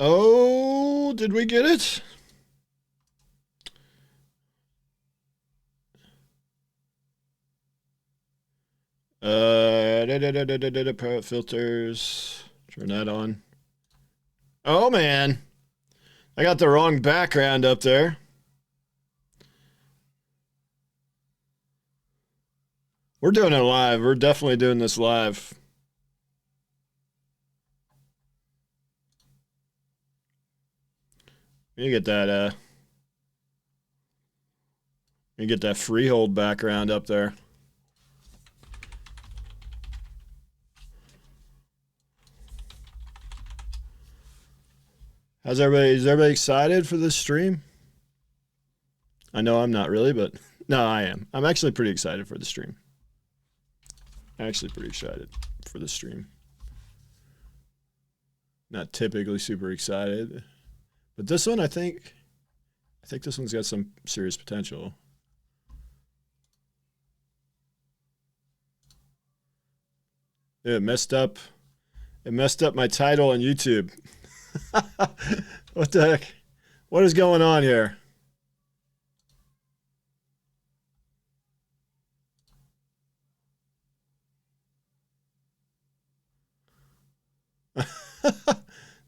Oh, did we get it? Filters. Turn that on. Oh, man. I got the wrong background up there. We're doing it live. We're definitely doing this live. You get that, you get that freehold background up there. Is everybody excited for this stream? I know I'm not really, but no, I am. I'm actually pretty excited for the stream. Actually pretty excited for the stream. Not typically super excited, but this one I think this one's got some serious potential. It messed up my title on YouTube. What the heck? What is going on here?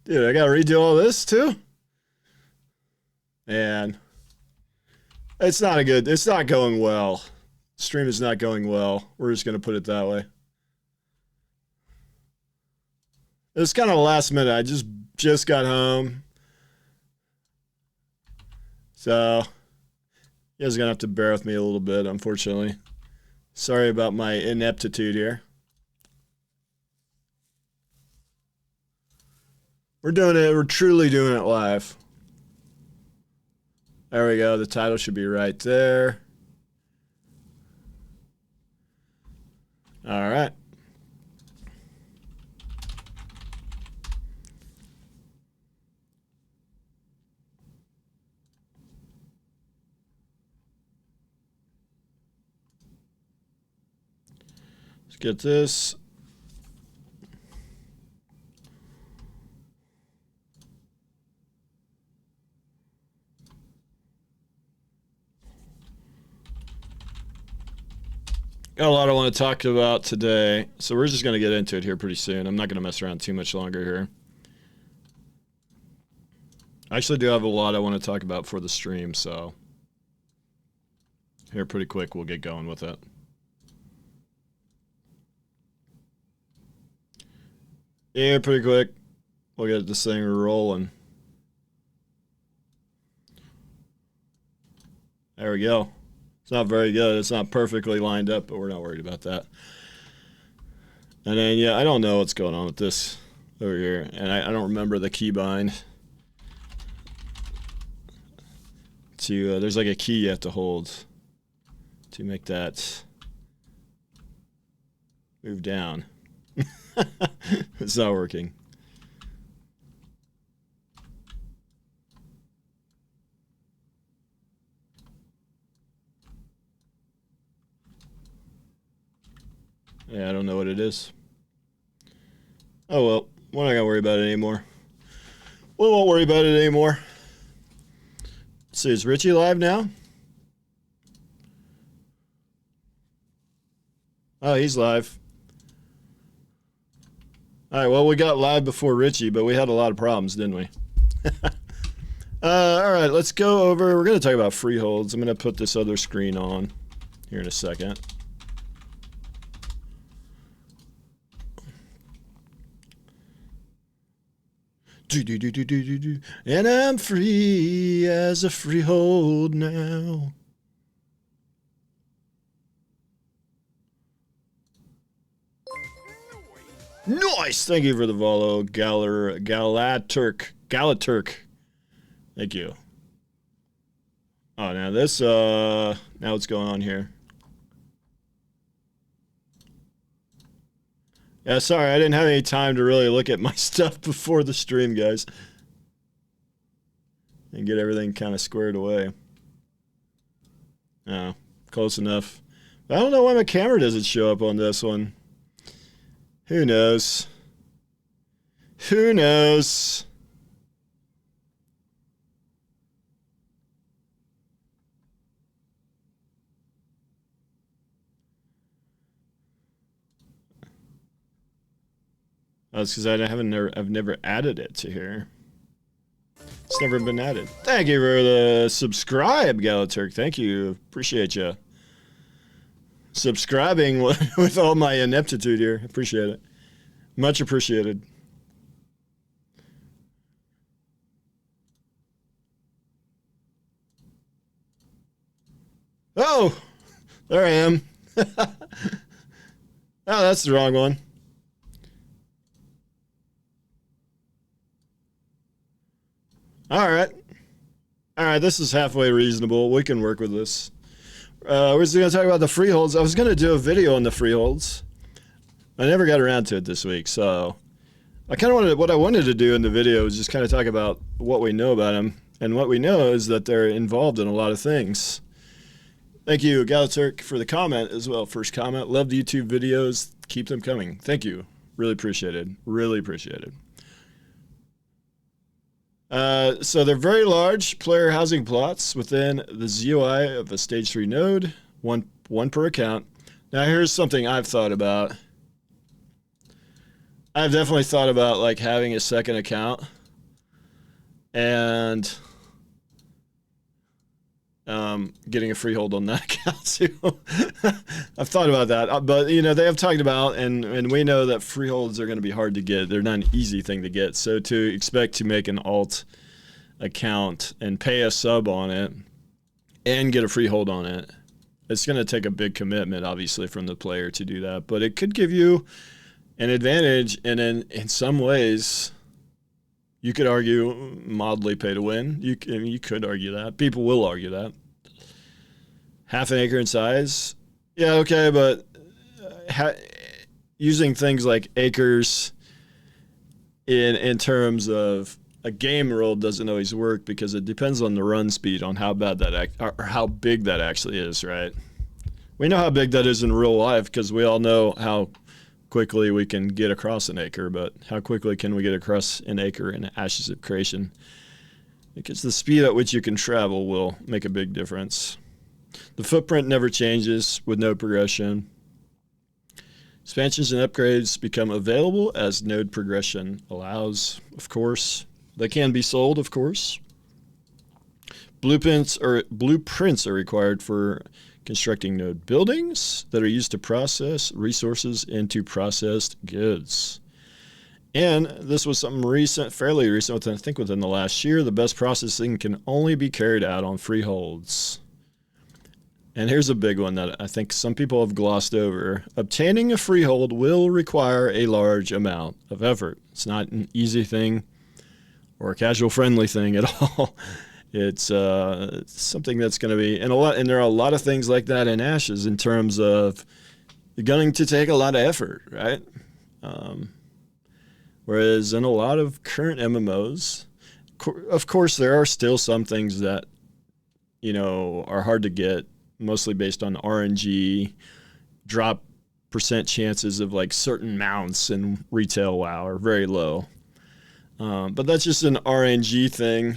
Dude, I gotta redo all this too? Man. It's not going well. Stream is not going well. We're just gonna put it that way. It's kind of last minute. I just got home. So you guys are gonna have to bear with me a little bit, unfortunately. Sorry about my ineptitude here. We're doing it. We're truly doing it live. There we go. The title should be right there. All right. Let's get this. Got a lot I want to talk about today, so we're just going to get into it here pretty soon. I'm not going to mess around too much longer here. I actually do have a lot I want to talk about for the stream, so here pretty quick we'll get going with it. Yeah, pretty quick. We'll get this thing rolling. There we go. It's not very good. It's not perfectly lined up, but we're not worried about that. And then, yeah, I don't know what's going on with this over here. And I don't remember the keybind. There's like a key you have to hold to make that move down. It's not working. Yeah, I don't know what it is. Oh well, we're not gonna worry about it anymore. We won't worry about it anymore. Let's see, is Richie live now? Oh, he's live. Alright, well, we got live before Richie, but we had a lot of problems, didn't we? Alright, let's go over. We're going to talk about freeholds. I'm going to put this other screen on here in a second. And I'm free as a freehold now. Nice! Thank you for the follow, Galaturk. Thank you. Oh, now this, now what's going on here? Yeah, sorry, I didn't have any time to really look at my stuff before the stream, guys. And get everything kind of squared away. Oh, close enough. I don't know why my camera doesn't show up on this one. Who knows? Who knows? That's because I've never added it to here. It's never been added. Thank you for the subscribe, Galaturk. Thank you. Appreciate you. Subscribing with all my ineptitude here. Appreciate it. Much appreciated. Oh! There I am. Oh, that's the wrong one. Alright. Alright, this is halfway reasonable. We can work with this. We're just going to talk about the freeholds. I was going to do a video on the freeholds. I never got around to it this week, so I kind of wanted, what I wanted to do in the video was just kind of talk about what we know about them. And what we know is that they're involved in a lot of things. Thank you, Galaturk, for the comment as well. First comment. Love the YouTube videos. Keep them coming. Thank you. Really appreciated. Really appreciated. So they're very large player housing plots within the ZOI of a stage 3 node, one per account. Now here's something I've thought about. I've definitely thought about like having a second account and getting a freehold on that account too. I've thought about that, but you know, they have talked about, and we know that freeholds are going to be hard to get. They're not an easy thing to get. So to expect to make an alt account and pay a sub on it and get a freehold on it, it's going to take a big commitment, obviously, from the player to do that. But it could give you an advantage, and in some ways, you could argue mildly pay to win. You could argue that. People will argue that. Half an acre in size? Yeah, okay, but using things like acres in terms of a game rule doesn't always work because it depends on the run speed on how bad that or how big that actually is, right? We know how big that is in real life because we all know how quickly we can get across an acre, but how quickly can we get across an acre in Ashes of Creation? Because the speed at which you can travel will make a big difference. The footprint never changes with node progression. Expansions and upgrades become available as node progression allows, of course. They can be sold, of course. Blueprints are required for constructing node buildings that are used to process resources into processed goods. And this was something recent, fairly recent, I think within the last year. The best processing can only be carried out on freeholds. And here's a big one that I think some people have glossed over. Obtaining a freehold will require a large amount of effort. It's not an easy thing or a casual friendly thing at all. It's something that's going to be, and there are a lot of things like that in Ashes in terms of going to take a lot of effort, right? Whereas in a lot of current MMOs, of course, there are still some things that, you know, are hard to get, mostly based on RNG, drop percent chances of like certain mounts in retail WoW are very low. But that's just an RNG thing.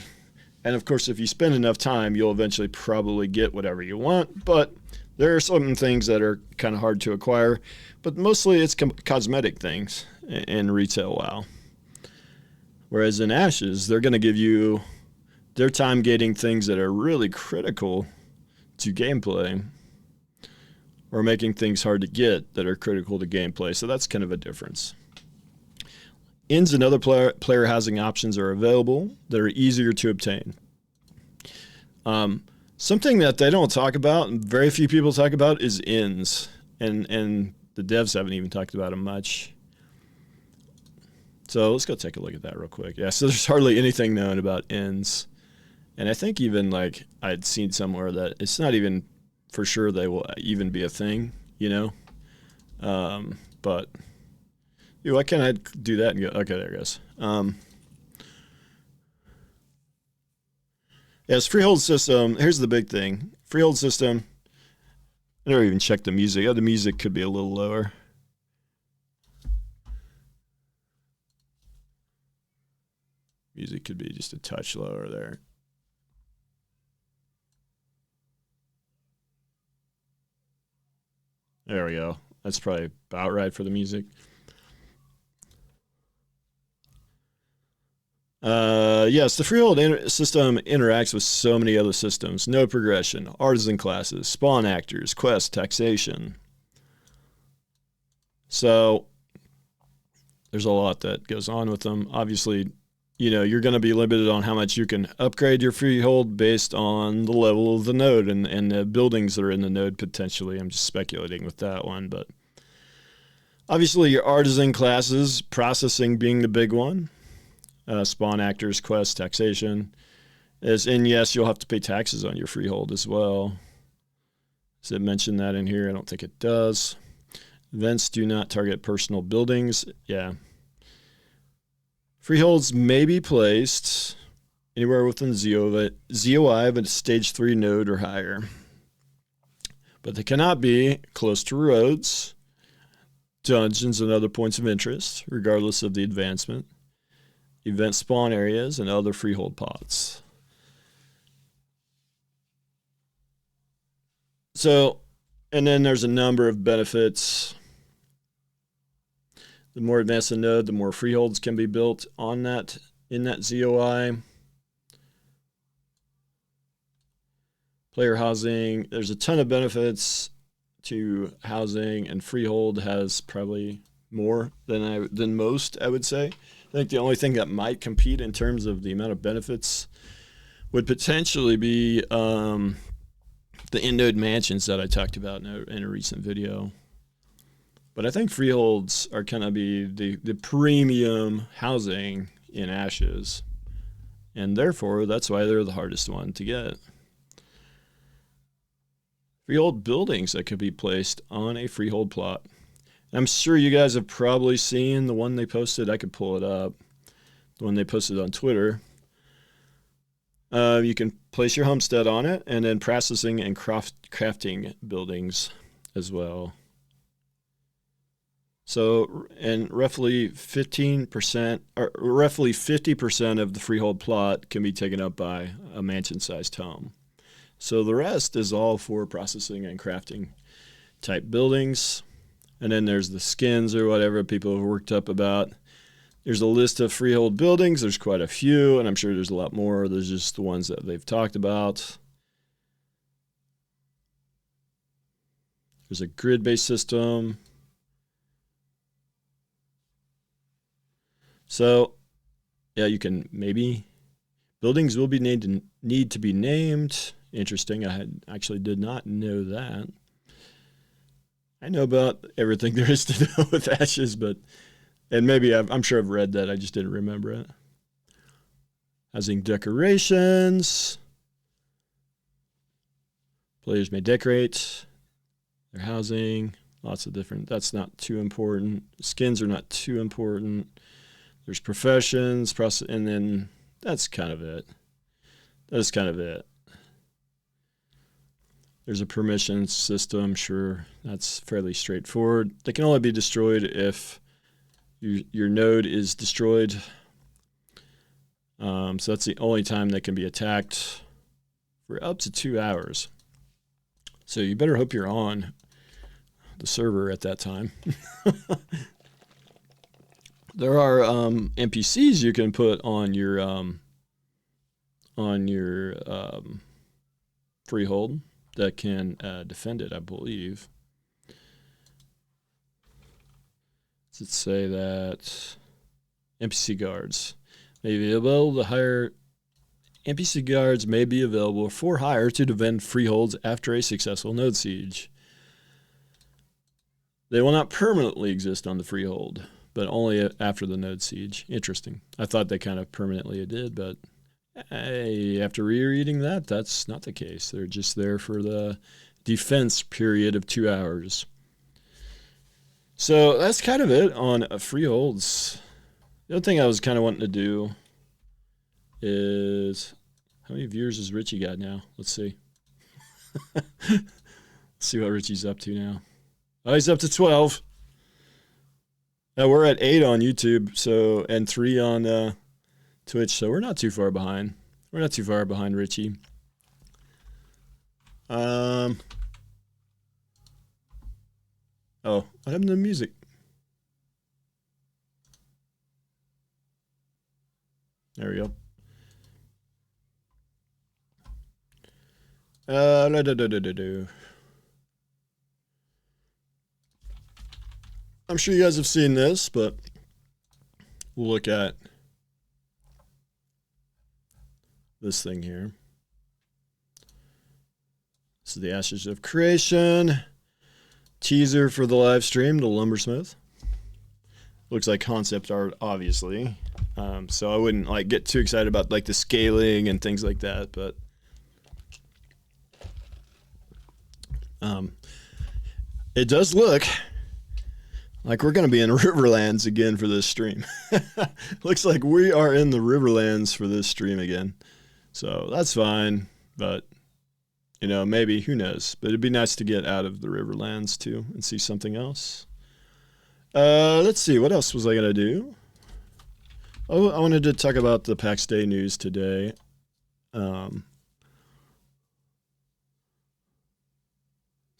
And of course, if you spend enough time, you'll eventually probably get whatever you want. But there are some things that are kind of hard to acquire. But mostly it's cosmetic things in retail WoW. Whereas in Ashes, they're going to give you their time gating things that are really critical to gameplay, or making things hard to get that are critical to gameplay. So that's kind of a difference. Inns and other player housing options are available that are easier to obtain. Something that they don't talk about, and very few people talk about, is inns. And the devs haven't even talked about them much. So let's go take a look at that real quick. Yeah, so there's hardly anything known about inns. And I think even like I'd seen somewhere that it's not even for sure they will even be a thing, you know? But why can't I do that and go, okay, there it goes. Yes, freehold system. Here's the big thing. Freehold system. I never even checked the music. Oh, the music could be a little lower. Music could be just a touch lower there. There we go. That's probably about right for the music. Yes, the freehold system interacts with so many other systems. Node progression, artisan classes, spawn actors, quest, taxation. So there's a lot that goes on with them. Obviously, you know, you're going to be limited on how much you can upgrade your freehold based on the level of the node and the buildings that are in the node potentially. I'm just speculating with that one, but obviously your artisan classes, processing being the big one. Spawn actors, quest, taxation. And yes, you'll have to pay taxes on your freehold as well. Does it mention that in here? I don't think it does. Events do not target personal buildings. Yeah. Freeholds may be placed anywhere within ZOI of a stage 3 node or higher. But they cannot be close to roads, dungeons, and other points of interest, regardless of the advancement. Event spawn areas, and other freehold pods. So, and then there's a number of benefits. The more advanced the node, the more freeholds can be built on that, in that ZOI. Player housing, there's a ton of benefits to housing, and freehold has probably more than most, I would say. I think the only thing that might compete in terms of the amount of benefits would potentially be the in-node mansions that I talked about in a recent video. But I think freeholds are kind of the premium housing in Ashes. And therefore, that's why they're the hardest one to get. Freehold buildings that could be placed on a freehold plot. I'm sure you guys have probably seen the one they posted. I could pull it up. The one they posted on Twitter. You can place your homestead on it, and then processing and crafting buildings as well. So, and roughly 15% or roughly 50% of the freehold plot can be taken up by a mansion-sized home. So the rest is all for processing and crafting type buildings. And then there's the skins or whatever people have worked up about. There's a list of freehold buildings. There's quite a few, and I'm sure there's a lot more. There's just the ones that they've talked about. There's a grid-based system. So, yeah, you can maybe... Buildings will be need to be named. Interesting. I actually did not know that. I know about everything there is to know with Ashes, and maybe I'm sure I've read that. I just didn't remember it. Housing decorations. Players may decorate their housing. Lots of different. That's not too important. Skins are not too important. There's professions, and then that's kind of it. That's kind of it. There's a permission system, sure. That's fairly straightforward. They can only be destroyed if your node is destroyed. So that's the only time they can be attacked for up to 2 hours. So you better hope you're on the server at that time. There are NPCs you can put on your freehold that can defend it, I believe. Does it say that NPC guards may be available to hire? NPC guards may be available for hire to defend freeholds after a successful node siege. They will not permanently exist on the freehold, but only after the node siege. Interesting. I thought they kind of permanently did, but after rereading that, that's not the case. They're just there for the defense period of 2 hours. So that's kind of it on freeholds. The other thing I was kind of wanting to do is, how many viewers has Richie got now? Let's see. Let's see what Richie's up to now. Oh, he's up to 12. Now we're at 8 on YouTube, and 3 on Twitch, so we're not too far behind. We're not too far behind Richie. Oh, what happened to the music? There we go. I'm sure you guys have seen this, but we'll look at this thing here. This is the Ashes of Creation teaser for the live stream, the Lumbersmith. Looks like concept art, obviously. So I wouldn't like get too excited about like the scaling and things like that, but it does look like we're going to be in Riverlands again for this stream. Looks like we are in the Riverlands for this stream again. So that's fine, but you know, maybe, who knows? But it'd be nice to get out of the Riverlands too and see something else. Let's see, what else was I going to do? Oh, I wanted to talk about the PAX Day news today.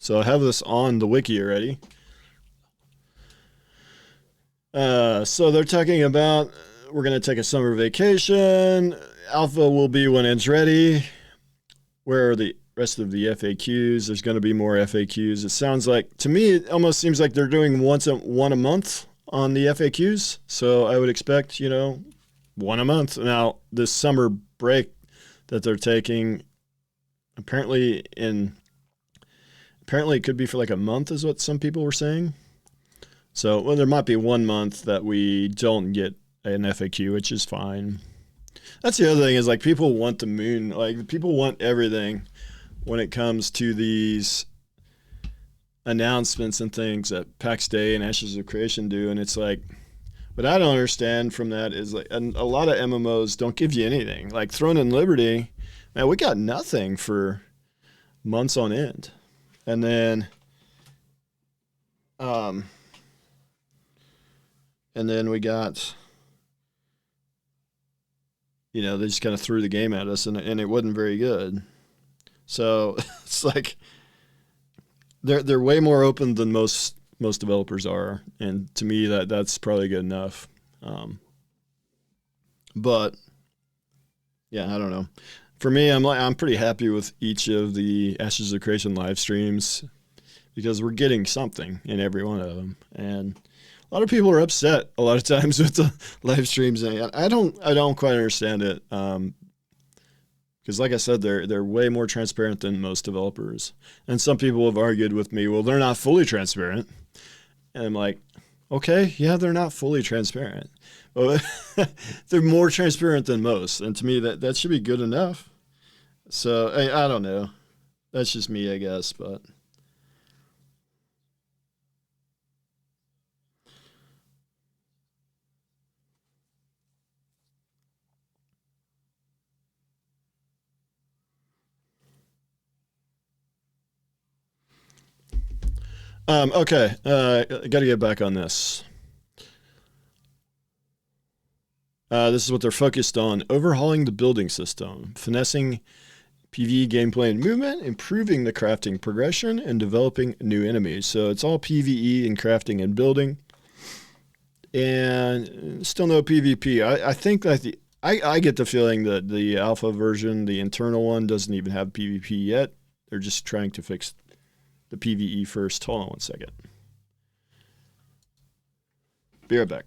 So I have this on the wiki already. So they're talking about we're going to take a summer vacation. Alpha will be when it's ready. Where are the rest of the FAQs? There's going to be more FAQs. It sounds like, to me, it almost seems like they're doing one a month on the FAQs. So I would expect, you know, one a month. Now, this summer break that they're taking, apparently it could be for like a month is what some people were saying. So, well, there might be 1 month that we don't get an FAQ, which is fine. That's the other thing is like people want the moon, like people want everything when it comes to these announcements and things that PAX Day and Ashes of Creation do. And it's like, what I don't understand from that is like, and a lot of MMOs don't give you anything. Like Throne and Liberty, man, we got nothing for months on end. And then, we got, you know, they just kind of threw the game at us and it wasn't very good. So it's like they're way more open than most developers are, and to me that's probably good enough. But yeah, I don't know. For me, I'm pretty happy with each of the Ashes of Creation live streams because we're getting something in every one of them, and a lot of people are upset a lot of times with the live streams, and I don't quite understand it. Because like I said, they're way more transparent than most developers. And some people have argued with me, well, they're not fully transparent. And I'm like, okay, yeah, they're not fully transparent. But they're more transparent than most. And to me, that should be good enough. So, I don't know. That's just me, I guess, but... Okay, I got to get back on this. This is what they're focused on: overhauling the building system, finessing PvE gameplay and movement, improving the crafting progression, and developing new enemies. So it's all PvE and crafting and building, and still no PvP. I think that I get the feeling that the alpha version, the internal one, doesn't even have PvP yet. They're just trying to fix the PvE first. Hold on 1 second. Be right back.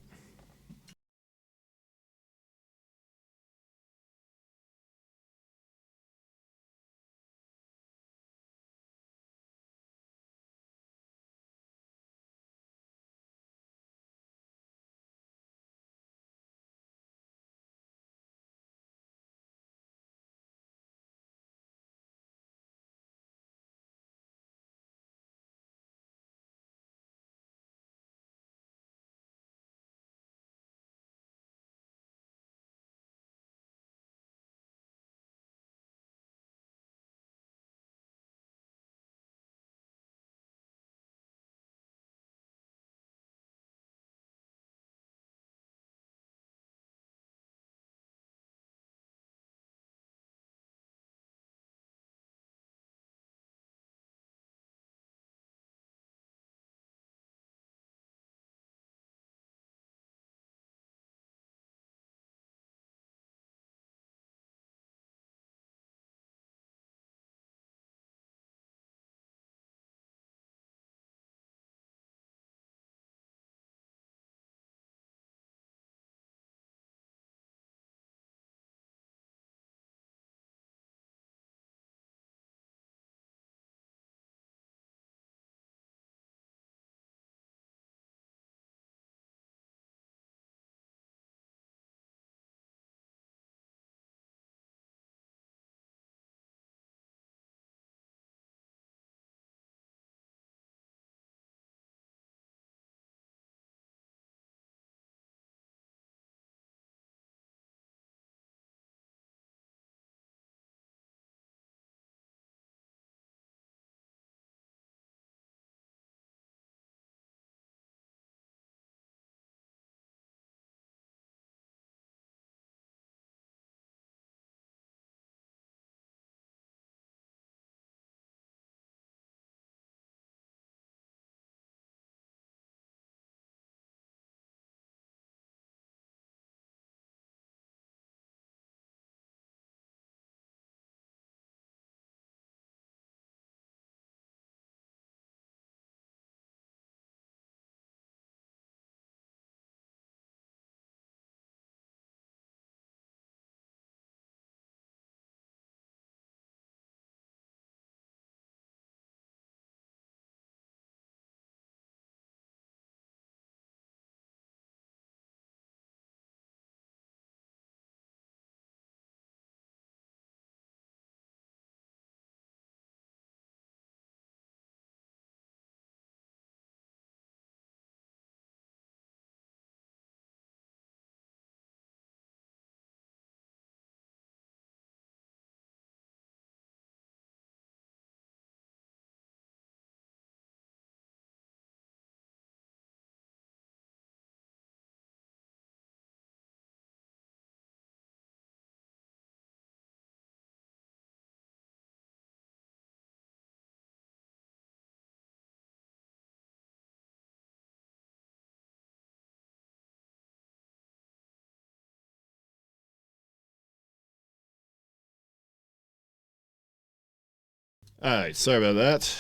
Alright, sorry about that.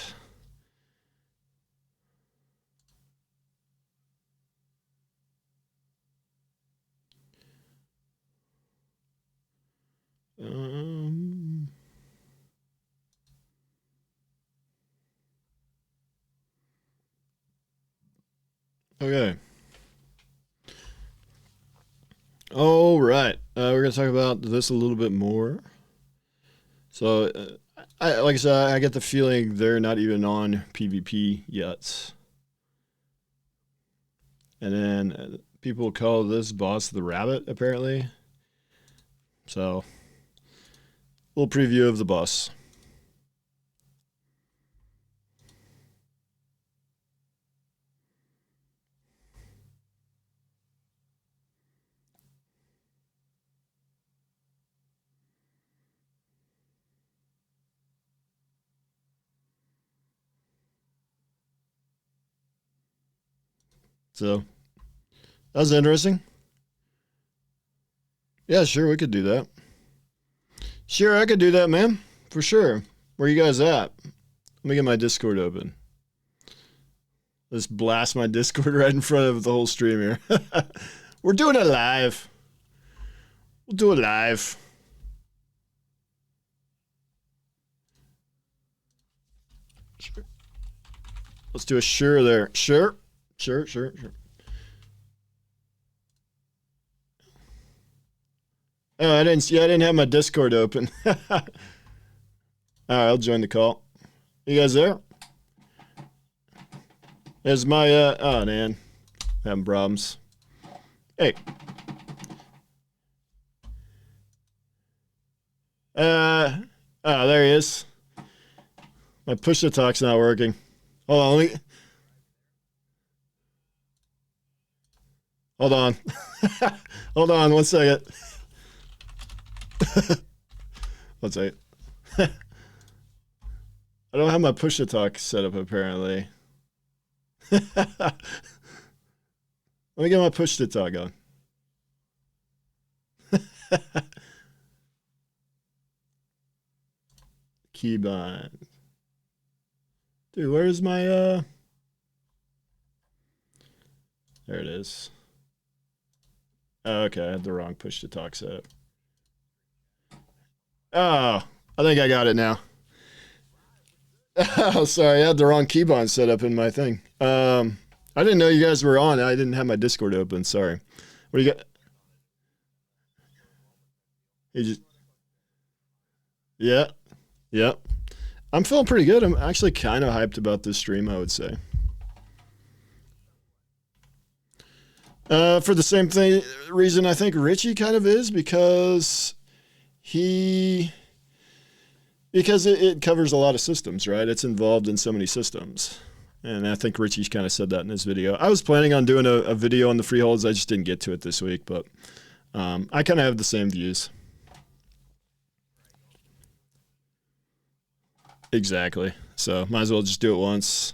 Okay. All right. We're going to talk about this a little bit more. So, like I said, I get the feeling they're not even on PvP yet. And then people call this boss the rabbit, apparently. So, little preview of the boss. So, that was interesting. Yeah, sure, we could do that. Sure, I could do that, man. For sure. Where you guys at? Let me get my Discord open. Let's blast my Discord right in front of the whole stream here. We're doing it live. We'll do it live. Sure. Let's do a sure there. Sure. Sure. Oh, I didn't have my Discord open. All right, I'll join the call. You guys there? There's my, oh, man. Having problems. Hey. Oh, there he is. My push to talk's not working. Hold on, let me... Hold on. Hold on, 1 second. 1 second. I don't have my push to talk set up, apparently. Let me get my push to talk on. Keybind. Dude, where's my, there it is. Oh, okay, I had the wrong push to talk set up. Oh, I think I got it now. Oh, sorry, I had the wrong keybind set up in my thing. I didn't know you guys were on. I didn't have my Discord open. Sorry. What do you got? You just... Yeah. Yep. I'm feeling pretty good. I'm actually kind of hyped about this stream, I would say. For the same reason I think Richie kind of is, because it covers a lot of systems, right? It's involved in so many systems. And I think Richie kind of said that in his video. I was planning on doing a video on the freeholds. I just didn't get to it this week, but I kind of have the same views. Exactly. So might as well just do it once.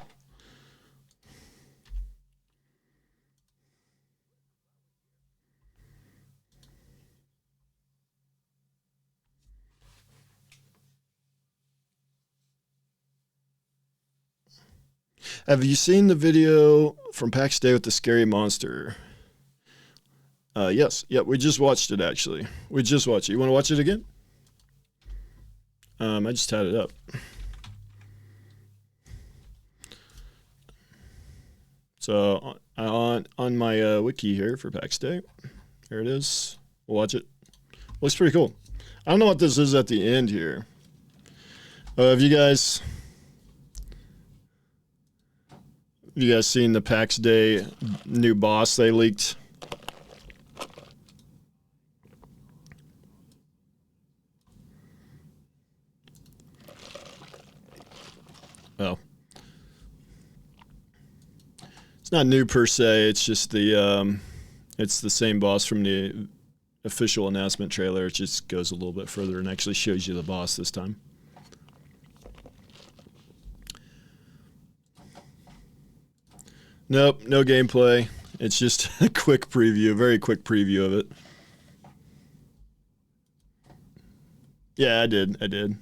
Have you seen the video from PAX Day with the scary monster? Yes. Yeah, we just watched it, actually. We just watched it. You want to watch it again? I just had it up. So on my wiki here for PAX Day, here it is. We'll watch it. Looks pretty cool. I don't know what this is at the end here. Have you guys seen the PAX Day new boss they leaked? Oh. It's not new per se, it's just it's the same boss from the official announcement trailer. It just goes a little bit further and actually shows you the boss this time. Nope, no gameplay. It's just a quick preview, very quick preview of it. Yeah, I did.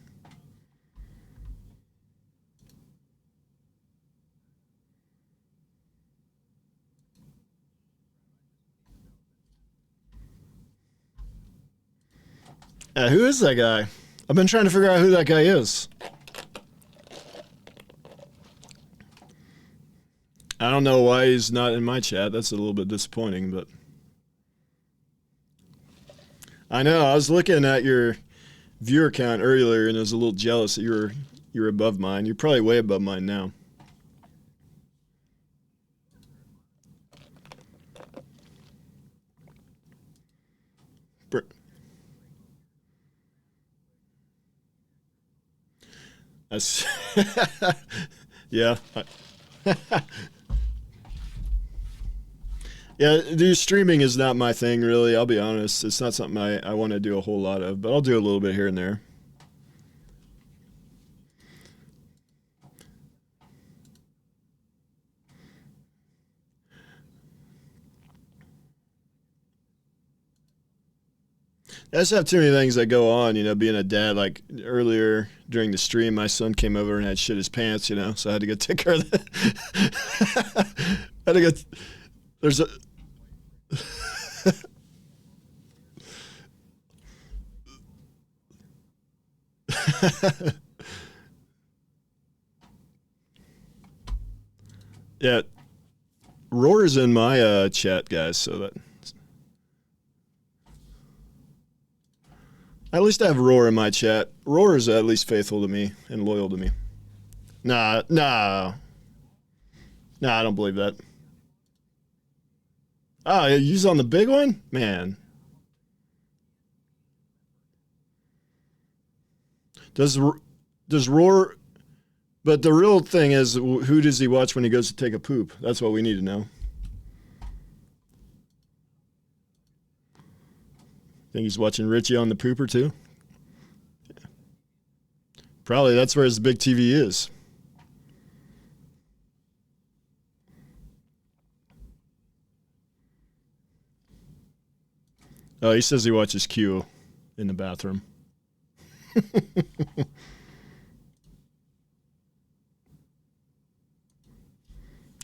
Who is that guy? I've been trying to figure out who that guy is. I don't know why he's not in my chat. That's a little bit disappointing, but I know. I was looking at your viewer count earlier, and I was a little jealous that you're above mine. You're probably way above mine now. That's yeah. Yeah, dude, streaming is not my thing, really. I'll be honest. It's not something I want to do a whole lot of, but I'll do a little bit here and there. I just have too many things that go on, you know, being a dad. Like earlier during the stream, my son came over and had shit his pants, you know, so I had to go take care of that. I had to go. There's a. Yeah, Roar's in my chat, guys, so that at least I have Roar in my chat. Roar is at least faithful to me and loyal to me. Nah, I don't believe that. Oh, he's on the big one? Man. Does Roar... But the real thing is, who does he watch when he goes to take a poop? That's what we need to know. Think he's watching Richie on the pooper too? Probably that's where his big TV is. Oh, he says he watches Q in the bathroom.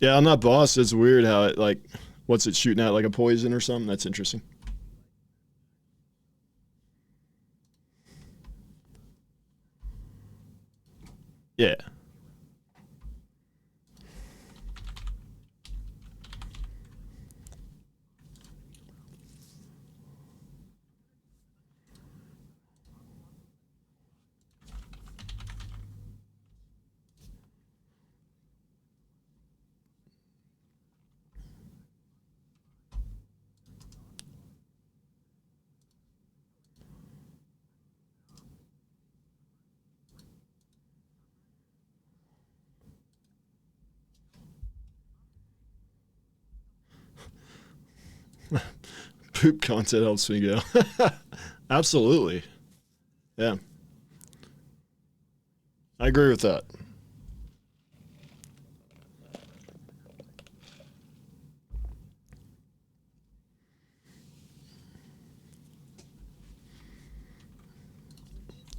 Yeah, on that boss, it's weird how it, like, what's it shooting at, like a poison or something? That's interesting. Yeah. Poop content helps me go. Absolutely. Yeah. I agree with that.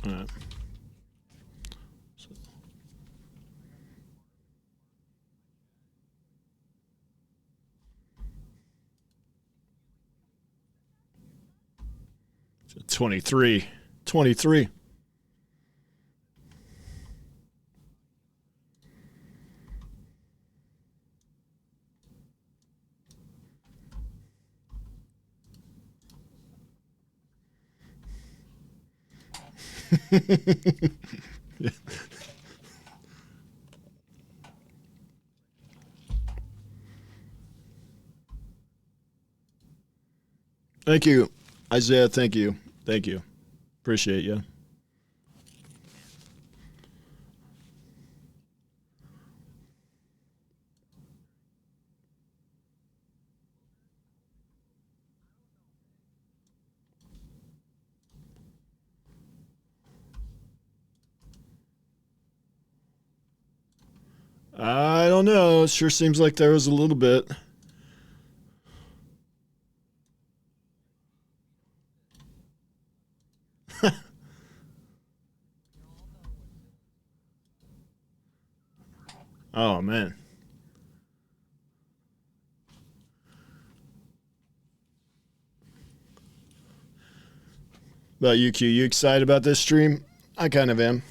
All right. 23. 23. Yeah. Thank you, Isaiah. Thank you. Thank you. Appreciate you. I don't know. It sure seems like there was a little bit. Oh, man. about you, Q? You excited about this stream? I kind of am.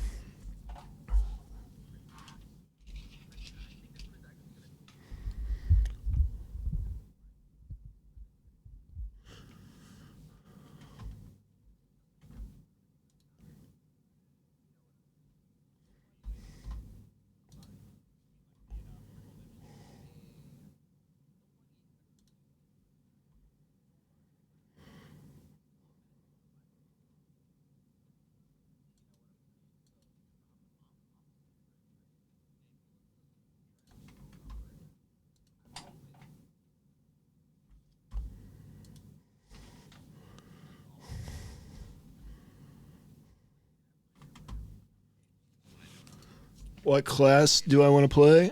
What class do I want to play?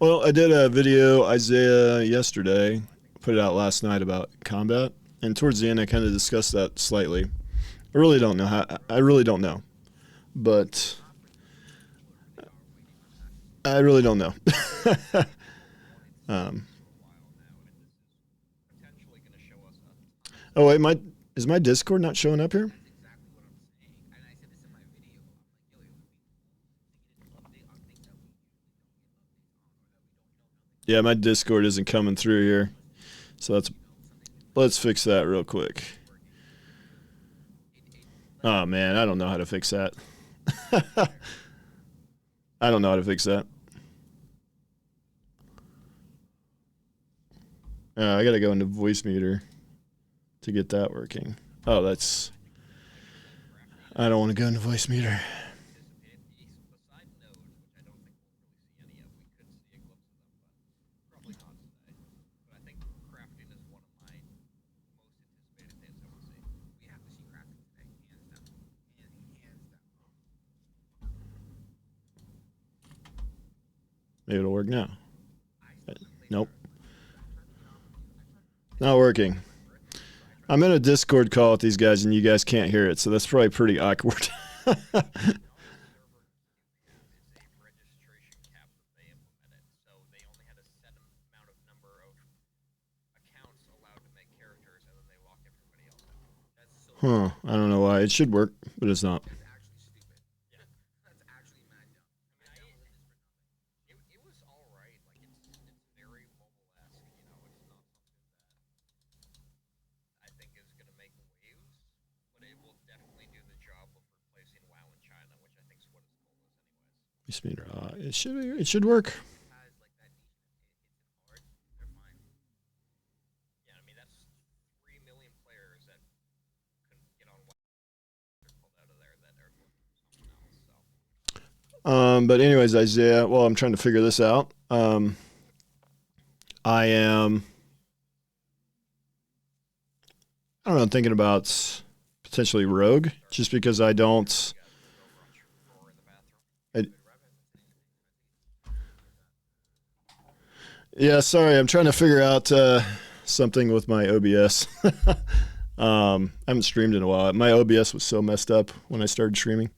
Well, I did a video, Isaiah, yesterday. Put it out last night about combat. And towards the end, I kind of discussed that slightly. I really don't know how. I really don't know. But I really don't know. Oh, wait, is my Discord not showing up here? Yeah, my Discord isn't coming through here. So let's fix that real quick. Oh, man, I don't know how to fix that. I don't know how to fix that. I got to go into voice meter to get that working. Oh, that's... I don't want to go into voice meter. Maybe it'll work now. Nope. Not working. I'm in a Discord call with these guys and you guys can't hear it, so that's probably pretty awkward. Huh. I don't know why. It should work, but it's not. It should work. But anyways, Isaiah, well, I'm trying to figure this out. I don't know, I'm thinking about potentially Rogue, just because I don't... Yeah, sorry, I'm trying to figure out something with my OBS. I haven't streamed in a while. My OBS was so messed up when I started streaming.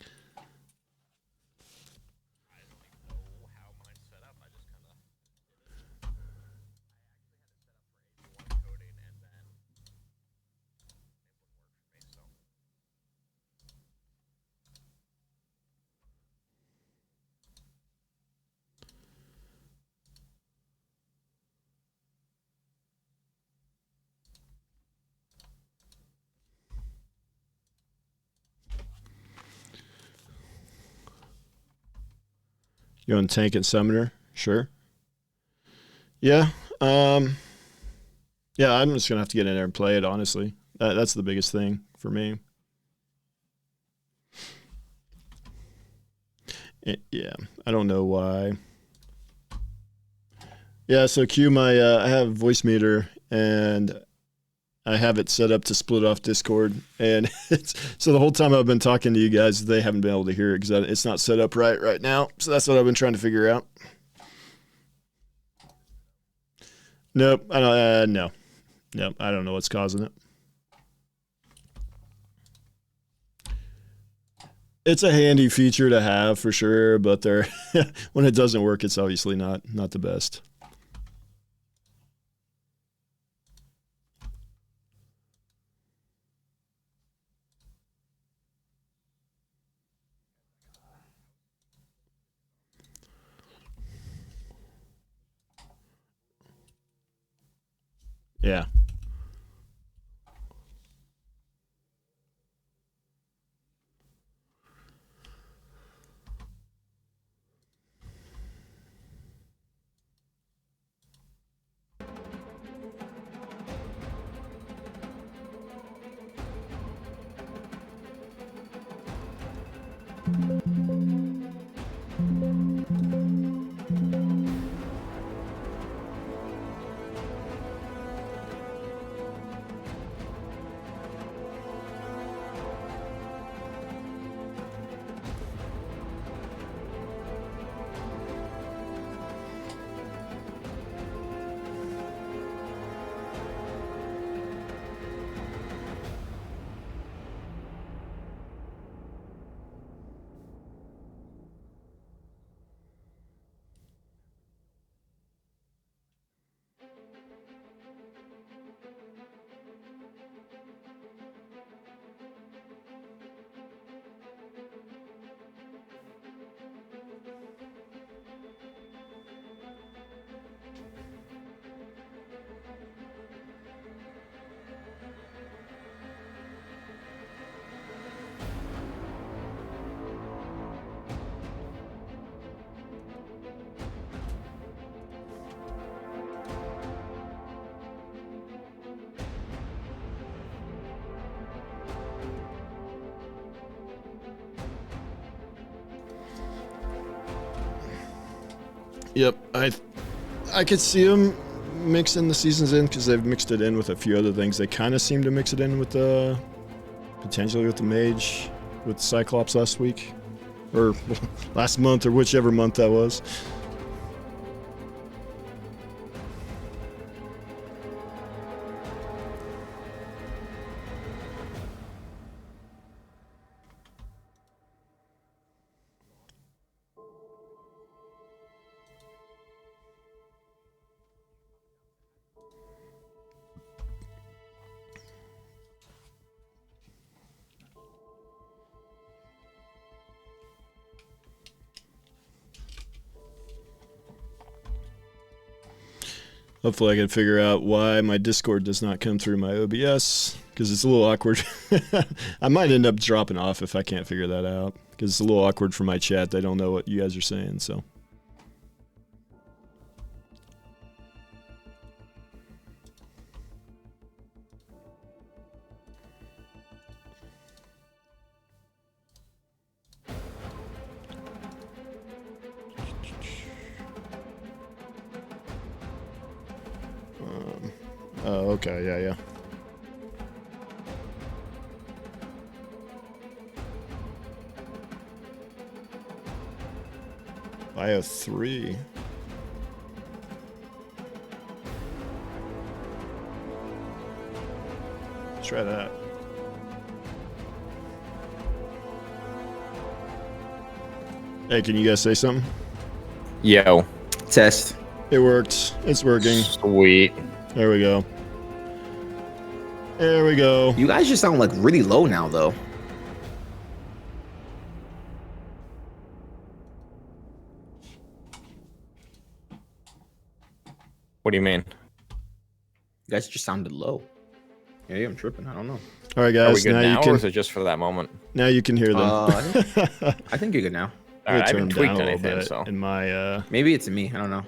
You on tank and summoner? Sure. Yeah. Yeah, I'm just gonna have to get in there and play it, honestly. That's the biggest thing for me. Yeah, I don't know why. Yeah, so Q, I have voice meter and I have it set up to split off Discord, and so the whole time I've been talking to you guys, they haven't been able to hear it because it's not set up right now. So that's what I've been trying to figure out. Nope, I don't. Nope, I don't know what's causing it. It's a handy feature to have for sure, but when it doesn't work, it's obviously not the best. Yeah. Yep, I could see them mixing the seasons in because they've mixed it in with a few other things. They kind of seem to mix it in with the potentially with the mage, with Cyclops last week, or last month, or whichever month that was. Hopefully I can figure out why my Discord does not come through my OBS, because it's a little awkward. I might end up dropping off if I can't figure that out, because it's a little awkward for my chat. They don't know what you guys are saying, so. Oh, okay, yeah. Bio 3. Let's try that. Hey, can you guys say something? Yo. Test. It worked. It's working. Sweet. There we go. There we go. You guys just sound like really low now, though. What do you mean? You guys just sounded low. Yeah, I'm tripping. I don't know. All right, guys. Are we good now, you can, or is it just for that moment? Now you can hear them. I think you're good now. All right, I haven't tweaked a little anything, bit so in my. Maybe it's me. I don't know.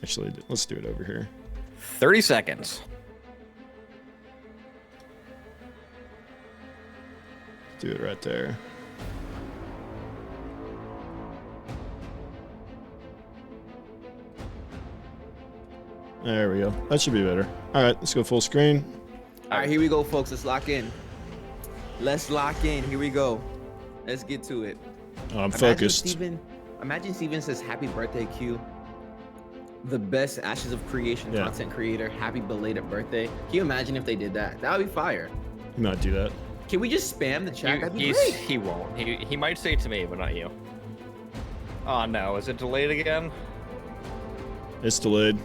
Actually, let's do it over here. 30 seconds. Do it right there. There we go. That should be better. All right, let's go full screen. All right, here we go, folks. Let's lock in. Let's lock in. Here we go. Let's get to it. Oh, I'm focused. Imagine Steven says, "Happy birthday, Q. The best Ashes of Creation content creator. Happy belated birthday." Can you imagine if they did that? That would be fire. You might do that. Can we just spam the chat? That'd be great. He won't. He might say it to me, but not you. Oh no, is it delayed again? It's delayed.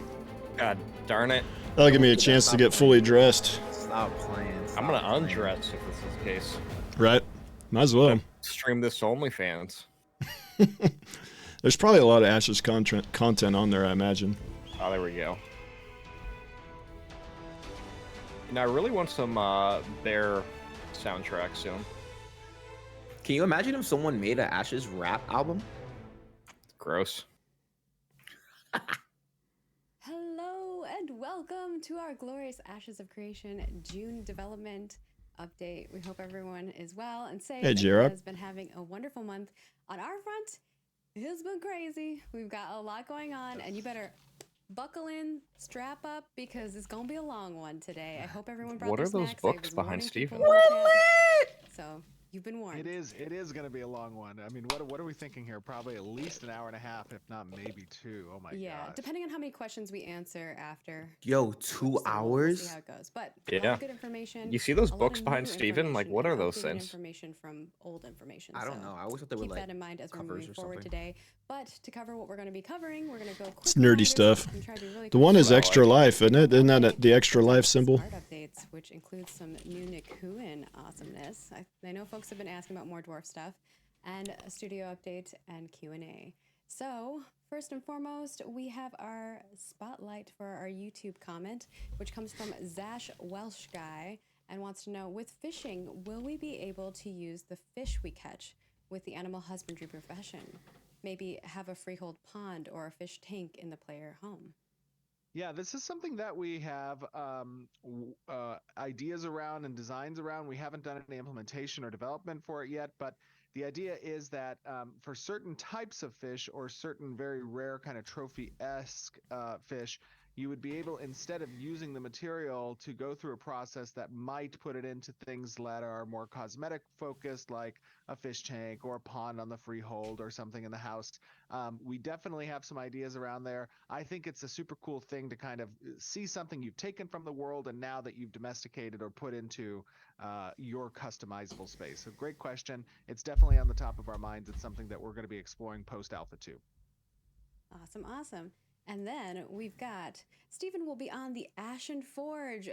God darn it. That'll give me a chance to get fully dressed. Stop playing. I'm gonna undress if this is the case. Right. Might as well. Stream this to OnlyFans. There's probably a lot of Ashes content on there, I imagine. Oh, there we go. And I really want some Bear soundtrack soon. Can you imagine if someone made an Ashes rap album? Gross. Hello and welcome to our glorious Ashes of Creation June development update. We hope everyone is well and safe. Hey, Jared. Has been having a wonderful month. On our front, it's been crazy. We've got a lot going on, and you better buckle in, strap up, because it's gonna be a long one today. I hope everyone brought What their are those snacks. I books was behind warning people Steven? in the chat. So you've been warned. It is going to be a long one. I mean, what are we thinking here? Probably at least an hour and a half, if not maybe 2. Oh my Yeah, gosh. depending on how many questions we answer after. Yo, So 2 we'll hours? see how it goes. But a lot Yeah. of good information. You see those a lot books of behind new Steven? Like, information what and are those updated things? Information from old information. I don't so know. I always thought they were keep like that in mind as we're covers moving or forward something. today. But to cover what we're going to be covering, we're going to go quick. It's nerdy stuff. and try to be really The one quick. is Well, Extra Life, isn't it? Isn't that the Extra Life symbol? Smart updates, which includes some new Nikuin awesomeness. I know folks have been asking about more dwarf stuff, and a studio update and Q&A. So first and foremost, we have our spotlight for our YouTube comment, which comes from Zash Welsh Guy, and wants to know, with fishing, will we be able to use the fish we catch with the animal husbandry profession? Maybe have a freehold pond or a fish tank in the player home. Yeah, this is something that we have ideas around and designs around. We haven't done any implementation or development for it yet, but the idea is that for certain types of fish or certain very rare kind of trophy-esque fish, you would be able, instead of using the material, to go through a process that might put it into things that are more cosmetic focused, like a fish tank or a pond on the freehold or something in the house. We definitely have some ideas around there. I think it's a super cool thing to kind of see something you've taken from the world and now that you've domesticated or put into your customizable space. So great question. It's definitely on the top of our minds. It's something that we're going to be exploring post Alpha 2. Awesome, awesome. And then we've got Stephen will be on the Ashen Forge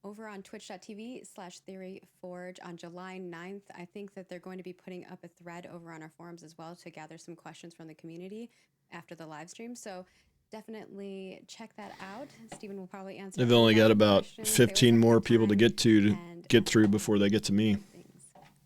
over on twitch.tv/theoryforge on July 9th. I think that they're going to be putting up a thread over on our forums as well to gather some questions from the community after the live stream. So definitely check that out. Stephen will probably answer. They've only got about questions. 15 more people to get and get through before they get to me. things.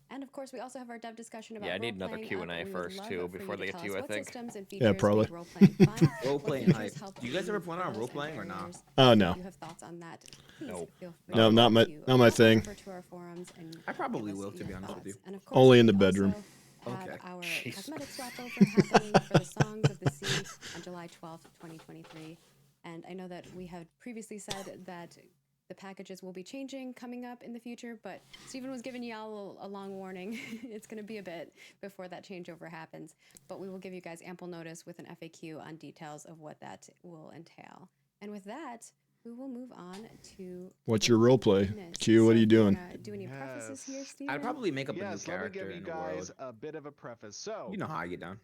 And of course, we also have our dev discussion about Yeah, I need another role-playing Q&A up. We would first, love too, for before you they to get tell to you, us I what think. systems and Yeah, features probably. make role-playing fun, what Role-playing features hype. help Do you guys ever remove plan on hurdles and role-playing or not? barriers. Oh, If no. you have thoughts on that, please Nope. feel free No, to not my thing. over to our forums and I probably give us will, to be your honest with thoughts. you. And of course, Only in the we bedroom. also have Okay. our Jeez. cosmetic swap over happening for the Songs of the Sea on July 12th, 2023. And I know that we had previously said that the packages will be changing coming up in the future, but Stephen was giving y'all a long warning. It's going to be a bit before that changeover happens, but we will give you guys ample notice with an FAQ on details of what that will entail. And with that, we will move on to What's your role play? business. Q, what are So you if you doing? wanna do any prefaces here, Yes. Stephen? I'd probably make up a new Yes, let me character give you in the guys world. a bit of a preface. So, You know how I get down.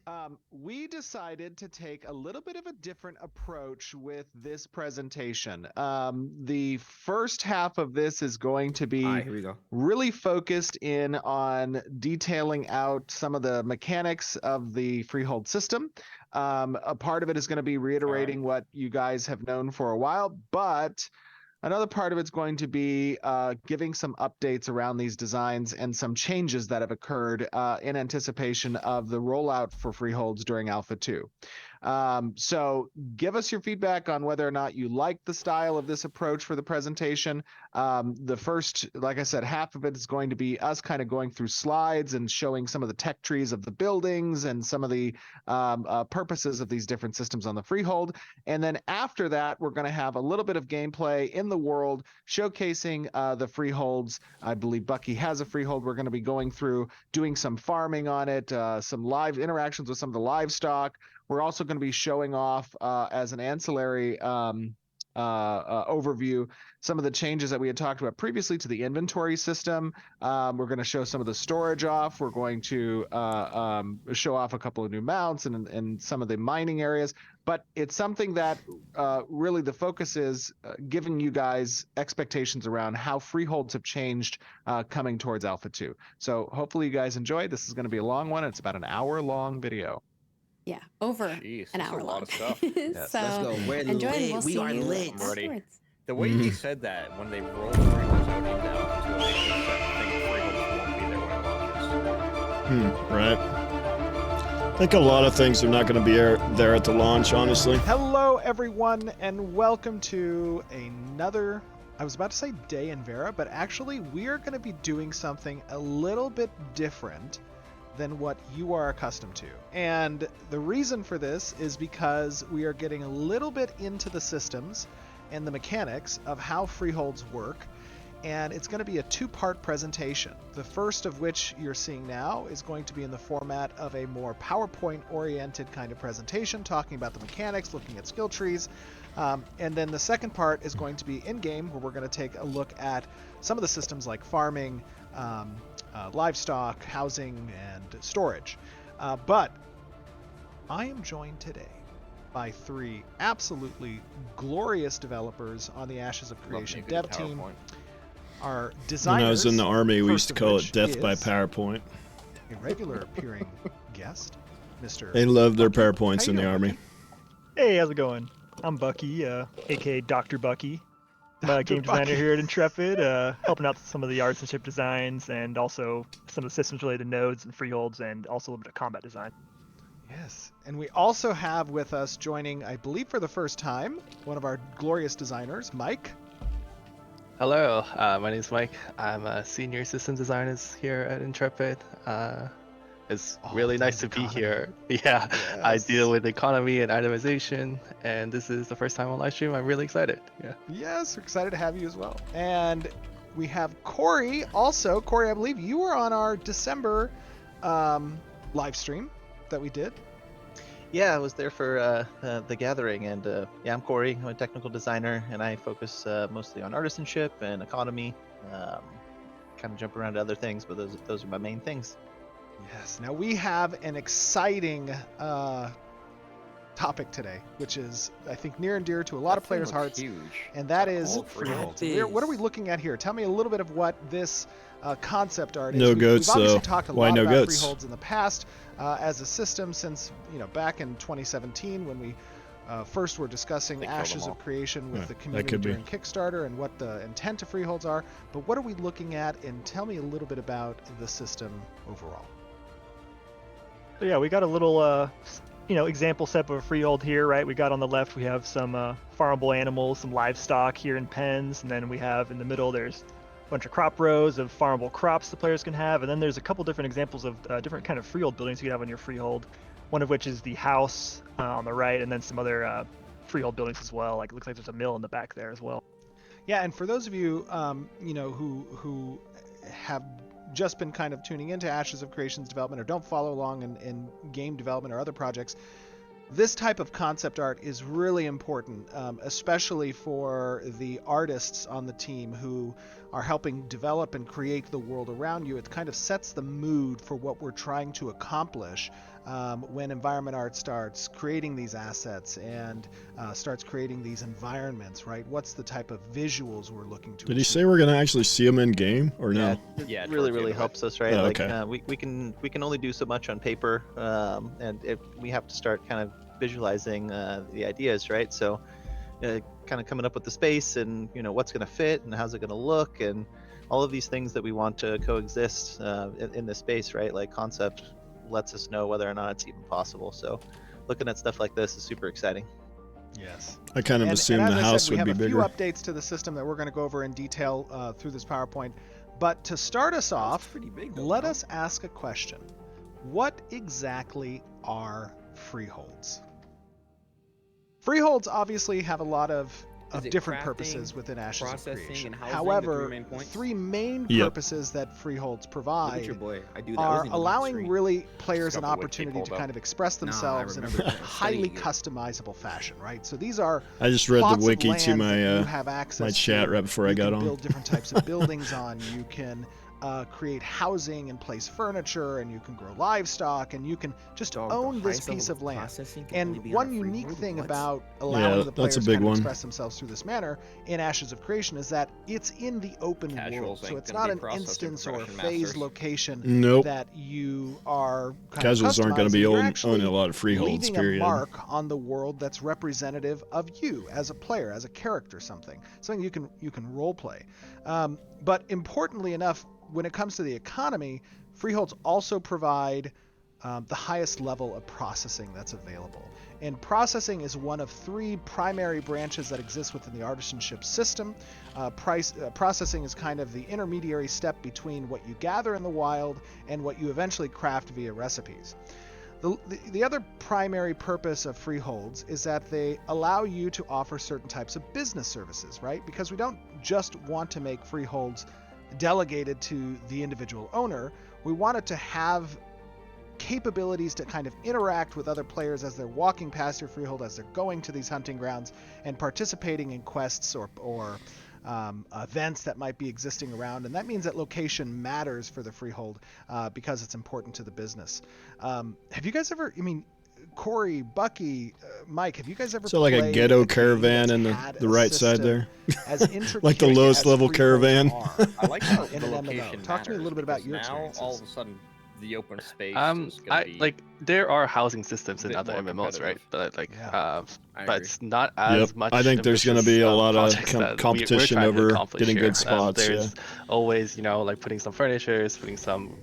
we decided to take a little bit of a different approach with this presentation. The first half of this is going to be All right, here we go. really focused in on detailing out some of the mechanics of the freehold system. A part of it is going to be reiterating what you guys have known for a while, but another part of it's going to be giving some updates around these designs and some changes that have occurred in anticipation of the rollout for freeholds during Alpha 2. So give us your feedback on whether or not you like the style of this approach for the presentation. The first, like I said, half of it is going to be us kind of going through slides and showing some of the tech trees of the buildings and some of the purposes of these different systems on the freehold. And then after that, we're going to have a little bit of gameplay in the world showcasing the freeholds. I believe Bucky has a freehold. We're going to be going through doing some farming on it, some live interactions with some of the livestock. We're also going to be showing off as an ancillary overview some of the changes that we had talked about previously to the inventory system. We're going to show some of the storage off. We're going to show off a couple of new mounts and some of the mining areas. But it's something that really the focus is giving you guys expectations around how freeholds have changed coming towards Alpha 2. So hopefully you guys enjoy. This is going to be a long one. It's about an hour-long video. Yeah, over Jeez, an that's hour a long. lot of stuff. So Yes. Let's go. We're enjoy, and lit. we'll We see are you lit. I'm ready. afterwards. The way he said that when they roll freeholds out into altitude, it makes me think freeholds won't be there when it launches. Right. I think a lot of things are not going to be there at the launch, honestly. Hello, everyone, and welcome to another, I was about to say day in Vera, but actually we are going to be doing something a little bit different than what you are accustomed to. And the reason for this is because we are getting a little bit into the systems and the mechanics of how freeholds work. And it's going to be a two-part presentation. The first of which you're seeing now is going to be in the format of a more PowerPoint-oriented kind of presentation, talking about the mechanics, looking at skill trees. And then the second part is going to be in-game, where we're going to take a look at some of the systems like farming, livestock, housing, and storage. But I am joined today by three absolutely glorious developers on the Ashes of Creation dev team. Our designers. When I was in the army, we used to call it death by is PowerPoint. A regular appearing guest, Mr. They love their PowerPoints in the army. Hey, how's it going? I'm Bucky, aka Dr. Bucky. I'm a game designer here at Intrepid, helping out some of the arts and ship designs, and also some of the systems related to nodes and freeholds, and also a little bit of combat design. Yes, and we also have with us joining, I believe for the first time, one of our glorious designers, Mike. Hello, my name is Mike. I'm a senior systems designer here at Intrepid. It's really nice to be here. Yeah, yes. I deal with economy and itemization, and this is the first time on Livestream. I'm really excited. Yeah. Yes, we're excited to have you as well. And we have Corey also. Corey, I believe you were on our December live stream that we did. Yeah, I was there for the gathering, and yeah, I'm Corey. I'm a technical designer, and I focus mostly on artisanship and economy. Kind of jump around to other things, but those are my main things. Yes. Now we have an exciting topic today, which is, I think, near and dear to a lot of players' hearts, and that is freeholds. What are we looking at here? Tell me a little bit of what this concept art is. No goats, We've obviously though. talked a Why lot no about goats? freeholds in the past as a system since, back in 2017 when we first were discussing Ashes of Creation with the community during Kickstarter and what the intent of freeholds are. But what are we looking at? And tell me a little bit about the system overall. So yeah, we got a little, example set of a freehold here, right? We got on the left, we have some farmable animals, some livestock here in pens, and then we have in the middle, there's a bunch of crop rows of farmable crops the players can have, and then there's a couple different examples of different kind of freehold buildings you can have on your freehold. One of which is the house on the right, and then some other freehold buildings as well. Like it looks like there's a mill in the back there as well. Yeah, and for those of you, who have just been kind of tuning into Ashes of Creation's development or don't follow along in game development or other projects, this type of concept art is really important, especially for the artists on the team who are helping develop and create the world around you. It kind of sets the mood for what we're trying to accomplish when environment art starts creating these assets and starts creating these environments, right? What's the type of visuals we're looking to Did he achieve? say we're going to actually see them in game or no? Yeah, it really helps us, right? Oh, like okay. we can only do so much on paper, and we have to start kind of visualizing the ideas, right? So kind of coming up with the space and what's going to fit and how's it going to look and all of these things that we want to coexist in this space, right? Like concept lets us know whether or not it's even possible. So looking at stuff like this is super exciting. Yes. I kind of assumed as the I house said, would be we have a bigger. few updates to the system that we're going to go over in detail through this PowerPoint. But to start us off, pretty big, though, let no? us ask a question. What exactly are freeholds? Freeholds obviously have a lot of Is it different crafting, purposes within Ashes of processing, Creation. and housing, the However, three main points? three main Yep. purposes that freeholds Look provide at your boy. I do that. are Wasn't even on the allowing stream. really players Just an got the wiki opportunity pulled to up. kind of express Nah, I themselves in a remember highly studying it. customizable fashion, right? So these are I just read the plots of wiki to land that you my have access my chat to. right before I You got can on. build different types of buildings on. You can create housing and place furniture, and you can grow livestock, and you can just Dog, the own this highest level piece of of land. processing can only And be on a one free unique world? thing What? about allowing the that's players a to big kind of one. express themselves through this manner in Ashes of Creation is that it's in the open world. Casuals So ain't it's gonna not be an processing instance or a progression phase masters. location Nope. that you are kind Casuals of aren't going to be customizing. You're owning actually a lot of freeholds, leaving period. a mark on the world that's representative of you as a player, as a character, something you can role play. But importantly enough, when it comes to the economy, freeholds also provide the highest level of processing that's available. And processing is one of 3 primary branches that exist within the artisanship system. Processing is kind of the intermediary step between what you gather in the wild and what you eventually craft via recipes. The other primary purpose of freeholds is that they allow you to offer certain types of business services, right? Because we don't just want to make freeholds delegated to the individual owner. We want it to have capabilities to kind of interact with other players as they're walking past your freehold, as they're going to these hunting grounds and participating in quests or events that might be existing around. And that means that location matters for the freehold because it's important to the business. Have you guys ever, Corey, Bucky, Mike, have you guys ever So like a played ghetto game caravan that's in had the a right side system there? as intricate Like the lowest as level freeholds caravan? are I like how in the an MMO? location Talk to me a little bit about matters, your because now experiences. all of a sudden the open space is gonna I be like there are housing systems in bit other more MMOs, right? competitive. But I but agree. it's not as Yep. much. I think there's going to ambitious, be a lot of projects that we're competition trying to over accomplish getting here. good spots. There's always, like putting some furnitures, putting some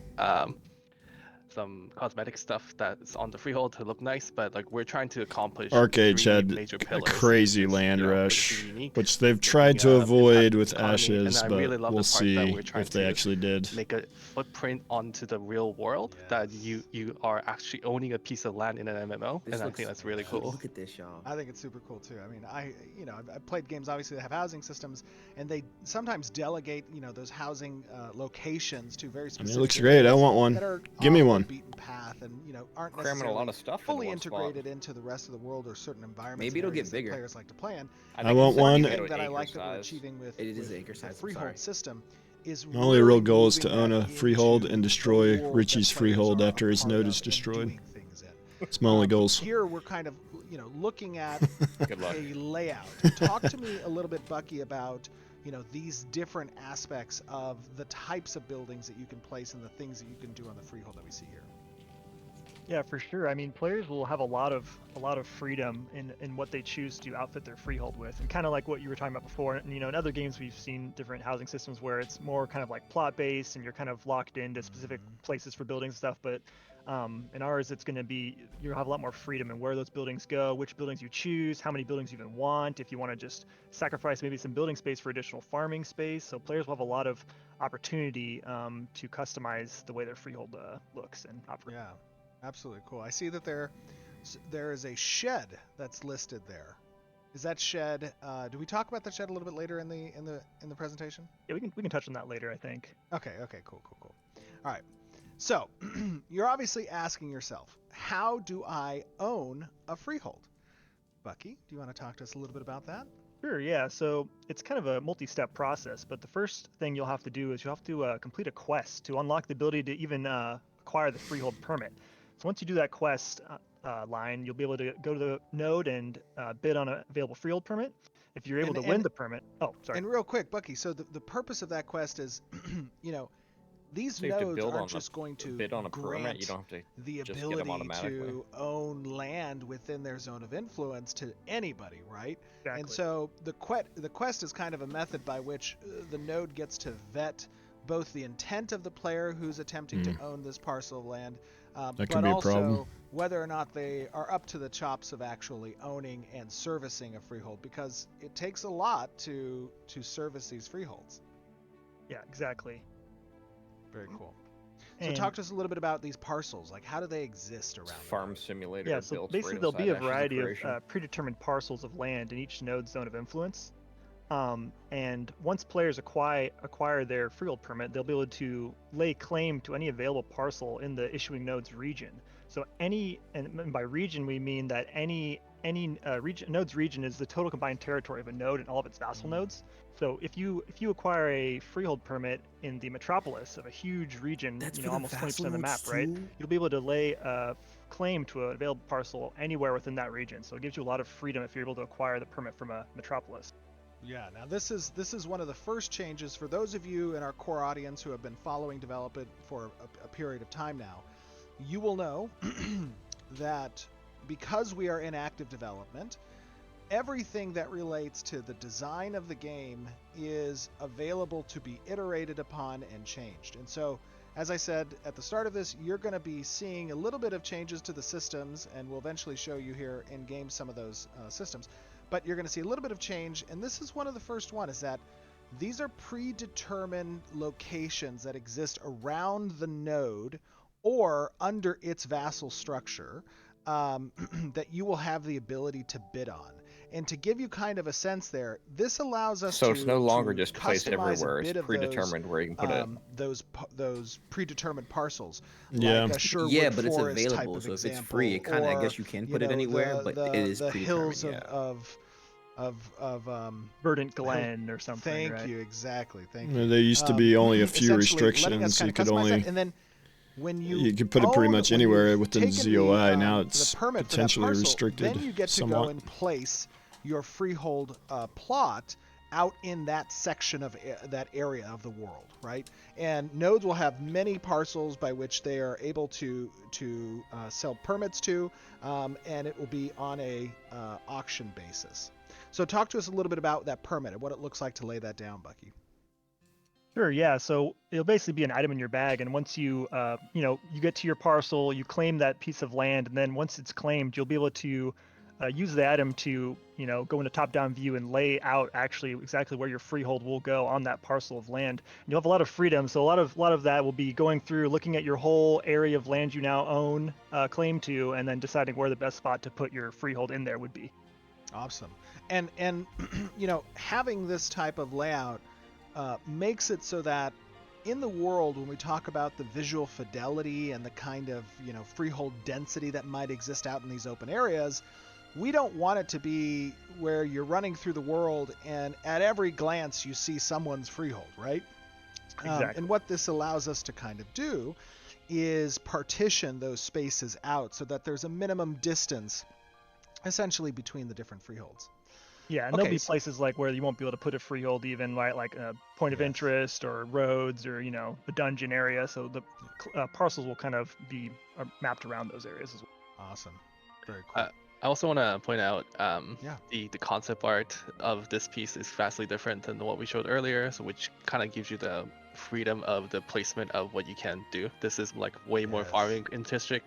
cosmetic stuff that's on the freehold to look nice, but like we're trying to accomplish Arcade 3 had major a pillars. crazy which is, land making rush, it unique, which they've making tried to avoid impact with economy, Ashes, and I really but love we'll the part that see we're trying if they to actually did. make a footprint onto the real world that you are actually owning a piece of land in an MMO, This and I looks think that's really cute. cool. Look at this, y'all. I think it's super cool too. I've played games obviously that have housing systems, and they sometimes delegate, those housing locations to very specific. It looks great. I want one. That are Give me off the one. beaten path, and aren't Cramming a necessarily lot of stuff fully into one integrated into the rest of the world or certain environments. Maybe and it'll get areas that bigger. players like to play in. I want one. Thing that I like that we're achieving with, It is with acre the size, I'm freehold sorry. system is My only really real goal is to moving own that a freehold into and the destroy world that Richie's players freehold are after a his part node of is and destroyed. doing things in. It's my only goals. Here we're kind of, looking at Good luck. a layout. Talk to me a little bit, Bucky, about these different aspects of the types of buildings that you can place and the things that you can do on the freehold that we see here. Yeah, for sure. I mean, players will have a lot of freedom in what they choose to outfit their freehold with, and kind of like what you were talking about before. And in other games we've seen different housing systems where it's more kind of like plot based, and you're kind of locked into specific places for buildings and stuff. But in ours, it's going to be you'll have a lot more freedom in where those buildings go, which buildings you choose, how many buildings you even want. If you want to just sacrifice maybe some building space for additional farming space, so players will have a lot of opportunity to customize the way their freehold looks and operates. Yeah. Absolutely cool. I see that there is a shed that's listed there. Is that shed? Do we talk about the shed a little bit later in the presentation? Yeah, we can touch on that later, I think. Okay. Cool. All right. So you're obviously asking yourself, how do I own a freehold? Bucky, do you want to talk to us a little bit about that? Sure, yeah. So it's kind of a multi-step process, but the first thing you'll have to do is you'll have to complete a quest to unlock the ability to even acquire the freehold permit. So once you do that quest line, you'll be able to go to the node and bid on an available freehold permit. If you're able to win the permit, And real quick, Bucky, so the purpose of that quest is, these So you have to nodes build aren't on just going to bid on a permit. grant You don't have to the just get them ability automatically. to own land within their zone of influence to anybody, right? Exactly. And so the quest is kind of a method by which the node gets to vet both the intent of the player who's attempting to own this parcel of land, That but could be a also problem. whether or not they are up to the chops of actually owning and servicing a freehold, because it takes a lot to service these freeholds. Yeah, exactly. Very cool. So And talk to us a little bit about these parcels. Like, how do they exist around? the Farm node? simulator. yeah, so built basically right there'll be a inside Ashes of variety Creation. of predetermined parcels of land in each node's zone of influence. And once players acquire their freehold permit, they'll be able to lay claim to any available parcel in the issuing node's region. So and by region we mean that any node's region is the total combined territory of a node and all of its vassal nodes. So if you acquire a freehold permit in the metropolis of a huge region, almost 20% of the map, right? You'll be able to lay a claim to an available parcel anywhere within that region. So it gives you a lot of freedom if you're able to acquire the permit from a metropolis. Yeah, now this is one of the first changes for those of you in our core audience who have been following development for a period of time now. You will know that because we are in active development, everything that relates to the design of the game is available to be iterated upon and changed. And so, as I said at the start of this, you're going to be seeing a little bit of changes to the systems, and we'll eventually show you here in game some of those systems. But you're going to see a little bit of change, and this is one of the first one, is that these are predetermined locations that exist around the node or under its vassal structure that you will have the ability to bid on. And to give you kind of a sense there, this allows us So it's no longer just placed customize everywhere. a It's bit of predetermined where you can put it. those predetermined parcels. Yeah. Like a Sherwood Yeah, but it's Forest type available, of so if it's example, free, it kind of, I or, guess you can put it anywhere, but it is the hills predetermined, of Verdant Glen or something. Thank right? you, exactly. Thank you. There used to be only a few essentially letting us restrictions. kinda You could customize only that, and then when you could put it pretty much when anywhere you've within taken ZOI. the, Now the it's permit for that potentially parcel, restricted then you get to somewhat. go and place your freehold plot out in that section of that area of the world, right? And nodes will have many parcels by which they are able to sell permits to, and it will be on a auction basis. So talk to us a little bit about that permit and what it looks like to lay that down, Bucky. Sure, yeah. So it'll basically be an item in your bag, and once you you get to your parcel, you claim that piece of land, and then once it's claimed, you'll be able to use the item to go into top-down view and lay out actually exactly where your freehold will go on that parcel of land. And you'll have a lot of freedom, so a lot of that will be going through, looking at your whole area of land you now own, claim to, and then deciding where the best spot to put your freehold in there would be. Awesome. And having this type of layout makes it so that in the world, when we talk about the visual fidelity and the kind of freehold density that might exist out in these open areas, we don't want it to be where you're running through the world and at every glance you see someone's freehold, right? Exactly. And what this allows us to kind of do is partition those spaces out so that there's a minimum distance essentially between the different freeholds. Yeah, and there'll be places like where you won't be able to put a freehold even, right? Like a point of interest or roads or, a dungeon area. So the parcels will kind of be mapped around those areas as well. Awesome. Very cool. I also want to point out Yeah. the concept art of this piece is vastly different than what we showed earlier, so which kind of gives you the freedom of the placement of what you can do. This is like way more farming interesting.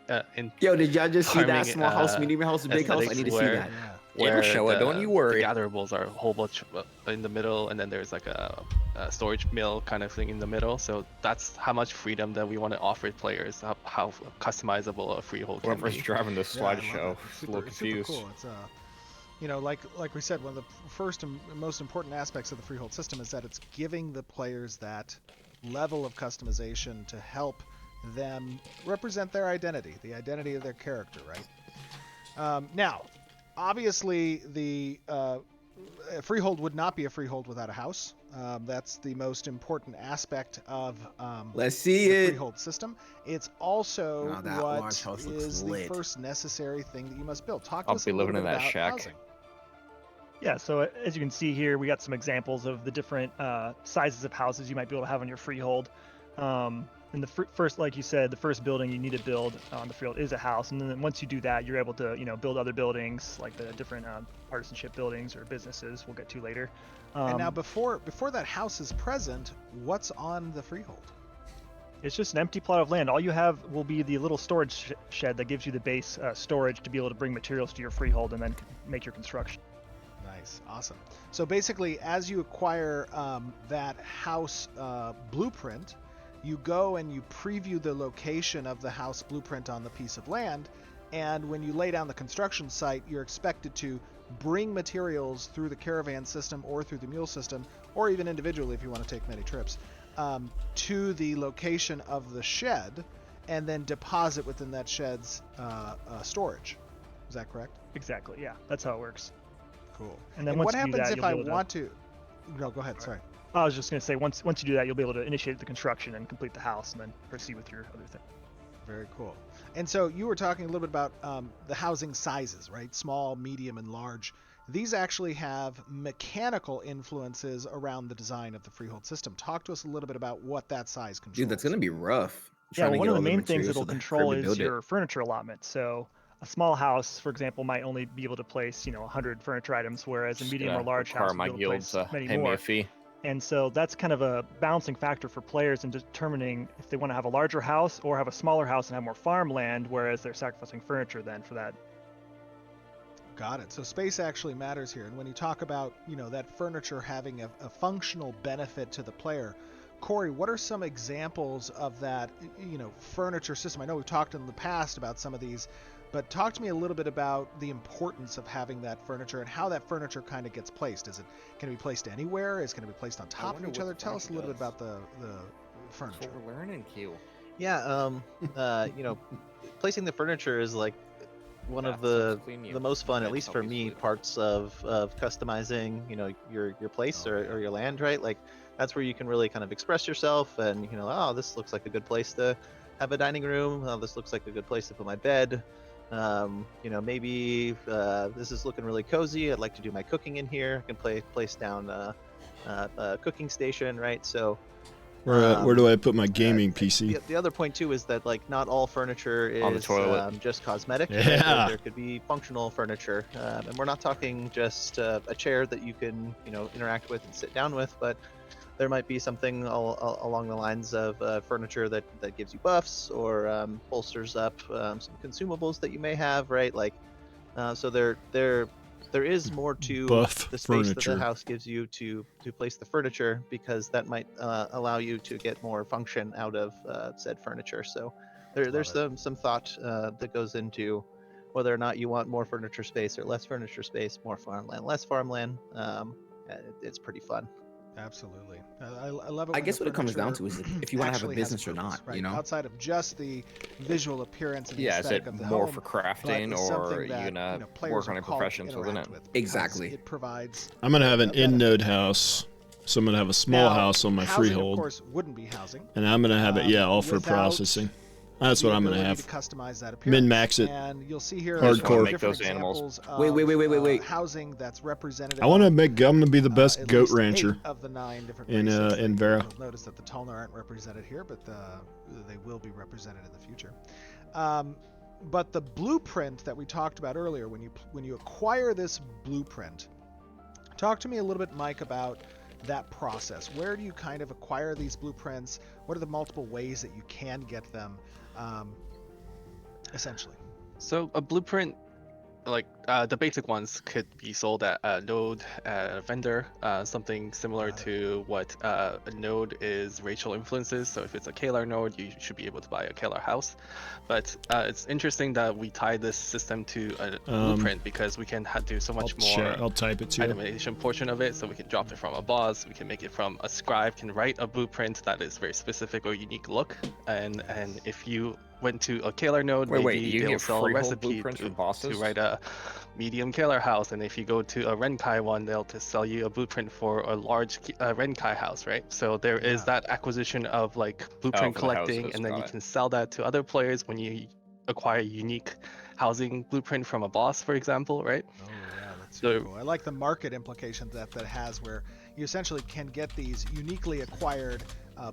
Yo, did y'all just see that farming, small house, medium house, big house? I need to see where- that. Where show it, don't you worry. The gatherable are a whole bunch in the middle, and then there's like a storage mill kind of thing in the middle. So that's how much freedom that we want to offer players, how customizable a freehold can Whoever's be. driving the Yeah, I love slideshow that. is a little confused. Super cool. It's like we said, one of the first and most important aspects of the freehold system is that it's giving the players that level of customization to help them represent their identity, the identity of their character, right? Now, obviously, the freehold would not be a freehold without a house. That's the most important aspect of Let's see the it. freehold system. It's also Wow, that what large house looks is the lit. first necessary thing that you must build. Talk to I'll us be a little living in bit that about shack. housing. Yeah, so as you can see here, we got some examples of the different sizes of houses you might be able to have on your freehold. And the first, like you said, the first building you need to build on the freehold is a house, and then once you do that, you're able to build other buildings like the different partisanship buildings or businesses we'll get to later. And now, before that house is present, what's on the freehold? It's just an empty plot of land. All you have will be the little storage shed that gives you the base storage to be able to bring materials to your freehold and then make your construction. Nice, awesome. So basically, as you acquire that house blueprint, you go and you preview the location of the house blueprint on the piece of land, and when you lay down the construction site, you're expected to bring materials through the caravan system or through the mule system, or even individually if you want to take many trips, to the location of the shed, and then deposit within that shed's storage. Is that correct? Exactly. Yeah, that's how it works. Cool. And then And once what you do happens that, if you'll be I able to- want to? No, go ahead. Sorry. I was just going to say, once you do that, you'll be able to initiate the construction and complete the house, and then proceed with your other thing. Very cool. And so you were talking a little bit about the housing sizes, right? Small, medium, and large. These actually have mechanical influences around the design of the freehold system. Talk to us a little bit about what that size controls. Dude, that's gonna be rough. Yeah, trying to well, one get of the all main things materials it'll for the control crib to is build it. your furniture allotment. So a small house, for example, might only be able to place 100 furniture items, whereas a Just medium or gonna large require house my will be able to guild place to many pay me more. a fee. And so that's kind of a balancing factor for players in determining if they want to have a larger house or have a smaller house and have more farmland, whereas they're sacrificing furniture then for that. Got it. So space actually matters here. And when you talk about, that furniture having a functional benefit to the player, Corey, what are some examples of that, furniture system? I know we've talked in the past about some of these, but talk to me a little bit about the importance of having that furniture and how that furniture kind of gets placed. Can it be placed anywhere? Is it going to be placed on top of wonder each what other? the Tell us a furniture little bit does. about the furniture. That's what we're learning, Q. Yeah, placing the furniture is like one of Bathtubs the clean you. most fun, at Bed least for help you me, sleep. parts of customizing, your place Oh, or your land, right? Like that's where you can really kind of express yourself, and oh, this looks like a good place to have a dining room. Oh, this looks like a good place to put my bed. Maybe this is looking really cozy. I'd like to do my cooking in here. I can place down a cooking station, right? So Where do I put my gaming PC? the other point too is that like not all furniture On the is toilet. just cosmetic. Right? Yeah. There could be functional furniture, and we're not talking just a chair that you can interact with and sit down with, but there might be something along the lines of furniture that gives you buffs or bolsters up some consumables that you may have, right? Like so there is more to Buff the space that furniture. the house gives you to place the furniture, because that might allow you to get more function out of said furniture. So there's some thought that goes into whether or not you want more furniture space or less furniture space, more farmland, less farmland. It's pretty fun. Absolutely. I love it. I when guess the what it comes down furniture to is if you want to have a actually has business or purpose, not, right? Outside of just the visual appearance and the Yeah, is aesthetic it of the more home, for but crafting, is or something are you that, gonna players work are on your called to professions within interact it? with, because Exactly. It provides. I'm gonna have an a benefit. in-node house, so I'm gonna have a small Now, house on my housing, freehold, of course, wouldn't be housing. and I'm gonna have it, all for without processing. That's the what I'm gonna ability have. to customize that appearance. Min-max it. And you'll see here Hardcore. Make different those animals. examples of Wait. housing that's representative. I want to of, make. I'm gonna be the best at goat least 8 rancher. of the 9 different in, races. in Vera. You'll notice that the Tolnar aren't represented here, but they will be represented in the future. But the blueprint that we talked about earlier, when you acquire this blueprint, talk to me a little bit, Mike, about that process. Where do you kind of acquire these blueprints? What are the multiple ways that you can get them? Essentially. So a blueprint, like the basic ones, could be sold at a node, at a vendor, something similar Got it. to what a node is racial influences. So if it's a Kalar node, you should be able to buy a Kalar house. But it's interesting that we tie this system to a blueprint, because we can do so much more I'll type it to you. animation portion of it. So we can drop it from a boss, we can make it from a scribe, can write a blueprint that is very specific or unique look. And if you went to a Kalar node, Wait, maybe you they'll get sell a freehold recipe blueprints to for bosses? write a medium Kalar house. And if you go to a Renkai one, they'll just sell you a blueprint for a large Renkai house, right? So there is that acquisition of like blueprint for the collecting, houses, and then got you it. can sell that to other players when you acquire a unique housing blueprint from a boss, for example, right? Oh yeah, that's So- super cool. I like the market implications that has, where you essentially can get these uniquely acquired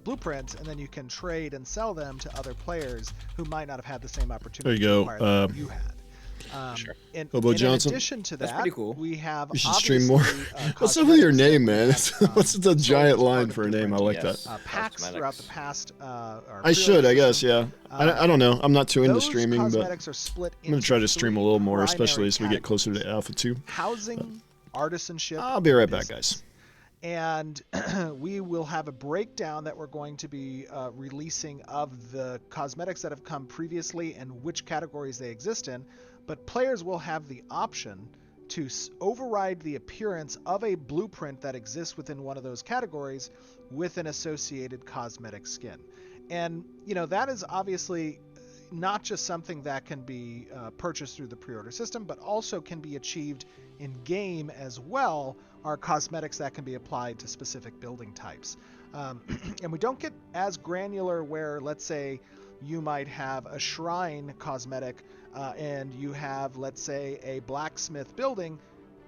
blueprints, and then you can trade and sell them to other players who might not have had the same opportunity There you to go, acquire them that you had. Sure. Hobo In Johnson. addition to That's that, pretty cool. we have You should stream more. obviously, What's up with your cosmetics that name, we man? have, What's the sold giant as part line of for a name? I blueprinting. like Yes. that. Packs throughout the Cosmetics. past. I should, I guess, yeah. Um, I don't know. I'm not too into those streaming, but cosmetics are split I'm gonna into try to stream a 3 little more, primary especially as we get closer to categories: Alpha 2. housing, artisanship. I'll be right and back, business. guys. And we will have a breakdown that we're going to be releasing of the cosmetics that have come previously and which categories they exist in. But players will have the option to override the appearance of a blueprint that exists within one of those categories with an associated cosmetic skin. And, you know, that is obviously not just something that can be purchased through the pre-order system, but also can be achieved in game as well, are cosmetics that can be applied to specific building types. And we don't get as granular where, let's say, you might have a shrine cosmetic and you have, let's say, a blacksmith building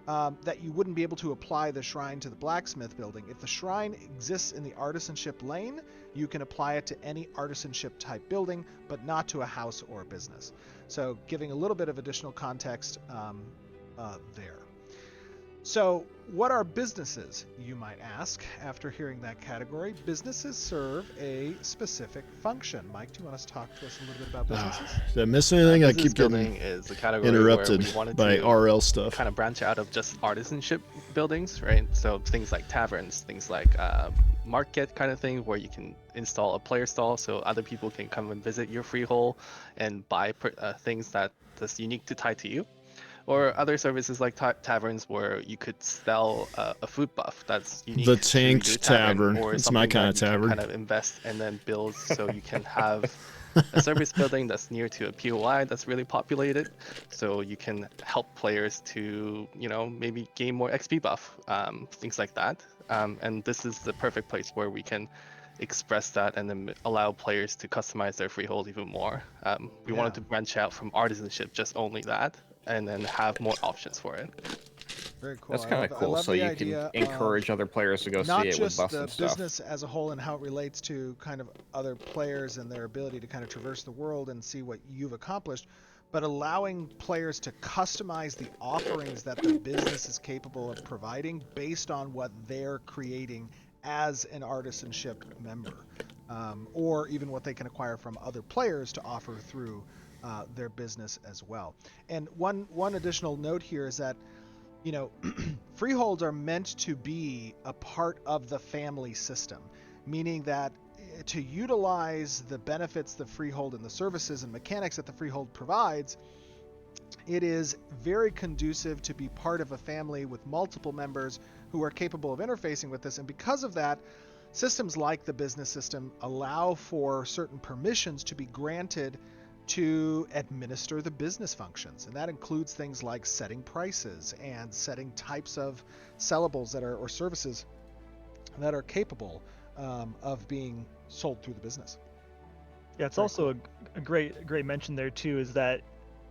that you wouldn't be able to apply the shrine to the blacksmith building. If the shrine exists in the artisanship lane, you can apply it to any artisanship type building, but not to a house or a business. So giving a little bit of additional context there. So what are businesses, you might ask, after hearing that category? Businesses serve a specific function. Mike, do you want to talk to us a little bit about businesses? Did I miss anything? I Business keep getting building is a category interrupted where we wanted by to RL stuff. kind of branch out of just artisanship buildings, right? So things like taverns, things like market kind of thing, where you can install a player stall so other people can come and visit your freehold and buy things that's unique to tie to you. Or other services like taverns where you could sell a food buff that's unique The to your Tanked Tavern. or It's my something kind that of you can tavern. kind of invest and then build so you can have a service building that's near to a POI that's really populated, so you can help players to, you know, maybe gain more XP buff, things like that. And this is the perfect place where we can express that and then allow players to customize their freehold even more. We wanted to branch out from artisanship, just only that, and then have more options for it. Very cool. That's kind of cool. So you can encourage other players to go see it with buffs and not just the stuff. business as a whole and how it relates to kind of other players and their ability to kind of traverse the world and see what you've accomplished, but allowing players to customize the offerings that the business is capable of providing based on what they're creating as an artisanship member, or even what they can acquire from other players to offer through their business as well. And one additional note here is that, you know, freeholds are meant to be a part of the family system, meaning that to utilize the benefits the freehold and the services and mechanics that the freehold provides, it is very conducive to be part of a family with multiple members who are capable of interfacing with this. And because of that, systems like the business system allow for certain permissions to be granted to administer the business functions, and that includes things like setting prices and setting types of sellables that are, or services that are capable of being sold through the business. Yeah, it's also a great mention there too, is that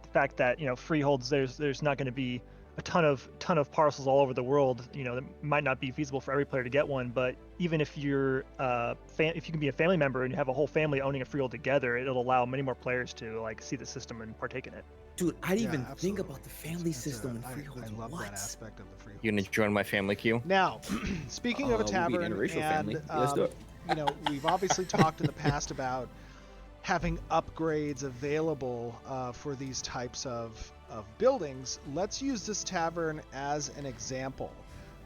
the fact that, you know, freeholds, there's not going to be a ton of parcels all over the world. You know, it might not be feasible for every player to get one, but even if you're if you can be a family member and you have a whole family owning a freehold together, it'll allow many more players to like see the system and partake in it. Dude, I didn't even absolutely. think about the family system in I freeholds. love What? that aspect of the freehold. You gonna join my family queue? Now, speaking of a We'll be tavern, interracial and family. Let's do it. you know, we've obviously talked in the past about having upgrades available for these types of buildings. Let's use this tavern as an example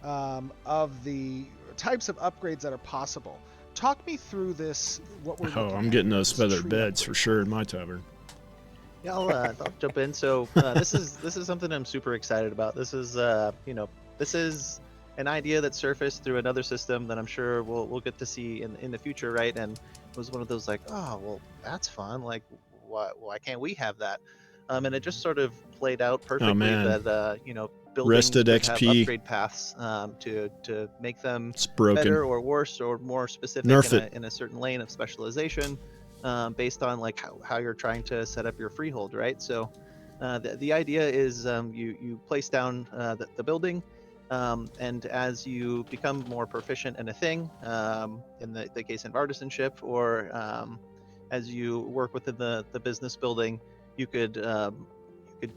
of the types of upgrades that are possible. Talk me through this. What we're looking I'm at getting here, those this feathered tree beds upgrade. for sure in my tavern. Yeah, I'll jump in. So this is something I'm super excited about. This is this is an idea that surfaced through another system that I'm sure we'll get to see in the future, right? And it was one of those like, oh well, that's fun. Like, why can't we have that? And it just sort of played out perfectly man. that buildings Rested could have XP. upgrade paths to make them It's broken. better or worse or more specific Nerf it. in a certain lane of specialization, based on like how you're trying to set up your freehold, right? So the idea is you place down the building, and as you become more proficient in a thing, in the case of artisanship, or as you work within the business building, you could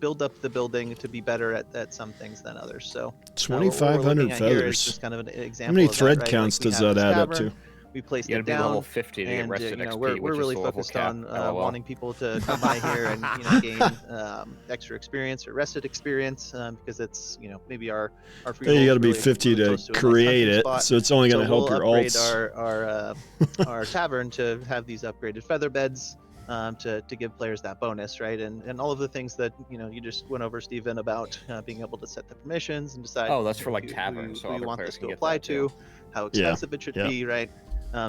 build up the building to be better at some things than others. So 2,500 feathers. Just kind of an How example many of that, thread right? counts Like, we does have that this add up tavern, to? We placed You it gotta be down, level 50 to get and rested XP, we're which really is the level focused cap. on LOL. wanting people to come by here and gain extra experience or rested experience, because it's maybe our free Yeah, you got to roll's be really 50 to close a nice create hunting it, spot. so it's only going to help we'll your upgrade alts. our tavern to have these upgraded feather beds, to give players that bonus, right? And all of the things that you just went over, Stephen, about being able to set the permissions and decide. Oh, that's for like who taverns, so who you other want players this can to get apply that too. to, how Yeah. expensive it should Yep. be, right?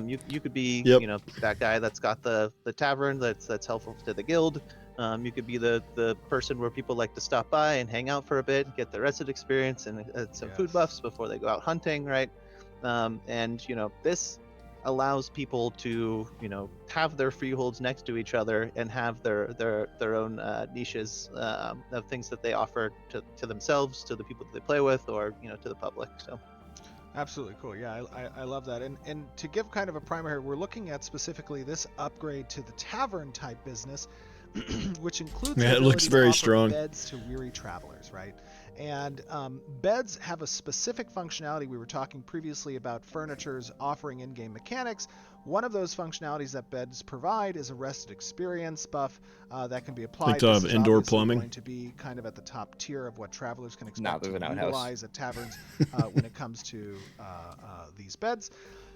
You could be Yep. that guy that's got the tavern that's helpful to the guild. You could be the person where people like to stop by and hang out for a bit, get the resident experience and some food buffs before they go out hunting, right? And this allows people to have their freeholds next to each other and have their own niches of things that they offer to themselves, to the people that they play with, or to the public. So Absolutely cool. Yeah, I love that. And to give kind of a primer here, we're looking at specifically this upgrade to the tavern type business, which includes the Yeah, it looks ability to very offer strong. beds to weary travelers, right? And beds have a specific functionality. We were talking previously about furnitures offering in-game mechanics. One of those functionalities that beds provide is a rested experience buff that can be applied. they'll This have is indoor obviously plumbing. going to be kind of at the top tier of what travelers can Nah, expect there's to an outhouse. utilize at taverns when it comes to these beds.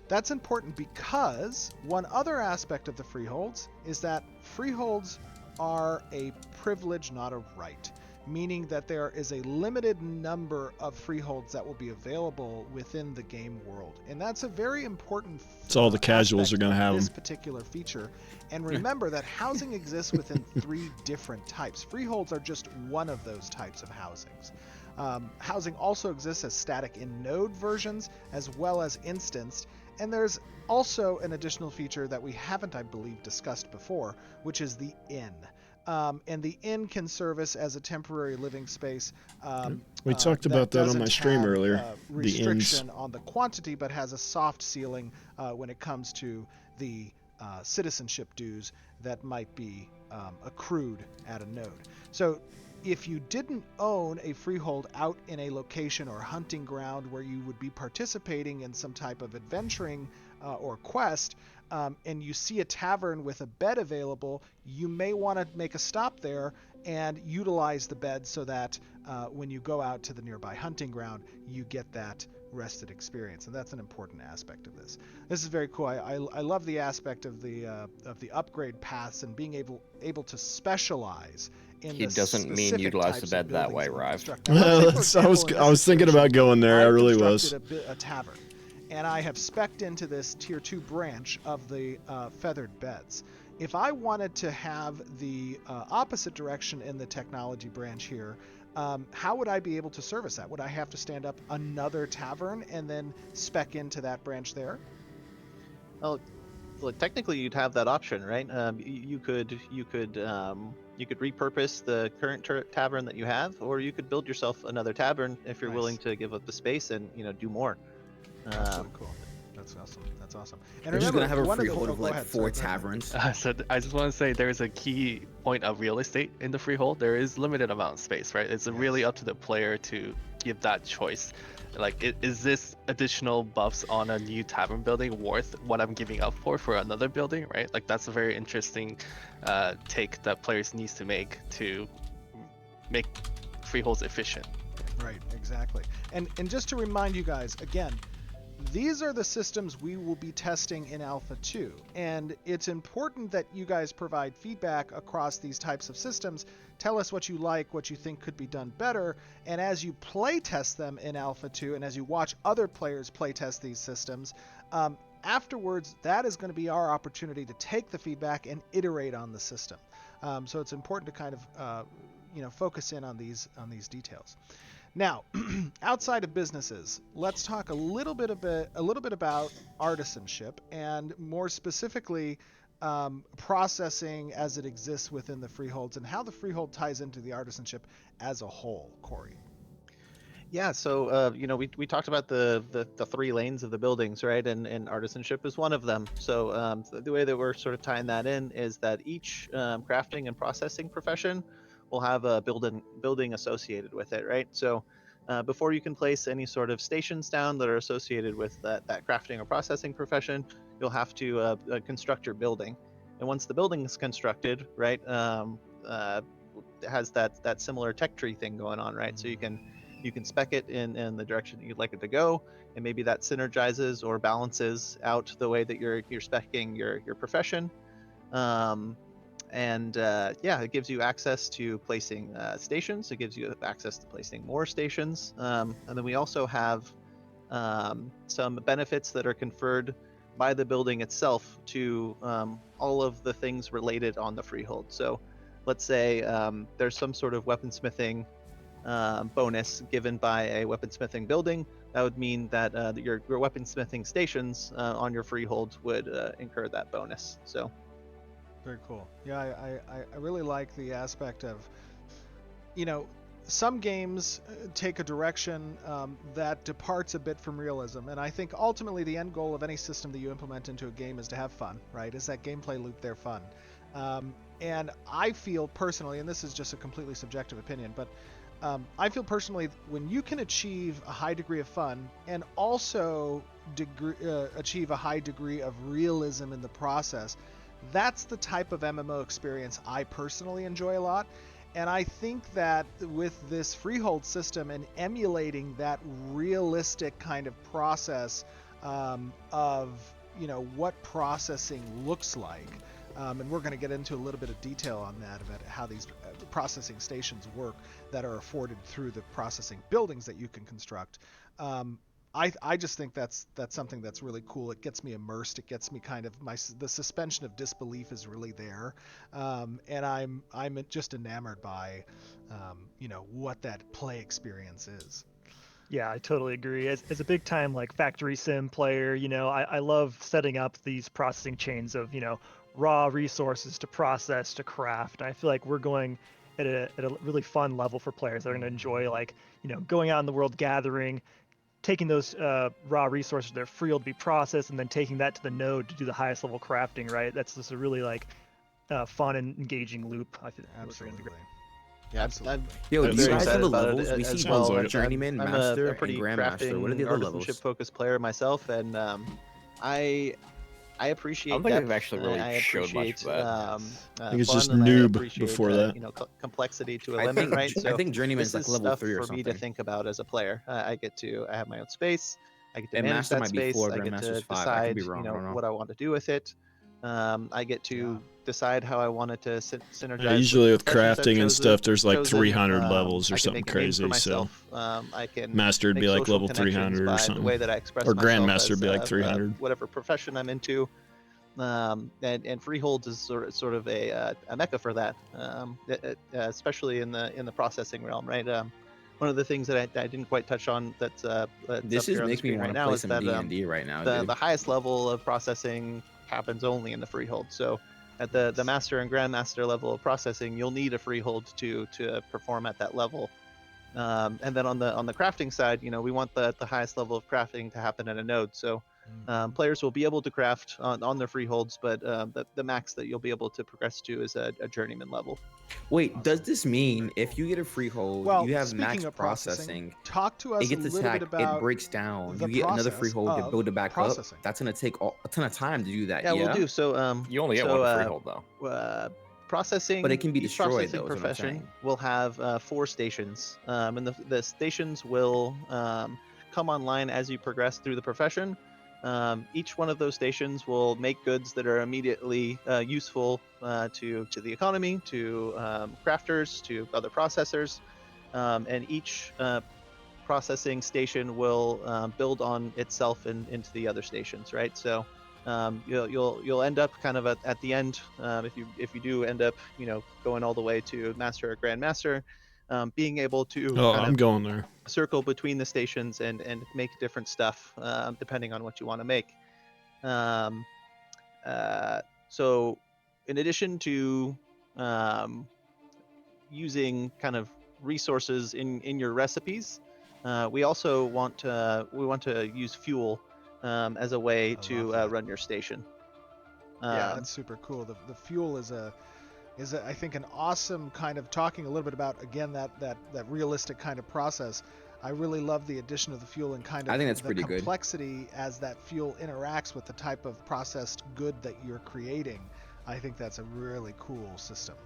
That's important because one other aspect of the freeholds is that freeholds are a privilege, not a right, meaning that there is a limited number of freeholds that will be available within the game world, and that's a very important. It's all the casuals aspect are gonna of have this them. particular feature. And remember that housing exists within 3 different types. Freeholds are just one of those types of housings. Housing also exists as static in node versions as well as instanced. And there's also an additional feature that we haven't, I believe, discussed before, which is the inn. And the inn can service as a temporary living space. We talked about that on my doesn't stream have, earlier. The restriction inns. on the quantity, but has a soft ceiling when it comes to the citizenship dues that might be accrued at a node. So if you didn't own a freehold out in a location or hunting ground where you would be participating in some type of adventuring or quest, and you see a tavern with a bed available, you may want to make a stop there and utilize the bed so that when you go out to the nearby hunting ground, you get that rested experience. And that's an important aspect of this. This is very cool. I love the aspect of the upgrade paths and being able to specialize in He the doesn't mean specific utilize the types of bed that buildings way, that you Ryve. construct. Now, let's say, for I was example, in I was this thinking about situation, going there. I I've really was. constructed a tavern, and I have spec'd into this tier 2 branch of the feathered beds. If I wanted to have the opposite direction in the technology branch here, how would I be able to service that? Would I have to stand up another tavern and then spec into that branch there? Well, technically you'd have that option, right? You could repurpose the current tavern that you have, or you could build yourself another tavern if you're willing to give up the space and do more. Absolutely cool. That's awesome. That's awesome. And We're just remember, gonna have a one of the- freehold oh, of go like ahead, 4 sorry, go ahead. taverns. So I just want to say there's a key point of real estate in the freehold. There is limited amount of space, right? It's really up to the player to give that choice. Like, is this additional buffs on a new tavern building worth what I'm giving up for another building, right? Like, that's a very interesting take that players needs to make freeholds efficient. Right, exactly. And just to remind you guys, again, these are the systems we will be testing in Alpha 2, and it's important that you guys provide feedback across these types of systems. Tell us what you like, what you think could be done better, and as you play test them in Alpha 2, and as you watch other players play test these systems, afterwards, that is going to be our opportunity to take the feedback and iterate on the system. So it's important to kind of focus in on these details. Now, outside of businesses, let's talk a little bit about artisanship, and more specifically, processing as it exists within the freeholds, and how the freehold ties into the artisanship as a whole. Corey. Yeah, so we talked about the 3 lanes of the buildings, right? And artisanship is one of them. So the way that we're sort of tying that in is that each crafting and processing profession will have a building associated with it, right? So before you can place any sort of stations down that are associated with that crafting or processing profession, you'll have to construct your building. And once the building is constructed, right, it has that similar tech tree thing going on, right? So you can spec it in the direction that you'd like it to go, and maybe that synergizes or balances out the way that you're speccing your profession. yeah, it gives you access to placing stations. It gives you access to placing more stations. And then we also have some benefits that are conferred by the building itself to all of the things related on the freehold. So let's say there's some sort of weaponsmithing bonus given by a weaponsmithing building. That would mean that your weaponsmithing stations on your freehold would incur that bonus. So very cool. Yeah, I really like the aspect of, some games take a direction that departs a bit from realism, and I think ultimately the end goal of any system that you implement into a game is to have fun, right? Is that gameplay loop there fun? And I feel personally, and this is just a completely subjective opinion, but I feel personally when you can achieve a high degree of fun and also achieve a high degree of realism in the process, that's the type of MMO experience I personally enjoy a lot. And I think that with this freehold system and emulating that realistic kind of process of, what processing looks like, and we're going to get into a little bit of detail on that about how these processing stations work that are afforded through the processing buildings that you can construct. I just think that's something that's really cool. It gets me immersed. It gets me kind of the suspension of disbelief is really there, and I'm just enamored by what that play experience is. Yeah, I totally agree. As a big time like factory sim player, I love setting up these processing chains of raw resources to process to craft. I feel like we're going at a really fun level for players that are going to enjoy going out in the world gathering, taking those raw resources that are free to be processed, and then taking that to the node to do the highest level crafting, right? That's just a really fun and engaging loop. I think Absolutely. Yeah, Absolutely. Yo, do you guys have the about it levels? We as see well. both journeyman, I'm master, a pretty and grandmaster. What are the other levels? artisanship focused player myself, and I appreciate. I don't think depth, they've actually really I showed much appreciate of that. I think it's fun, just and I noob appreciate, before that. complexity to a I limit, think right? So I think journeyman's this like is level stuff 3 or for me something. to think about as a player. I have my own space. I get to And manage master that might be space. 4, I get grandmaster's to 5. I could decide, be wrong. I don't know. what I want to do with it. I get to decide how I want it to synergize. Usually with professions I've crafting and stuff, there's like chosen. 300 levels or I can something make a name crazy. for So myself. I can master would make be like social level connections 300 or by something, the way that I express or myself grandmaster would be like as, 300. whatever profession I'm into. And freeholds is sort of a mecca for that, especially in the processing realm, right? One of the things that I didn't quite touch on that's This up here just on the makes me screen want right to now play is some that D&D right now, the dude. highest level of processing happens only in the freehold. So at the master and grandmaster level of processing, you'll need a freehold to perform at that level. And then on the crafting side, we want the highest level of crafting to happen at a node. So players will be able to craft on their freeholds, but the max that you'll be able to progress to is a journeyman level. Wait, does this mean if you get a freehold, Well, you have speaking max of processing, talk to us it gets a little bit attacked, about it breaks down, the you get another process freehold to of build it back processing. up? That's going to take a ton of time to do that, Yeah, we'll do. So You only get so, one freehold though. Processing, But it can be each destroyed, processing though, is what I'm profession saying. will have 4 stations, and the stations will come online as you progress through the profession. Each one of those stations will make goods that are immediately useful to the economy, to crafters, to other processors, and each processing station will build on itself and into the other stations, right? So you'll end up kind of at the end, if you do end up going all the way to master or grandmaster, being able to Oh, kind I'm of going there. circle between the stations and make different stuff depending on what you want to make. So in addition to using kind of resources in your recipes, we also want to use fuel as a way to run your station. Yeah, that's super cool. The fuel is I think an awesome kind of talking a little bit about again that realistic kind of process. I really love the addition of the fuel and kind of I think that's the pretty good. complexity as that fuel interacts with the type of processed good that you're creating. I think that's a really cool system.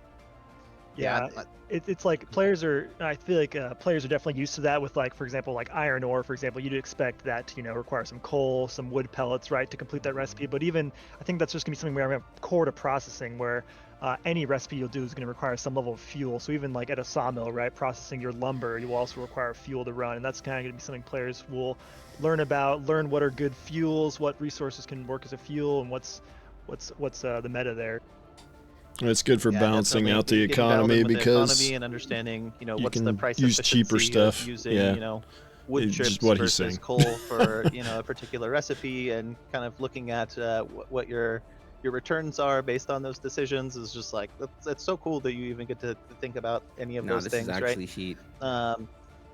Yeah, it's like players are. I feel like players are definitely used to that. With like, for example, like iron ore, for example, you'd expect that to require some coal, some wood pellets, right, to complete that recipe. But even I think that's just gonna be something where we have core to processing, where any recipe you'll do is gonna require some level of fuel. So even like at a sawmill, right, processing your lumber, you will also require fuel to run, and that's kind of gonna be something players will learn about, learn what are good fuels, what resources can work as a fuel, and what's the meta there. It's good for balancing out the getting dialed economy in with the because economy and understanding, you what's can the price use efficiency cheaper stuff. of using, Yeah. wood It's chips just what he's versus saying. coal for, a particular recipe, and kind of looking at what your returns are based on those decisions is just like, that's so cool that you even get to think about any of No, those this things, is right? actually heat. And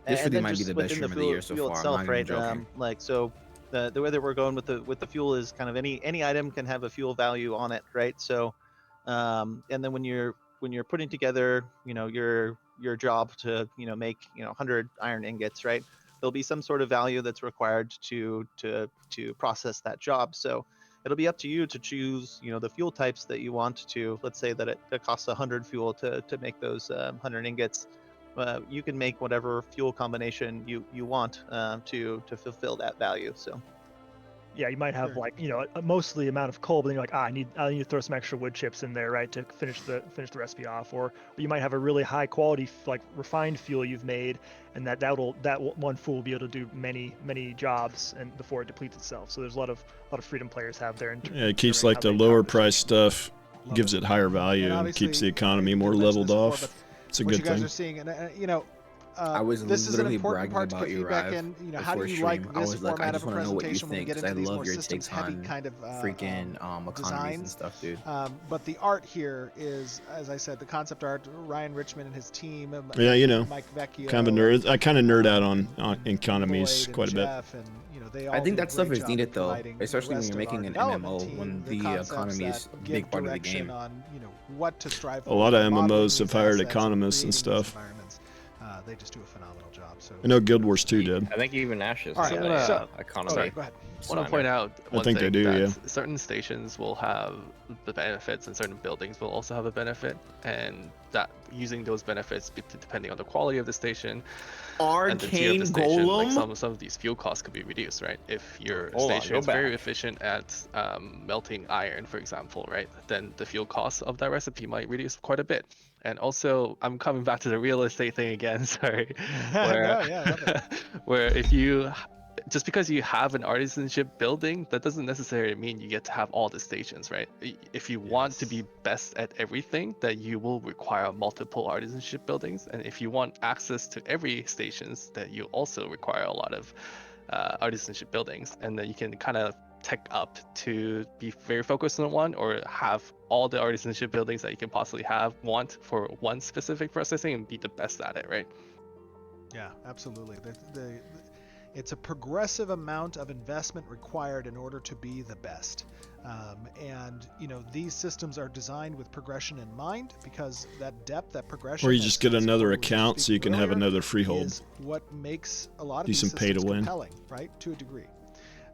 really then might be just the best within stream of the year so fuel far. I'm itself, not even right? joking. Like, so the way that we're going with the fuel is kind of any item can have a fuel value on it, right? So, and then when you're putting together, your job to make 100 iron ingots, right? There'll be some sort of value that's required to process that job. So it'll be up to you to choose the fuel types that you want to. Let's say that it costs 100 fuel to make those 100 ingots. You can make whatever fuel combination you want to fulfill that value. So Yeah, you might have like mostly amount of coal, but then you're like, I need to throw some extra wood chips in there, right, to finish the recipe off. Or you might have a really high quality like refined fuel you've made, and that one fuel will be able to do many jobs and before it depletes itself. So there's a lot of freedom players have there. Yeah, it keeps like the lower price stuff, gives it higher value, and keeps the economy more leveled off. It's a good what you guys thing. are seeing, and I was this is an literally important bragging part to about get you, feedback Ryve, in. How do before you stream. like I this was like, I format just of a want to know what you presentation when we think, get because I into these love more your systems takes heavy on kind of freaking economies designs and stuff, dude. But the art here is, as I said, the concept art. Ryan Richmond and his team. Yeah, Mike Vecchio. Kind of a nerd. I kind of nerd out on economies Boyd quite a bit. Jeff, and, they all I think do a that stuff great is job needed of though, providing especially the when rest you're of our making an development MMO team when the the concepts economy is that a give big part of the direction game. on what to strive for. A lot of modeling MMOs have these hired assets and economists and creating these stuff. environments. They just do a phenomenal job. So I know Guild Wars 2 did. I think even Ashes All right, had a so- economy. Sorry. go ahead. I want to point out one think they thing, do, that yeah. certain stations will have the benefits and certain buildings will also have a benefit, and that using those benefits depending on the quality of the station and the tier of the Arcane station, like Golem? some of these fuel costs could be reduced, right? If your Hold on, station go is very back. efficient at melting iron, for example, right, then the fuel cost of that recipe might reduce quite a bit. And also, I'm coming back to the real estate thing again, sorry, where, No, yeah, love it. where if you just because you have an artisanship building, that doesn't necessarily mean you get to have all the stations, right? If you want to be best at everything, then you will require multiple artisanship buildings. And if you want access to every stations, then you also require a lot of artisanship buildings. And then you can kind of tech up to be very focused on one, or have all the artisanship buildings that you can possibly want for one specific processing and be the best at it, right? Yeah, absolutely. It's a progressive amount of investment required in order to be the best. And these systems are designed with progression in mind, because that depth, that progression. Or you just get as another Corey was account so you can have speaking another freehold. Is what makes a lot of Do these some systems pay to win. compelling, right? To a degree.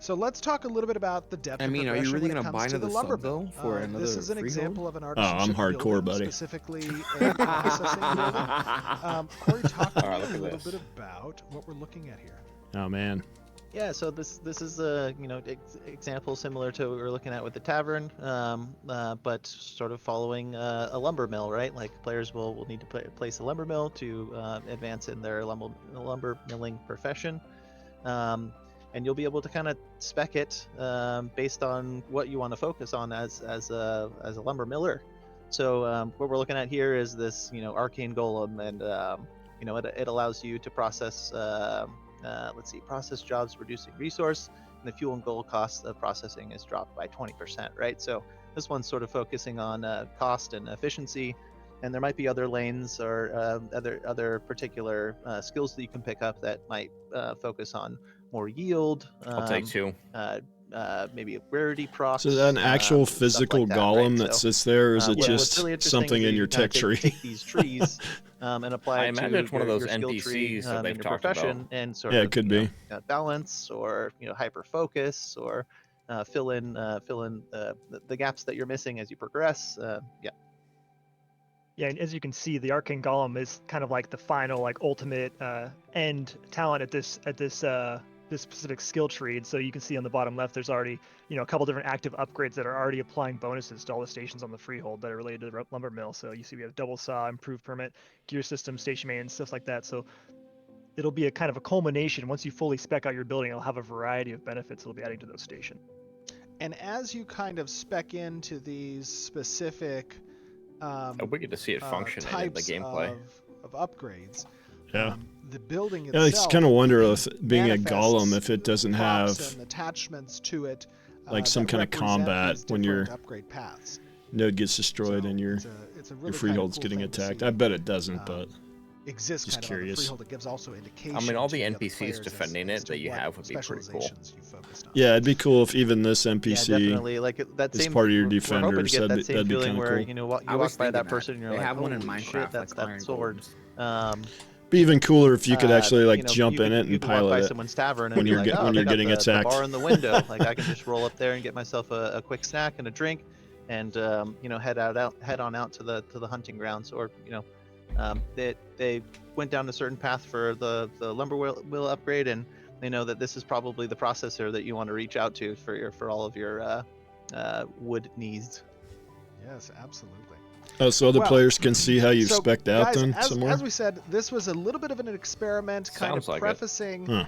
So let's talk a little bit about the depth of progression. Are you really when it gonna comes buy to the another lumber sub mill. though for another This is an freehold? example of an I'm artisanship hardcore, building, buddy. specifically a processing building. Corey, talk to me Alright, a look at little this. bit about what we're looking at here. Oh man. Yeah, so this is a example similar to what we were looking at with the tavern, but sort of following a lumber mill, right? Like players will need to place a lumber mill to advance in their lumber milling profession, and you'll be able to kind of spec it based on what you want to focus on as a lumber miller. So what we're looking at here is this arcane golem, and it allows you to process. Let's see, process jobs reducing resource, and the fuel and gold cost of processing is dropped by 20%, right? So this one's sort of focusing on cost and efficiency, and there might be other lanes or other particular skills that you can pick up that might focus on more yield. I'll take two. Maybe a rarity proc. So is that an actual stuff physical like that, golem right? that sits there, or is it what's just really interesting something is in you your can kinda tech tree? take these trees and apply I it imagine to it's one of those your skill tree NPCs that in they've your talked profession, about. and sort Yeah, of it could be. balance, or hyper focus, or fill in the gaps that you're missing as you progress. Yeah. Yeah, and as you can see, the Arcane Golem is kind of like the final, like ultimate end talent at this this specific skill tree. And so you can see on the bottom left, there's already a couple different active upgrades that are already applying bonuses to all the stations on the freehold that are related to the lumber mill. So you see we have double saw, improved permit, gear system, station maintenance, stuff like that. So it'll be a kind of a culmination. Once you fully spec out your building, it'll have a variety of benefits it'll be adding to those stations. And as you kind of spec into these specific we get to see it functioning in the gameplay of upgrades, Yeah. the building Yeah, I itself just kind of wonder if being a manifests golem, if it doesn't props have and attachments to it, like some that kind of represent combat these when your different upgrade paths. node gets destroyed So and your it's a really your kind of freehold's cool getting thing to attacked. see, I bet it doesn't, but exists just kind of on the curious. freehold. It gives also indication. I mean, all to the other NPCs players defending as it to that you what have would be pretty cool. specializations you focused on. yeah, it'd be cool if even this Yeah, NPC. definitely. Like that is same part of your we're hoping to defenders. get that That'd same be feeling kinda where cool. you I walk was by that thinking person and you're they like, have one in "Holy Minecraft, shit, that's like iron that sword." Be even cooler if you could actually like you know, jump in it you and can walk by pilot it. someone's tavern when and be you're like, get- "Oh, when they you're got getting the attacked." bar in the window. Like I can just roll up there and get myself a quick snack and a drink, and head on out to the hunting grounds. Or they went down a certain path for the lumber wheel upgrade, and they know that this is probably the processor that you want to reach out to for all of your wood needs. Yes, absolutely. Oh, so other Well, players can see how you've so, spec'd out guys, then as somewhere? we said, this was a little bit of an experiment, kind Sounds of like it. prefacing this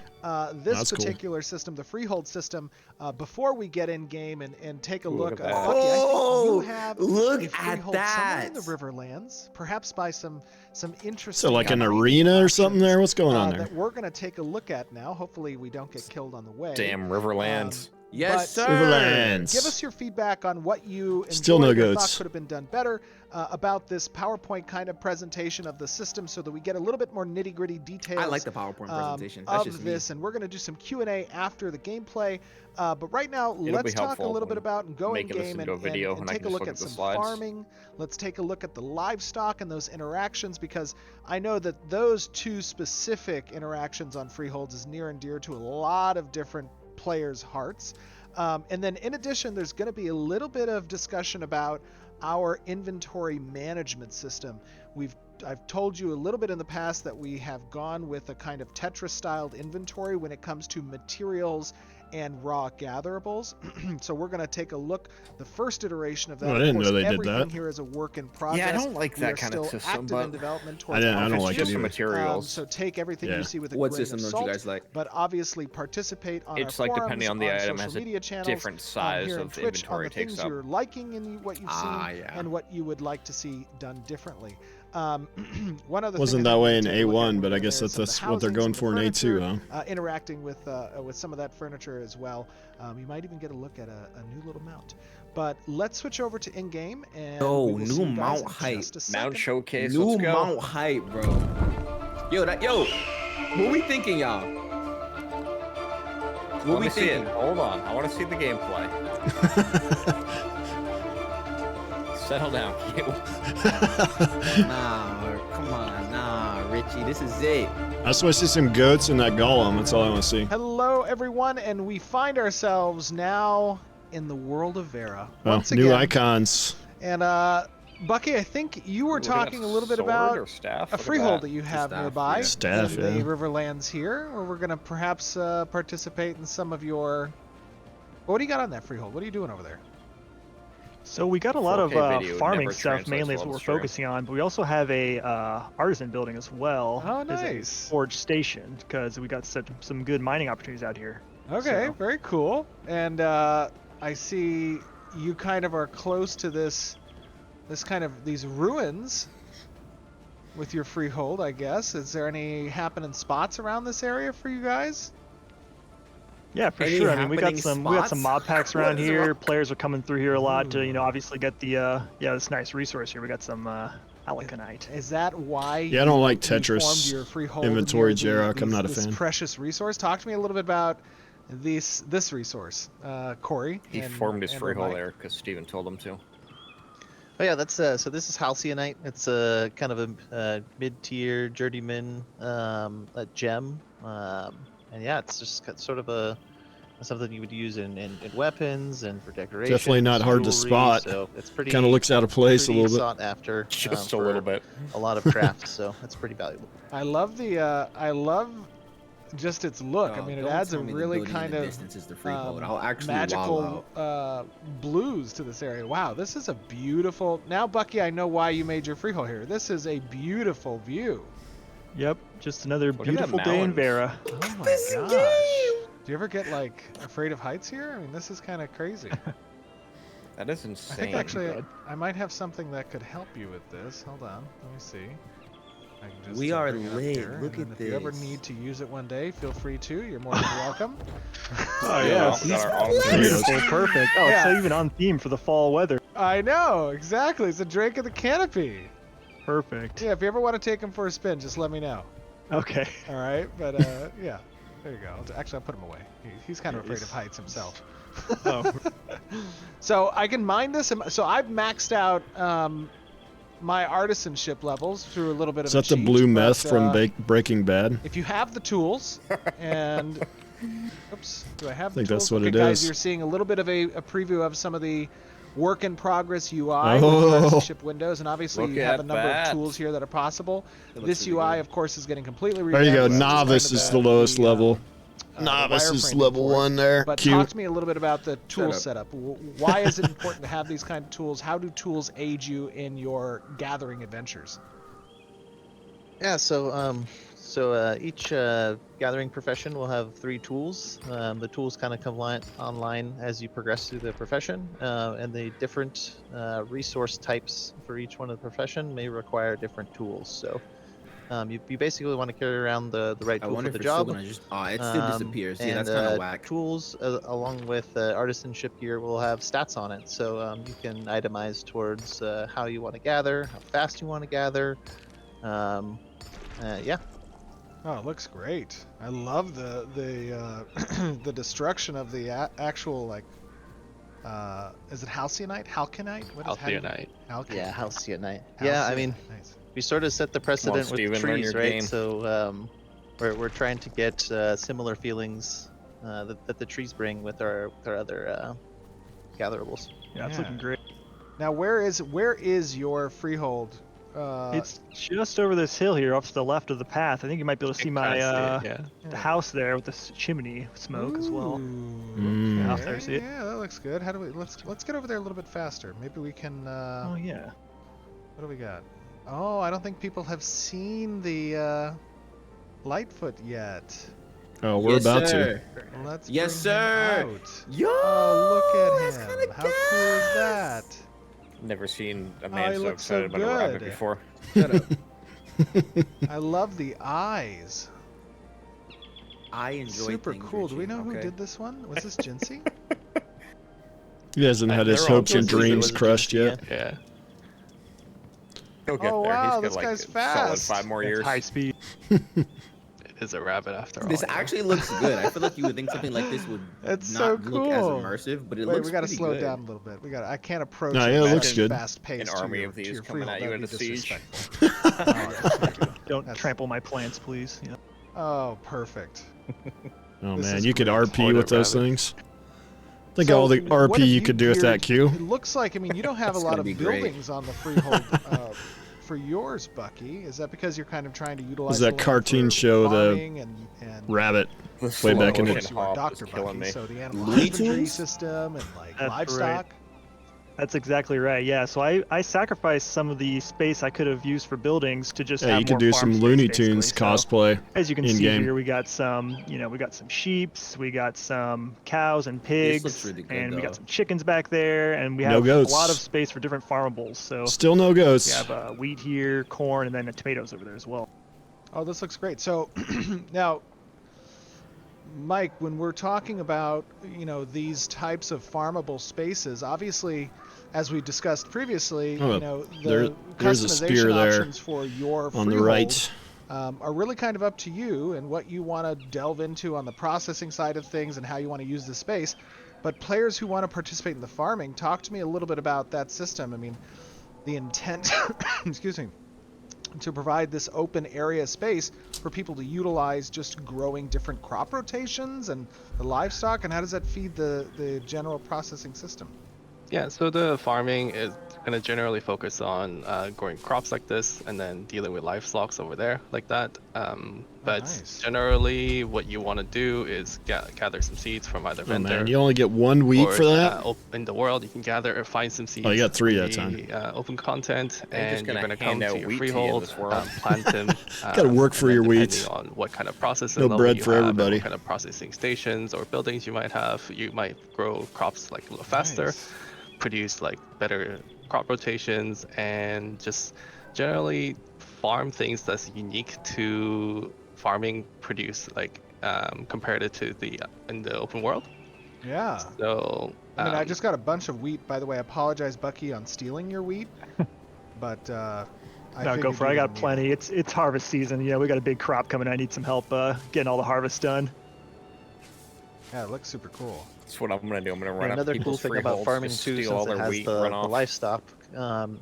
That's cool. particular system, the freehold system, before we get in game and take a Ooh, look. look at that. Bucky, I think you Oh, have look a at freehold somewhere in the that. Riverlands, perhaps by some interesting. So like an trading arena or something options, there? What's going on there? That we're going to take a look at now. Hopefully, we don't get killed on the way. Damn Riverlands. Yes, but- sir. Riverlands. Give us your feedback on what you Still no enjoyed or thought goats. could have been done better about this PowerPoint kind of presentation of the system, so that we get a little bit more nitty-gritty details. I like the PowerPoint presentation. That's just of me. this, and we're going to do some Q&A after the gameplay. But right now, be let's talk a helpful little bit when about and go in making this game into a video, and and I take can a just look look at at the some slides. farming. Let's take a look at the livestock and those interactions, because I know that those two specific interactions on freeholds is near and dear to a lot of different players' hearts. And then in addition, there's going to be a little bit of discussion about our inventory management system. I've told you a little bit in the past that we have gone with a kind of Tetris-styled inventory when it comes to materials and raw gatherables. So we're going to take a look, the first iteration of that. Oh, I Of didn't course, know they did everything that. here is a work in progress. Yeah, I don't like We that are kind of still system, active in but development I towards don't It's like just it the either. materials. so take everything Yeah. you see with a What grain system of don't salt, you guys like? but obviously participate on It's our like forums, depending on the item social has a media channels, different size here on of Twitch, on inventory the it takes things up. you're liking and what you've seen, Yeah. and what you would like to see done differently. One other Wasn't thing that I way wanted in to take a look at A1, when but we I get guess there is that's some of what the they're going housings for in and the A2, furniture, huh? interacting with some of that furniture as well. You might even get a look at a new little mount. But let's switch over to in-game, and Yo, we will see new you guys mount in hype. just a Mount second. showcase. New Let's go. mount hype, bro. Yo, what we thinking, y'all? What Let we me see it. thinking? Hold on. I want to see the gameplay. Settle down, Q. Nah, come on, nah, Richie, this is it. I just want to see some goats and that golem. That's all I want to see. Hello, everyone, and we find ourselves now in the world of Vera Oh, once new again. icons. And Bucky, I think you were We're gonna have talking a little bit sword about or staff? a Look at freehold that. that you have Staff, nearby yeah. Staff, in the yeah. Riverlands here, where we're going to perhaps participate in some of your... What do you got on that freehold? What are you doing over there? So we got a lot of 4K video farming never stuff translates mainly is well what to we're stream. focusing on, but we also have a artisan building as well. Oh, as a nice. forge station, because we got some good mining opportunities out here. Okay, So- very cool. And I see you kind of are close to these ruins with your freehold, I guess. Is there any happening spots around this area for you guys? Yeah, for Any sure. I mean, we got happening some spots? mob packs What around is here. wrong? Players are coming through here a lot to, Ooh. obviously get the this nice resource here. We got some alaconite. Is that why Yeah, I don't like you formed Tetris your freehold inventory, near Jarok. I'm not a this fan. precious resource? Talk to me a little bit about this resource, Corey. He and- formed his and freehold Mike. there because Steven told him to. Oh yeah, that's so this is halcyon. It's a kind of a mid-tier journeyman a gem, and yeah, it's just got sort of a something you would use in weapons and for decoration. Definitely not hard to spot. So it's pretty. Kind of looks out of place a pretty little bit. sought after. Just a for little bit. A lot of crafts, so it's pretty valuable. I love just its look. I Oh, mean, it don't adds a tell me the really building in kind the of distance is the freehold. I'll actually magical wallow. blues to this area. Wow, this is a beautiful. Now, Bucky, I know why you made your freehold here. This is a beautiful view. Yep, just another at that beautiful day in mountains. Vera. Oh my gosh. Do you ever get like afraid of heights here? I mean, this is kind of crazy. That is I insane. think actually I might have something that could help you with this. Hold on, let me see. I can just, We are bring it up lit. here, Look and then at if you ever this. need to use it one day, feel free to. You're more than welcome. Oh Yeah, yeah, we got our autumn beautiful, perfect. Oh, Yeah. it's even on theme for the fall weather. I know, exactly. It's a drake of the canopy. Perfect. Yeah, if you ever want to take him for a spin, just let me know. Okay. All right, but yeah, there you go. Actually, I'll put him away. He's kind of afraid of heights himself. Oh, So I can mine this. So I've maxed out my artisanship levels through a little bit Is of a that the cheat, blue but, meth from Breaking Bad? if you have the tools and oops, do I have I think the that's tools? what Okay, it guys, is. you're seeing a little bit of a preview of some of the work in progress UI Oh. with artisanship windows, and obviously Look you have at a number that. of tools here that are possible. It looks This really UI, good. of course, is getting completely There you go. revamped. Novice Kind of is the lowest level. the Novice is wireframing level for it. 1 there. But Cute. talk to me a little bit about the tool up. setup. Why is it important to have these kind of tools? How do tools aid you in your gathering adventures? Yeah, so each gathering profession will have 3 tools. The tools kind of come online as you progress through the profession, and the different resource types for each one of the profession may require different tools. So you basically want to carry around the right I tool wonder for if the it's still job. gonna just. Oh, it still disappears. Yeah, And that's kind of whack. tools along with artisanship gear will have stats on it, so you can itemize towards how you want to gather, how fast you want to gather. Yeah. Oh, it looks great. I love the the destruction of the actual like. Is it halcyon-ite? Halconite? What is Althionite. Halconite. Yeah, Halcyon. Yeah, I mean, Nice. we sort of set the precedent Steven, with learn trees, your right? game. So we're trying to get similar feelings that the trees bring with our other gatherables. yeah, it's Yeah. looking great. Now, where is your freehold? It's just over this hill here, off to the left of the path. I think you might be able to see my Yeah. the house there with the chimney smoke as well. Ooh, Yeah, okay, there, see it? yeah, that looks good. How do we let's get over there a little bit faster. Maybe we can. Oh yeah. What do we got? Oh, I don't think people have seen the Lightfoot yet. Oh, we're Yes, about to. sir. Let's Yes, bring him sir. out. Yo, Oh, look that's at kinda him! How cool is that? Never seen a he man so looks so excited about a rabbit good. before. Shut up. I love the eyes. I enjoy Super things, cool. Do we Richie, know who okay? did this one? Was this Jinsey? He hasn't had his They're all hopes and good. dreams It was crushed just- yet. Yeah. He'll get Oh, there. wow, He's got this like guy's a solid fast. 5 more It's years. high speed. It is a rabbit after all. This yeah. actually looks good. I feel like you would think something like this would It's not so look as cool. immersive, but it Wait, looks we gotta pretty slow good. down a little bit. I can't approach. No, it yeah, it at looks a good. Fast pace. An to army your- of to these your coming freehold. at you That'd at a be siege. disrespectful. Thank you. Don't That's- trample my plants, please. Yeah. Oh, perfect. Oh This man, is you could great. RP Horde with of those rabbits. things. Think So, all the what RP have you could do with that geared- queue. It looks like, I mean, you don't have a That's lot gonna of be great. buildings on the freehold for yours, Bucky. Is that because you're kind of trying to utilize that the land cartoon for show, the farming and Rabbit. The Way slow back in of it. course you are hop Dr. is killing Bucky, me. so the animal Looney husbandry Tunes? system and like That's livestock. That's exactly right. Yeah. So I sacrificed some of the space I could have used for buildings to just Yeah, have you could more do farm some space, Looney basically. Tunes So, cosplay. as you can see in-game. here, we got some, we got some sheeps, we got some cows and This pigs, looks really good, and we though. got some chickens back there, and we No have goats. a lot of space for different farmables. So Still no we ghosts. have wheat here, corn, and then tomatoes over there as well. Oh, this looks great. So now, Mike, when we're talking about, these types of farmable spaces, obviously, as we discussed previously, Oh, the there's a customization spear there options for your on the freehold, right. are really kind of up to you and what you want to delve into on the processing side of things and how you want to use the space. But players who want to participate in the farming, talk to me a little bit about that system. I mean, the intent, excuse me, to provide this open area space for people to utilize just growing different crop rotations and the livestock, and how does that feed the general processing system? Yeah, so the farming is going to generally focus on growing crops like this and then dealing with livestock over there like that. But nice. generally what you want to do is gather some seeds from either Oh vendor. man, you only get 1 week or, for that? in the world, you can gather or find some seeds. Oh, you got 3 from at a time. the, open content, They're just and you're gonna going to come hand to out your wheat to you in freehold, this world. plant them. Gotta work and for then your depending wheat. on what kind of processing No level bread you for have and everybody. what kind of processing stations or buildings you might have, you might grow crops like a little faster. Nice. Produce like better crop rotations, and just generally farm things that's unique to farming produce, like compared it to the in the open world. Yeah. So I mean, I just got a bunch of wheat. By the way, I apologize, Bucky, on stealing your wheat. But I No, go figured for it. I you got didn't need plenty. it. It's harvest season. Yeah, we got a big crop coming. I need some help getting all the harvest done. Yeah, it looks super cool. That's what I'm gonna do. I'm gonna run And up another cool people's thing about freeholds, farming just too, steal all since it their has wheat, the run off. livestock,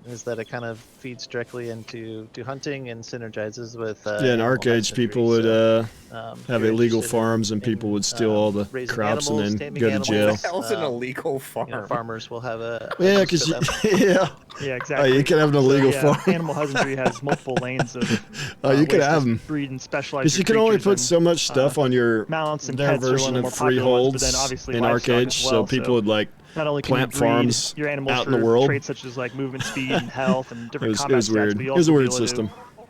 is that it kind of feeds directly into hunting and synergizes with. Yeah, in animal Arcades, husbandry. people would So, have if you're illegal interested farms, and people would steal all the raising crops and animals, then taming go to jail. animals, That was an illegal farm. You know, farmers will have a Yeah, use because for them. yeah, Yeah, oh, exactly. you can have an illegal yeah, farm. Animal husbandry has multiple lanes of. Oh, you could ways to have 'em. breed and specialize. Because your you can only creatures, put and, so much stuff on your mounts and their pets are one version of the of more popular ones, but then freeholds obviously in livestock Arcades, as well, so people would like not only can plant you breed farms your animals out for in the world. traits such as like movement speed and health and different It combat was stats, weird. but you It was a also weird be able to system.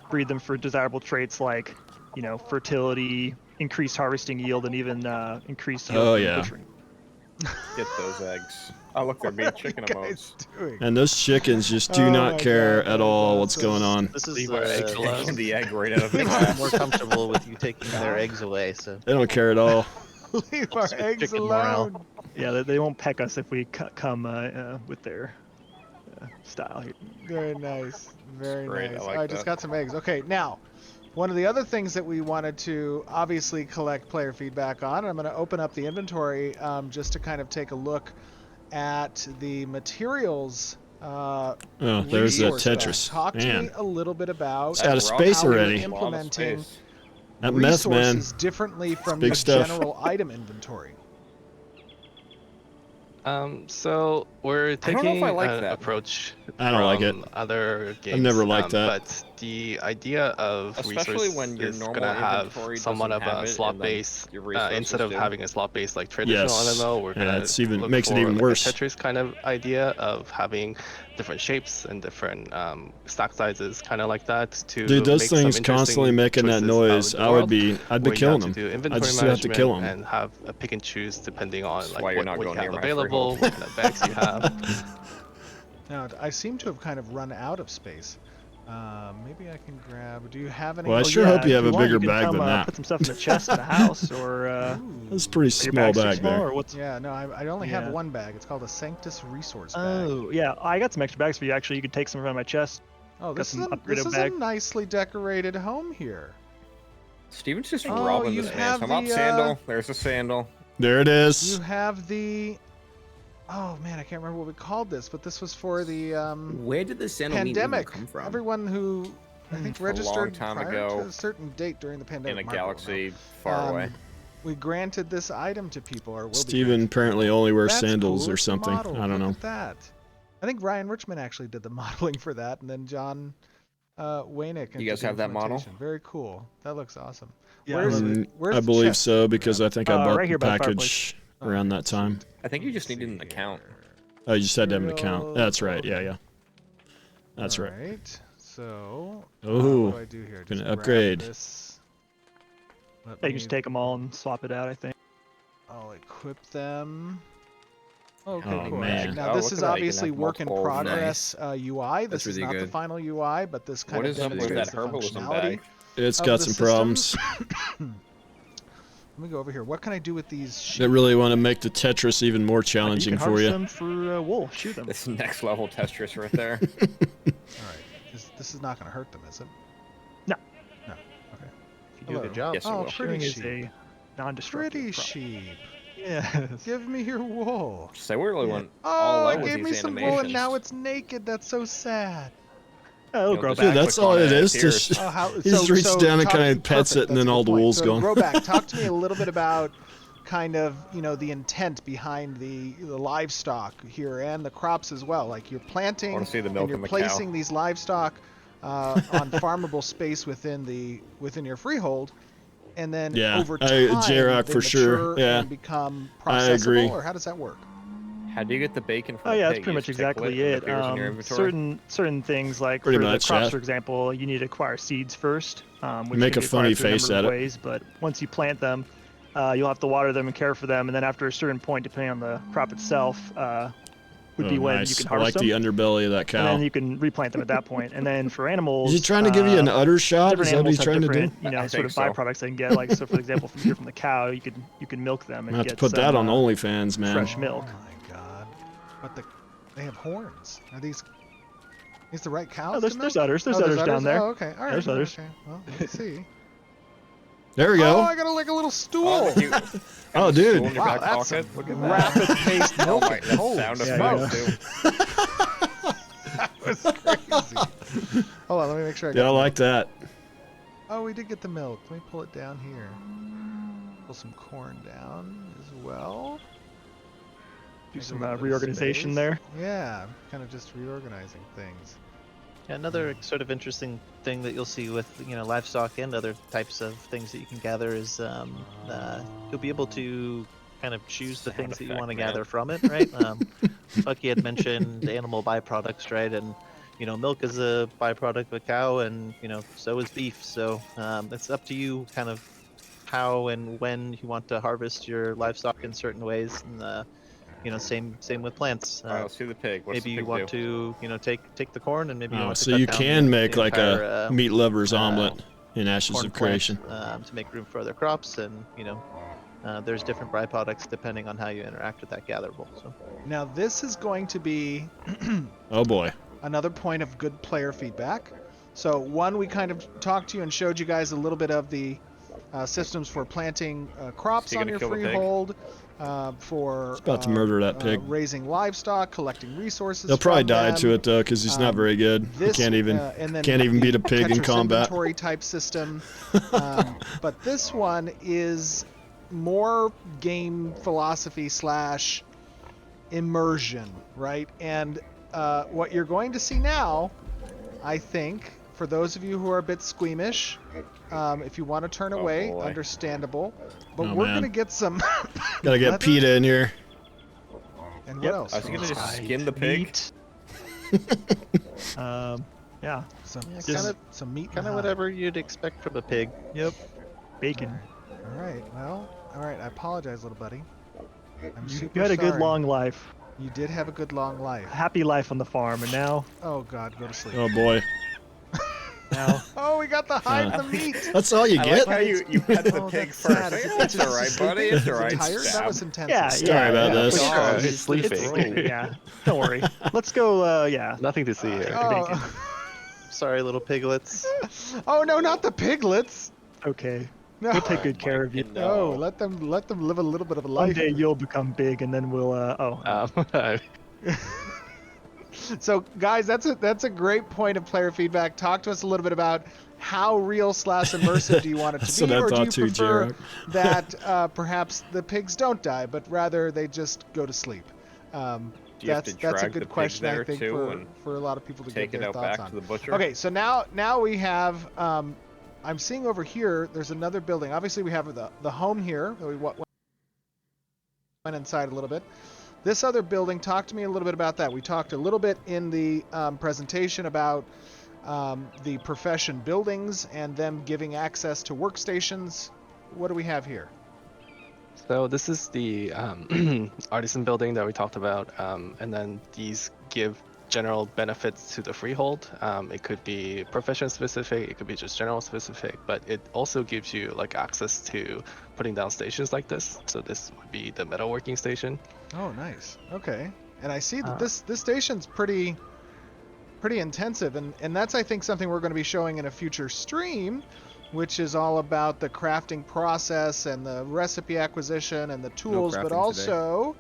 breed them for desirable traits like, you know, fertility, increased harvesting yield, and even increased yield Oh, from yeah. butchering. Get those eggs. Oh look, they're being chicken What are you guys emotes. doing? And those chickens just do Oh not my care God, at that all is what's awesome. going on. This is Leave our eggs alone. Taking the egg right out of the I'm glass. more comfortable with you taking their eggs away. So They don't care at all. Leave our Chicken eggs morale. alone. Yeah, they won't peck us if we come with their style here. Very nice. Very Great, I nice. like I just that. got some eggs. Okay, now, one of the other things that we wanted to obviously collect player feedback on, and I'm going to open up the inventory just to kind of take a look at the materials. Oh, there's that resource bank. Tetris. Talk to me Man, a little bit about it's out of We're all space how you're already. implementing That meth, man. resources differently from big your stuff. general item inventory. So we're I don't know taking if I like an that. approach I don't like it. from other games. never liked that. But the idea of Especially resources when your is normal gonna have inventory somewhat doesn't of have a it, slot and then base. your resources Instead of do. having a slot base like traditional Yes. MMO, we're Yeah, gonna it's even- look makes it for even like worse. a Tetris kind of idea of having different shapes and different stack sizes, kind of like that. To Dude, those make some things constantly interesting making that choices out noise. in the I'd world, be where you killing have to them. do inventory just have to kill 'em. management and have a pick and choose depending on That's like why you're what, not what you going have near my available, freehold. what kind of bags you have. Now, I seem to have kind of run out of space. Maybe I can grab. Do you have any? Well, I Oh, sure yeah, hope you if have a want, bigger you can bag come, than that. Put some stuff in the chest in the house, or That's a pretty your small bag's too bag small, there. or what's? Yeah, no, I only have Yeah. one bag. It's called a Sanctus Resource bag. Oh, yeah, I got some extra bags for you. Actually, you could take some from my chest. Oh, this is, some a, this upgraded is bag. a nicely decorated home here. Steven's just Oh, robbing you this man. have So I'm out the, sandal. There's a sandal. There it You is. have the. Oh man, I can't remember what we called this, but this was for the Where did the sandal meat even pandemic. come from? Everyone who I think A long registered time prior ago, to a certain date during the In pandemic. a Mark will know. galaxy far away. We granted this item to people, or will be Steven granted. apparently only wears That's sandals cool. or It's the something. model. I don't Look know. at that. I think Ryan Richmond actually did the modeling for that, and then John Waynick. You guys did the have that model? implementation. Very cool. That looks awesome. Yeah, I Where's love the, it. where's I the believe chest so that we because grabbed? I think I bought right the here by the package around that time. I think you just Let's needed an see account. here. Oh, you just had to have an account. That's right. Yeah, yeah. That's right. Alright, so Oh, what do I do here? gonna Just grab upgrade. This. Let Yeah, you me- can just take them all and swap it out. I think. I'll equip them. Okay, Oh, cool. man. Now Oh, this look is at that, you can obviously have work in multiple- progress UI. This That's is really not the good. final UI, but this kind What of is up with demonstrates that the herbalism functionality. bag? It's of got the some system. problems. Let me go over here. What can I do with these sheep? They really want to make the Tetris even more challenging you can for harvest you. them for wool. Shoot them. This next level Tetris right there. Alright, this is not going to hurt them, is it? No. No. Okay. if you do a good Hello. job. Yes, it Oh, will. pretty Shooting is sheep. a non-destructive. Pretty problem. sheep. Yes. Give me your wool. So we really Yeah. went all Oh, out it with gave me these some wool and now animations. it's naked. That's so sad. it'll grow just back. Dude, that's click all on it is. Aetherius. Oh, how, He just reaches down and talk- kind of pets perfect, it, and then that's a all good the point. wool's So gone. Grow back. Talk to me a little bit about kind of, you know, the intent behind the livestock here and the crops as well. Like you're planting wanna see the and milk you're and the placing cow. these livestock on farmable space within your freehold, and then Yeah, over time J-Rock they for sure. mature Yeah, and become I processable. agree. Or how does that work? How do you get the bacon from Oh the yeah, pig? that's pretty You much just tickle exactly and it. appears in your inventory? Certain things like Pretty for much, the crops, yeah. for example, you need to acquire seeds first, which Make can a be funny acquired through face number at of it. ways. But once you plant them, you'll have to water them and care for them, and then after a certain point, depending on the crop itself, would Oh, be when nice. you can I harvest like the them, underbelly of that and cow. then you can replant them at that point. And then for animals, Is he trying to give you an udder shot? different Is that what animals he's have trying to do? different, you know, I sort of think so. byproducts they can get. Like, so for example, from the cow, you can milk them I'm and gonna have to get put some, that on OnlyFans, man. fresh milk. Oh my god! But they have horns. Are these the right cows? Oh, there's to milk? udders. There's Oh, udders down there. Oh, okay. All right. There's udders. Okay. Well, let's see. There we Oh, go. I got like a little stool. Oh, you, Oh, dude. in your Wow, back that's pocket. some Look at that. rapid-paced Oh milking. my, that Holy sound smokes. effect too. That was crazy. Hold on, let me make sure I got Yeah, I the like that. milk. Oh, we did get the milk. Let me pull it down here. Pull some corn down as well. Do Make a some little bit of reorganization space. there. Yeah, kind of just reorganizing things. Yeah, another sort of interesting thing that you'll see with livestock and other types of things that you can gather is you'll be able to kind of choose the Sound things that you effect, want to man. gather from it, right? Bucky had mentioned animal byproducts, right? And milk is a byproduct of a cow, and so is beef. So it's up to you, kind of how and when you want to harvest your livestock in certain ways. And same with plants. All right, let's see the pig. What's Maybe the you pig want do? to take the corn, and maybe you Oh, want to so cut you down can the make like entire, a meat lover's omelet in Ashes corn of Creation. plant, to make room for other crops, and there's different byproducts depending on how you interact with that gatherable. So Now this is going to be Oh boy. another point of good player feedback. So one, we kind of talked to you and showed you guys a little bit of the systems for planting crops Is he on gonna your kill the pig? freehold, for He's about to murder that pig. raising livestock, collecting resources. He'll probably from die them. to it though, because he's not very good. He This, can't even and then can't even the beat a pig in Tetris combat. inventory type system. But this one is more game philosophy / immersion, right? And what you're going to see now, I think, for those of you who are a bit squeamish, if you want to turn away, boy. understandable. But Oh, we're man. gonna get some. Gotta get leather PETA in here. And what Yep. else? I was gonna Some just skin the pig. Meat. Yeah. some meat. kind of whatever you'd expect from a pig. Yep. Bacon. All right. Well. All right. I apologize, little buddy. I'm You super had a good sorry. long life, You did have a good long life. happy life on the farm, and now Oh God, go to sleep. Oh boy. now Oh, we got the hide and the meat. That's all you I get? like how you pet the Oh, pig that's first. sad. Hey, Is it- that's is it all right, sleeping? buddy. It's all Is it right. tired? That Stab. was intense. yeah, Sorry yeah, about yeah, this. for Oh, sure. he's sleeping. Yeah, don't worry. Let's go. Yeah. Nothing to see here. Oh. Sorry, little piglets. Oh no, not the piglets. Okay. No. We'll take good care of you. No, let them live a little bit of a One life. day you'll become big, and then we'll. So guys, that's a great point of player feedback. Talk to us a little bit about how real / immersive do you want it That's to what be, I or do you thought too, prefer J-Rock. that perhaps the pigs don't die, but rather they just go to sleep? Do you have to That's a drag the good pig question, I there, think, too, and for a lot of people to take get it their out thoughts back on. to the butcher? Okay, so now we have. I'm seeing over here. There's another building. Obviously, we have the home here. That we went inside a little bit. This other building. Talk to me a little bit about that. We talked a little bit in the presentation about the profession buildings and them giving access to workstations. What do we have here? So this is the artisan building that we talked about, and then these give general benefits to the freehold. It could be profession specific, it could be just general specific, but it also gives you like access to putting down stations like this. So this would be the metalworking station. Oh, nice. Okay. And I see that this station's pretty intensive, and that's, I think, something we're going to be showing in a future stream, which is all about the crafting process and the recipe acquisition and the tools, but crafting also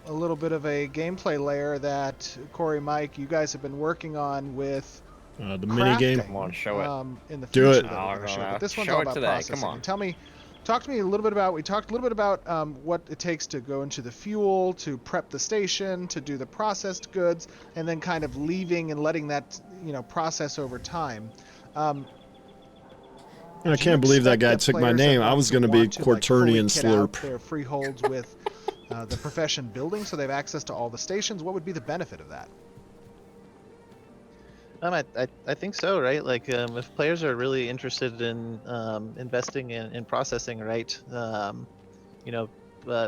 a little bit of a gameplay layer that Corey, Mike, you guys have been working on with the mini game. Come on, show it. In the Do future it. that we're gonna show. But this one's Show all it about today. processing. Come on. And talk to me a little bit about. We talked a little bit about what it takes to go into the fuel, to prep the station, to do the processed goods, and then kind of leaving and letting that process over time. I can't believe that guy took my name. I was going to be Quaternian Slurp. Their freeholds with the profession building, so they have access to all the stations. What would be the benefit of that? I think so, right? Like, if players are really interested in investing in processing, right?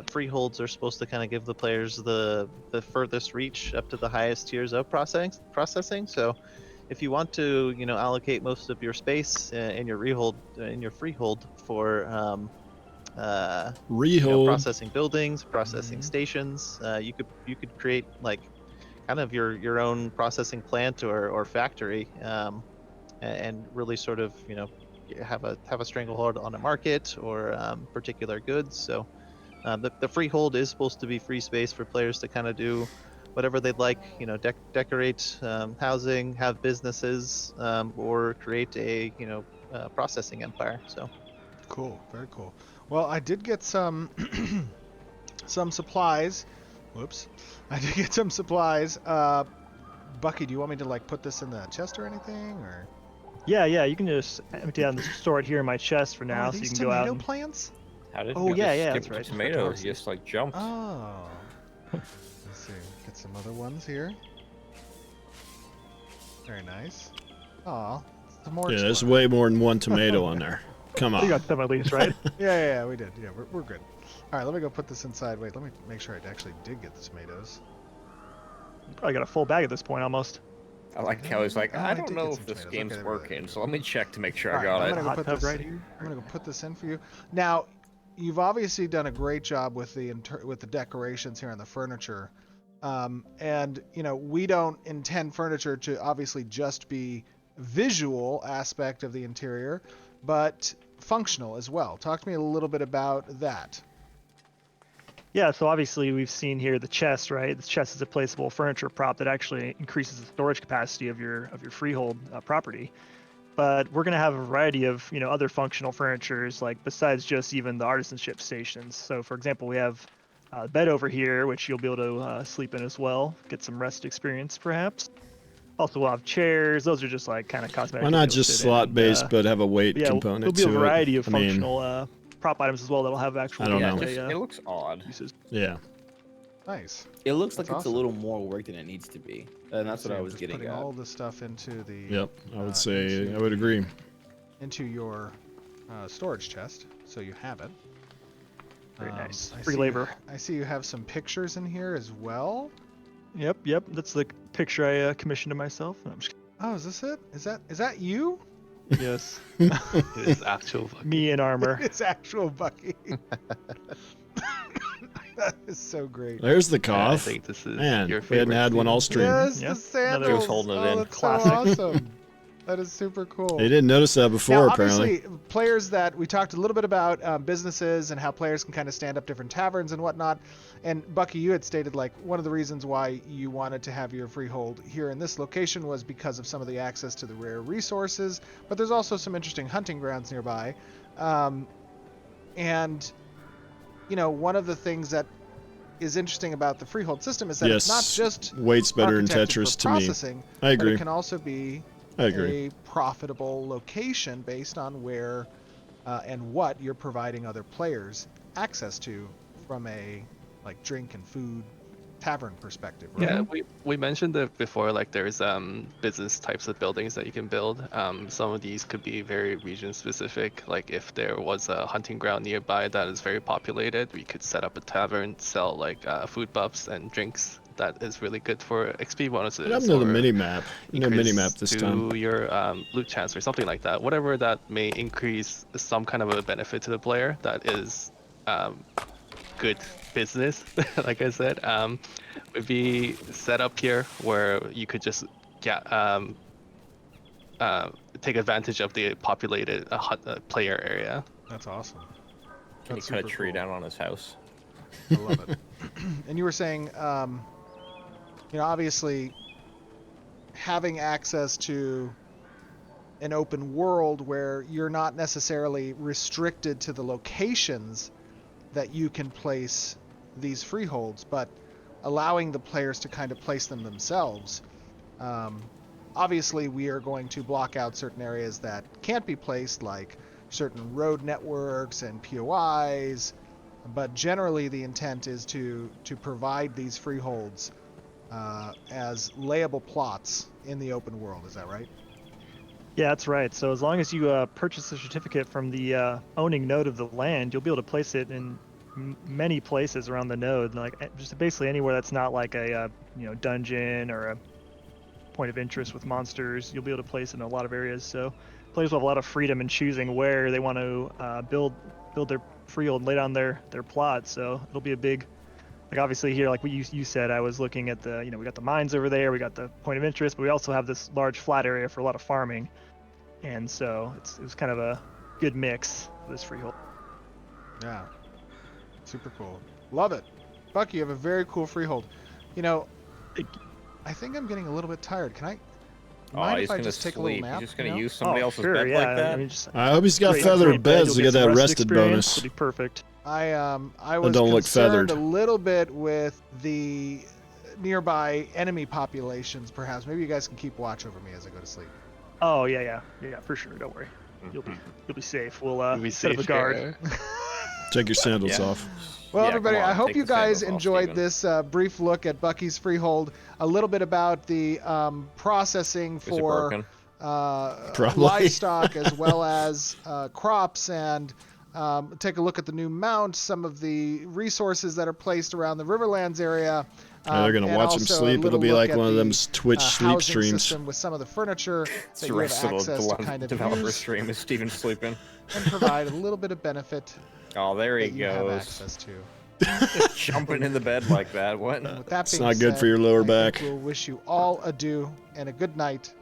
Freeholds are supposed to kind of give the players the furthest reach up to the highest tiers of processing. So, if you want to, allocate most of your space in your freehold for processing buildings, processing stations, you could create like kind of your own processing plant or factory, and really sort of have a stranglehold on a market or particular goods. So the freehold is supposed to be free space for players to kind of do whatever they'd like, decorate housing, have businesses, or create a processing empire. So cool, very cool. Well, I did get some some supplies. Whoops. I did get some supplies. Bucky, do you want me to like put this in the chest or anything, or? Yeah, you can just empty out and store it here in my chest for now, so you can go out. Tomato And... plants? How did Oh you yeah, skip that's right. tomatoes? You just like jumped. Oh. Let's see. Get some other ones here. Very nice. Aw, some more. Yeah, there's way more than one tomato on there. Come on. You got some at least, right? Yeah, we did. Yeah, we're good. All right, let me go put this inside. Wait, let me make sure I actually did get the tomatoes. You probably got a full bag at this point, almost. I like how he's like, Oh, I I don't did know get if some this tomatoes. game's Okay, there we working, go. so let me check to make sure All I right, got I'm it. gonna go Hot put tub this right here. I'm gonna go put this in for you. Now, you've obviously done a great job with the decorations here on the furniture, and we don't intend furniture to obviously just be visual aspect of the interior, but functional as well. Talk to me a little bit about that. Yeah, so obviously we've seen here the chest, right? The chest is a placeable furniture prop that actually increases the storage capacity of your freehold property. But we're going to have a variety of other functional furnitures, like besides just even the artisanship stations. So for example, we have a bed over here, which you'll be able to sleep in as well, get some rest experience perhaps. Also, we'll have chairs. Those are just like kind of cosmetic. Why not just slot based, but have a weight component there'll be a to variety it? of functional prop items as well that'll have actual. I don't know. It looks odd. uses. Yeah. Nice. It looks like That's it's a awesome. little more work than it needs to be, and that's what I was Just getting putting at. all this stuff into the. Yep. I would say I would agree. Into your storage chest, so you have it. Very nice. I Free see labor. I see you have some pictures in here as well. Yep. That's the picture I commissioned to myself. No, I'm just Oh, is this it? Is that you? kidding. Yes. It is actual. Me in armor. It's actual Bucky. That is so great. There's the I cough. think this is Man, your we hadn't favorite had one scene. all stream. Yes, Yeah. the sandals. He was holding it in. That's Classic. so awesome. That is super cool. They didn't notice that before, Now, apparently. obviously, players that we talked a little bit about businesses and how players can kind of stand up different taverns and whatnot. And Bucky, you had stated like one of the reasons why you wanted to have your freehold here in this location was because of some of the access to the rare resources. But there's also some interesting hunting grounds nearby. And one of the things that is interesting about the freehold system is that it's not just weight's better than architected Tetris for to me. processing, I but agree. it can also be I agree. a profitable location based on where and what you're providing other players access to from a like drink and food tavern perspective, right? Yeah, we mentioned it before, like there's business types of buildings that you can build. Some of these could be very region specific, like if there was a hunting ground nearby that is very populated, we could set up a tavern, sell like food buffs and drinks that is really good for XP bonuses. What happened to the or mini map? No mini increase map this time. to your loot chance or something like that. Whatever that may increase some kind of a benefit to the player that is good business, like I said, would be set up here where you could just take advantage of the populated player area. That's awesome. Can you That's cut a super tree cool. down on his house? I love it. and you were saying, obviously having access to an open world where you're not necessarily restricted to the locations that you can place these freeholds, but allowing the players to kind of place them themselves. Obviously, we are going to block out certain areas that can't be placed, like certain road networks and POIs, but generally the intent is to provide these freeholds as layable plots in the open world. Is that right? Yeah, that's right. So as long as you purchase a certificate from the owning node of the land, you'll be able to place it in many places around the node, like just basically anywhere that's not like a dungeon or a point of interest with monsters. You'll be able to place it in a lot of areas. So players will have a lot of freedom in choosing where they want to build their freehold and lay down their plot. So it'll be a big, like obviously here, like what you said, I was looking at the, we got the mines over there, we got the point of interest, but we also have this large flat area for a lot of farming. And so it was kind of a good mix for this freehold. Yeah. Super cool. Love it. Bucky, you have a very cool freehold. I think I'm getting a little bit tired. Can I mind if I just take a little nap? He's just going to use somebody else's bed like that? I hope he's got feathered beds to get that rested bonus. It'll be perfect. I was don't look concerned feathered. a little bit with the nearby enemy populations, perhaps. Maybe you guys can keep watch over me as I go to sleep. Oh yeah, for sure. Don't worry, you'll be safe. We'll set up a guard. Take your sandals off. Well, everybody, I hope you guys enjoyed this brief look at Bucky's freehold. A little bit about the processing for livestock as well as crops, and take a look at the new mount, some of the resources that are placed around the Riverlands area. They're going to watch him sleep. It'll be like one of them Twitch sleep streams. With some of the furniture that you the have rest of access the to kind of developer use stream is Steven sleeping. and provide a little bit of benefit. Oh, there he that you have goes. access to. Jumping in the bed like that. What? With that It's being not good said, for your lower I back. think we'll wish you all adieu and a good night,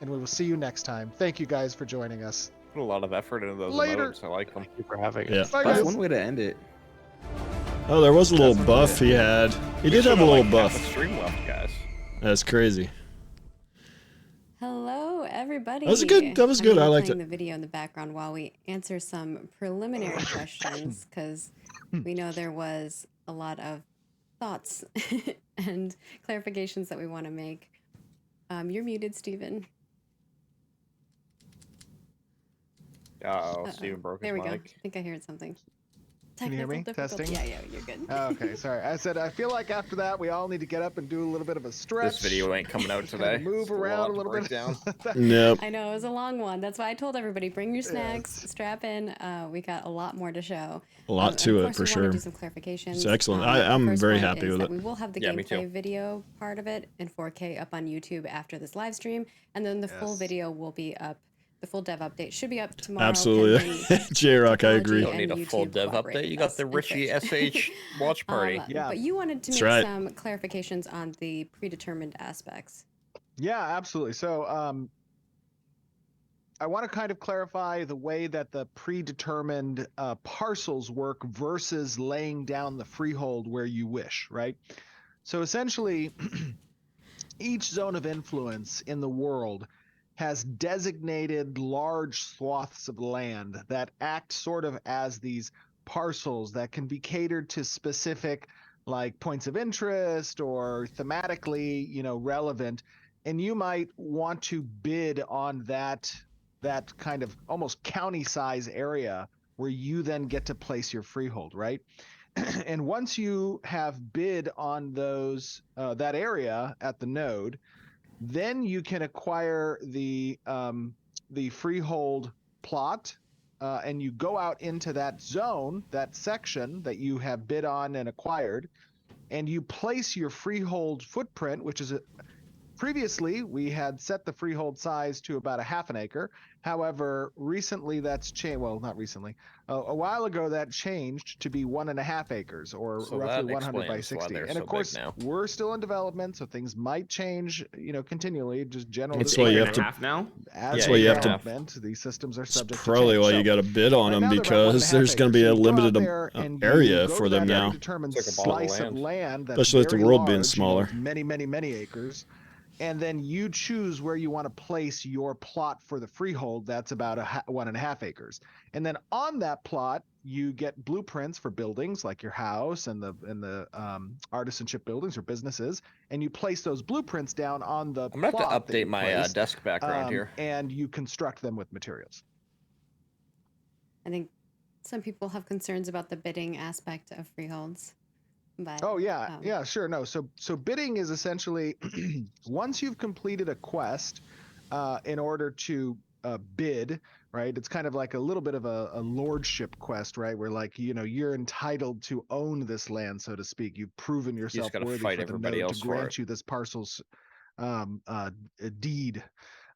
and we will see you next time. Thank you guys for joining us. Put a lot of effort into those Later. emotes. I like them. Thank you for having Yeah. us. Bye, That's guys. one way to end it. Oh, there was a little buff he had. He did have a little buff. The stream left, guys. That's crazy. Hello, everybody. That was good. That was good. I liked playing it. the video in the background while we answer some preliminary questions, because we know there was a lot of thoughts and clarifications that we want to make. You're muted, Steven. Uh-oh, Steven broke his There we go. I mic. think I heard something. Can you hear me? Technical difficulty. Testing? Yeah, you're good. Oh, okay, sorry. I said I feel like after that we all need to get up and do a little bit of a stretch. This video ain't coming out Just kinda today. move Still around a lot to little bit. break down. Yep. I know, it was a long one. That's why I told everybody, bring your snacks, strap in. We got a lot more to show. A lot to of it, course, for we sure. want to do some clarifications. It's excellent. The I'm first very one happy is with that it. We will have the Yeah, me too. gameplay video part of it in 4K up on YouTube after this live stream, and then the full video will be up. The full dev update should be up tomorrow. Absolutely. J-Rock, I agree. Don't need a full dev update. You got the Richie SH watch party. Yeah. But you wanted to That's make right. some clarifications on the predetermined aspects. Yeah, absolutely. So I want to kind of clarify the way that the predetermined parcels work versus laying down the freehold where you wish, right? So essentially, each zone of influence in the world has designated large swaths of land that act sort of as these parcels that can be catered to specific like points of interest or thematically, relevant. And you might want to bid on that kind of almost county size area where you then get to place your freehold, right? And once you have bid on those that area at the node, then you can acquire the freehold plot, and you go out into that zone, that section that you have bid on and acquired, and you place your freehold footprint, which is Previously, we had set the freehold size to about 1/2 acre. However, recently that's changed. Well, not recently. A while ago, that changed to be 1.5 acres, or So roughly that 100 by explains why 60. they're And so of course, big now. we're still in development, so things might change, continually. Just general. That's why you have to- half now. As why you have to- development, these systems are It's subject probably to change. why So, you got to bid on right them, now they're about because 1.5 there's going to acres. be a So you go out limited there and you area go for to them that now. predetermined Took a bottle of slice of land. land that's Especially with the very world being large, smaller. with many, many, many acres. And then you choose where you want to place your plot for the freehold. That's about 1.5 acres. And then on that plot, you get blueprints for buildings like your house and the artisanship buildings or businesses. And you place those blueprints down on the I'm gonna plot have to that update you my placed, desk background here. and you construct them with materials. I think some people have concerns about the bidding aspect of freeholds. But, Oh yeah, yeah, sure. No, so bidding is essentially once you've completed a quest, in order to bid, right? It's kind of like a little bit of a lordship quest, right? Where like you're entitled to own this land, so to speak. You've proven yourself gotta worthy fight for the everybody node to else for grant it. you this parcel's deed.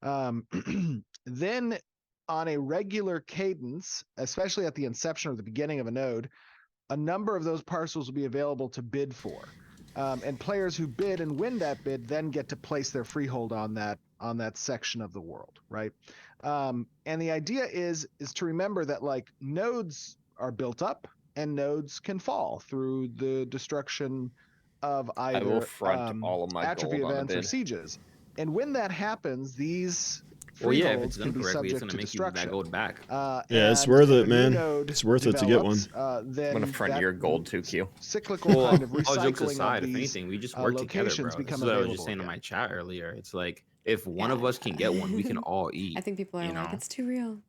Then on a regular cadence, especially at the inception or the beginning of a node, a number of those parcels will be available to bid for. And players who bid and win that bid then get to place their freehold on that section of the world, right? And the idea is to remember that like nodes are built up and nodes can fall through the destruction of I will either front all of my atrophy gold on a events or bid. sieges. And when that happens, these Well, yeah, if it's freeholds done can be correctly, it's subject gonna to make you that destruction. gold back. Yeah, it's And worth if it, a new man. node It's worth it to get one. develops, then I'm gonna front that your gold too, Q. cyclical Well, kind of all jokes recycling aside, of if these anything, we just work together, locations bro. This become is what I was available just saying in again. my chat earlier. It's like if one Yeah. of us can get one, we can all eat. I think people are you like, know? it's too real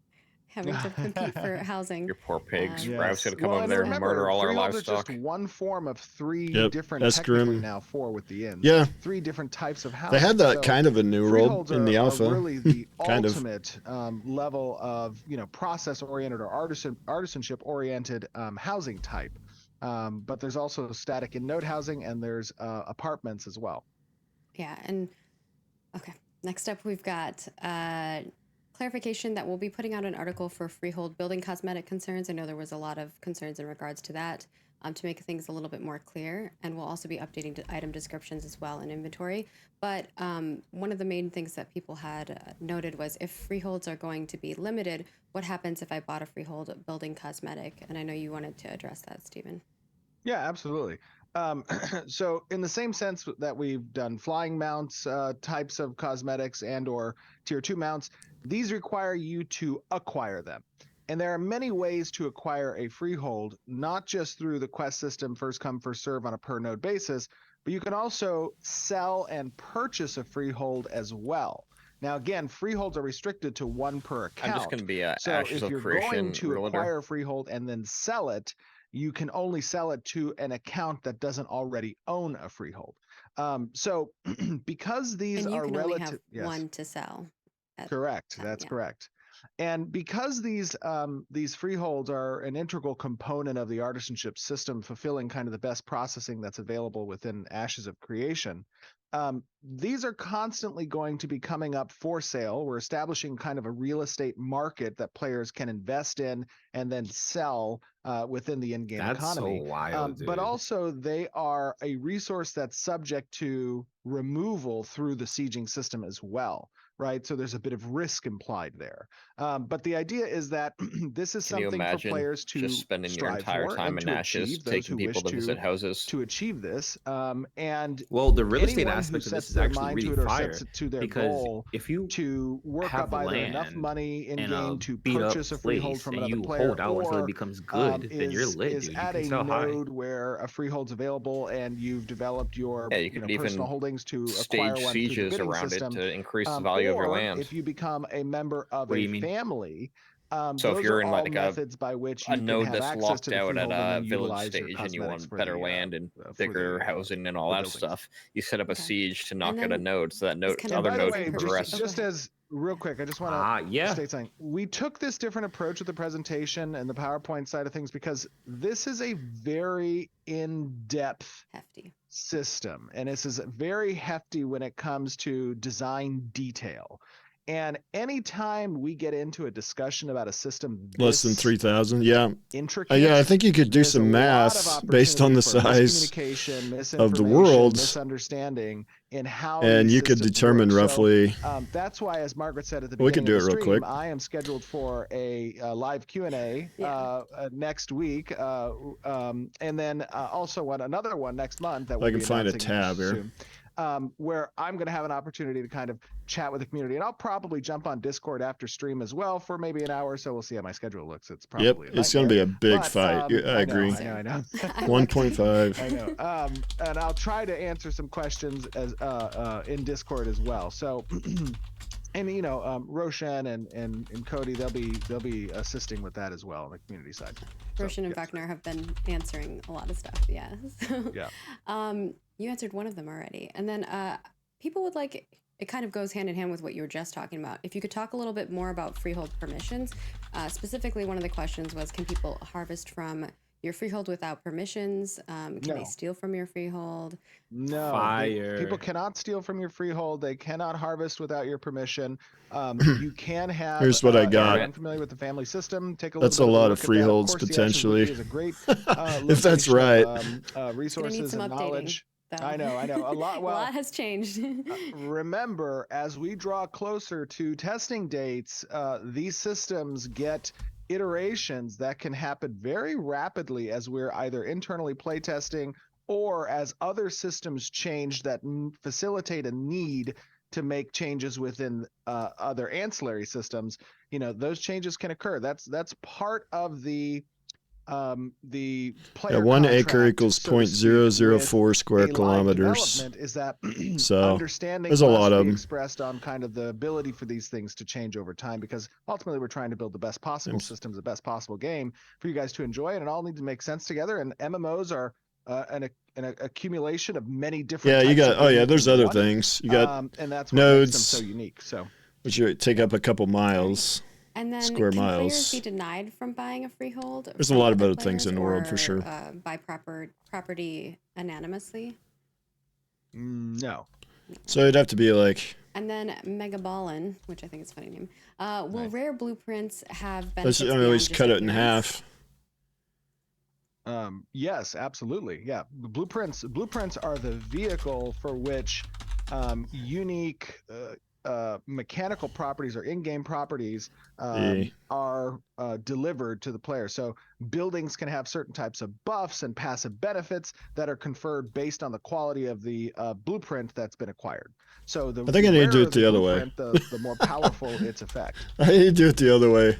having to compete for housing. Your poor pigs. Um, Ryve's gonna come Well, over and there and remember, murder all our freeholds are livestock. just one form of three Yep, different, that's technically grim. now 4 with the inns. Yeah. 3 different types of They housing. had that So kind of a new world freeholds in the are alpha. really the Kind of. ultimate level of process-oriented or artisanship-oriented housing type. But there's also static and node housing, and there's apartments as well. Yeah, and okay. Next up, we've got clarification that we'll be putting out an article for freehold building cosmetic concerns. I know there was a lot of concerns in regards to that, to make things a little bit more clear. And we'll also be updating item descriptions as well in inventory. But one of the main things that people had noted was if freeholds are going to be limited, what happens if I bought a freehold building cosmetic? And I know you wanted to address that, Stephen. Yeah, absolutely. So in the same sense that we've done flying mounts, types of cosmetics and or tier 2 mounts, these require you to acquire them. And there are many ways to acquire a freehold, not just through the quest system, first come, first serve on a per node basis, but you can also sell and purchase a freehold as well. Now, again, freeholds are restricted to 1 per account. I'm just gonna be So Ashes if of you're Creation going to realtor. acquire a freehold and then sell it, you can only sell it to an account that doesn't already own a freehold. So because these And you are can only have relative, one to sell. correct. That's yeah. correct. And because these freeholds are an integral component of the artisanship system, fulfilling kind of the best processing that's available within Ashes of Creation, these are constantly going to be coming up for sale. We're establishing kind of a real estate market that players can invest in and then sell within the in-game economy. That's so wild, dude. But also they are a resource that's subject to removal through the sieging system as well, right? So there's a bit of risk implied there. But the idea is that this is Can you something for imagine players to just spending your strive entire for time and in to Ashes, achieve, those taking who people wish to visit houses? to achieve this. And well, the real estate anyone who aspect of this sets is their actually mind really to it or fire sets it to their because goal if you to work have up either enough land money in in a game to beat up purchase a freehold place from and another you player, hold out until it or becomes good, then you're is lit, dude. You at can a sell high. node where a freehold's available and you've developed your Yeah, you could even personal holdings to stage acquire one through the sieges bidding around system, it to increase the value of your or land. if you become a member of What do a you mean? family, So if those you're are in all like methods by which a you can node have that's access locked to the out at freehold and a then village utilize your stage and you cosmetics want for better the land and for bigger the, housing and all the that buildings. stuff, you set up a Okay. siege to knock And out a then node so that it's kind of And other by the nodes way, can closing progress. Oh, go just ahead. as real quick, I just want to yeah. state something. We took this different approach with the presentation and the PowerPoint side of things because this is a very in-depth Hefty. system, and this is very hefty when it comes to design detail. And anytime we get into a discussion about a system Less than 3,000, yeah. intricate, Yeah, I think you could do there's some a lot math of based on the opportunity for size miscommunication, of the misinformation, world, misunderstanding in how and these you could systems determine work. roughly. So, that's why, as Margaret said at the We could beginning do of it the real stream, quick. I am scheduled for a live Q&A next week, and then also another one next month that I we'll can be find a announcing tab here. soon. Where I'm going to have an opportunity to kind of chat with the community, and I'll probably jump on Discord after stream as well for maybe an hour. So we'll see how my schedule looks. It's probably It's going to be a big fight. I agree. I know. 125. I know. And I'll try to answer some questions as in Discord as well. So, and Roshan and Cody, they'll be assisting with that as well on the community side. Roshan and Wagner have been answering a lot of stuff. Yeah. Yeah. You answered one of them already, and then people would like. It kind of goes hand in hand with what you were just talking about. If you could talk a little bit more about freehold permissions, specifically, one of the questions was, can people harvest from your freehold without permissions? Can they steal from your freehold? No, Fire. People cannot steal from your freehold. They cannot harvest without your permission. You can have. Here's what I got. I'm familiar with the family system. Take a That's little a bit lot of of a look at that. freeholds Of course, potentially. The Ashes Wiki is a great If that's location right. of, resources some and updating, knowledge. though. I know. A lot. Well, a lot has changed. Remember, as we draw closer to testing dates, these systems get iterations that can happen very rapidly as we're either internally playtesting or as other systems change that facilitate a need to make changes within other ancillary systems. Those changes can occur. That's part of the player 1 acre contract, equals so to speak, 0.004 with square a live kilometers. development is that So understanding there's a lot must of be them. expressed on kind of the ability for these things to change over time, because ultimately we're trying to build the best possible systems, the best possible game for you guys to enjoy, and it all needs to make sense together. And MMOs are an accumulation of many different. Yeah, you types got. of games There's in other one. things. You got and that's what nodes, makes them so unique. So, which take up a couple miles. And then Square can miles. players be denied from buying a freehold? There's a from lot of other other things in the world for players, sure. or buy property anonymously? No. So it'd have to be like. And then Megaballin, which I think is a funny name. Will rare blueprints have Let's benefits always beyond cut just it in appearance? half. Yes, absolutely. Yeah. The blueprints are the vehicle for which unique mechanical properties or in-game properties are delivered to the player. So buildings can have certain types of buffs and passive benefits that are conferred based on the quality of the blueprint that's been acquired. So I think I need to do it the other way. The more powerful its effect. I need to do it the other way.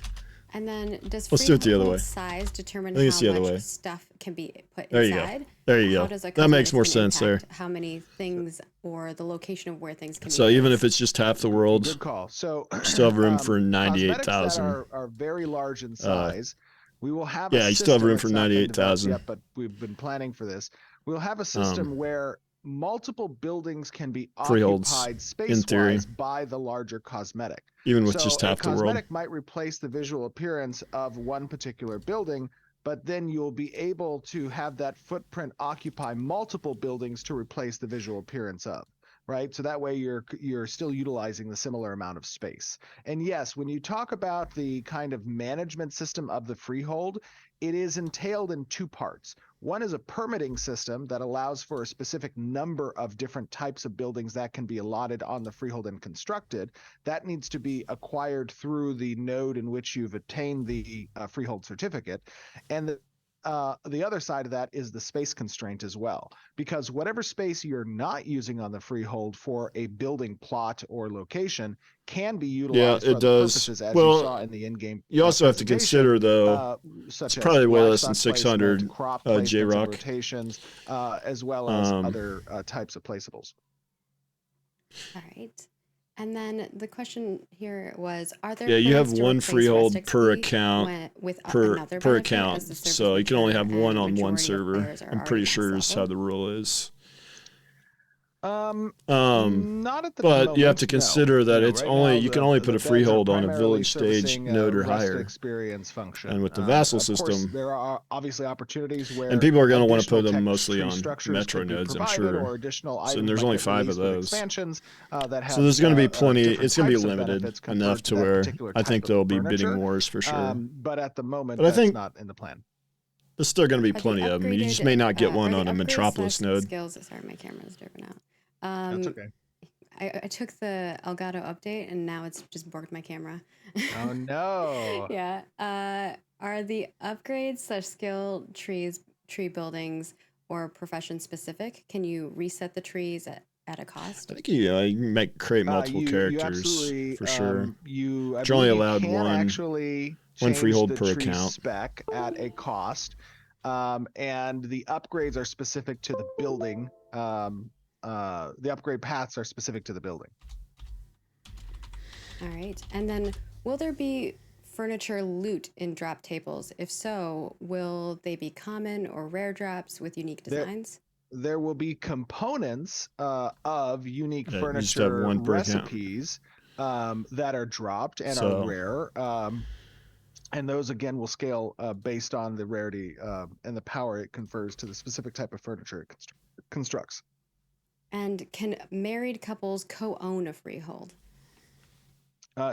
And then does Let's do it the other freehold way. size determine I think it's the how other much way. stuff can be put There you inside? go. There you How go. does a That makes cosmetic more can sense there. impact how many things or the location of where things can So be even placed? if it's just half the world, Good call. So you still have room for cosmetics that 98,000. are very large in size. We will have yeah, a you still have system, room it's for not been developed 98,000. yet, but we've been planning for this. We'll have a system where multiple buildings can be Freeholds, occupied in theory. space-wise by the larger cosmetic. Even with So just a half the world. cosmetic might replace the visual appearance of one particular building, but then you'll be able to have that footprint occupy multiple buildings to replace the visual appearance of. Right, so that way you're still utilizing the similar amount of space. And yes, when you talk about the kind of management system of the freehold, it is entailed in two parts. One is a permitting system that allows for a specific number of different types of buildings that can be allotted on the freehold and constructed. That needs to be acquired through the node in which you've obtained the freehold certificate. And the other side of that is the space constraint as well, because whatever space you're not using on the freehold for a building plot or location can be utilized for other purposes, as you saw in the in-game. You also have to consider, though, such it's probably as way less than livestock 600 placement, crop placements and J-Rock. rotations, as well as other types of placeables. All right. And then the question here was, are there Yeah, you have plans to one replace freehold Rest per XP account with per another benefit account. as the servers So you can only mature have one and on one majority of server. players are I'm already pretty max sure is how level? the rule is. Not at the but moment, you have to no. consider that No, it's right only now you can the- only the put a beds are freehold on a primarily village stage servicing, node or rusted higher. experience function. And with the vassal of course, system- there are obviously opportunities where And people are going to want to additional put them tech mostly tree on structures metro could be nodes, I'm provided, sure. or additional So items there's might only get 5 of released with those. expansions that have So there's going to be plenty. different It's going to be types of limited benefits enough conferred to that where particular I type think of there'll be bidding furniture. wars for sure. But at the moment, But I that's think- not in the plan. There's still going to be Are the plenty of them. You just upgraded, may not get one are on the a upgrades Metropolis slash node. Skills, sorry, my camera's dripping out. That's okay. I took the Elgato update and now it's just borked my camera. Oh no. Yeah. Are the upgrades slash skill tree buildings or profession specific? Can you reset the trees at a cost? I think you can create multiple you characters absolutely, for sure. You I You're only believe you allowed can one- actually one change freehold the per tree account. spec at a cost, and the upgrades are specific to the building. The upgrade paths are specific to the building. All right. And then will there be furniture loot in drop tables? If so, will they be common or rare drops with unique designs? There will be components of unique Yeah, you just have furniture one per account. recipes that are dropped and So- are rare. And those again will scale based on the rarity and the power it confers to the specific type of furniture it constructs. And can married couples co-own a freehold?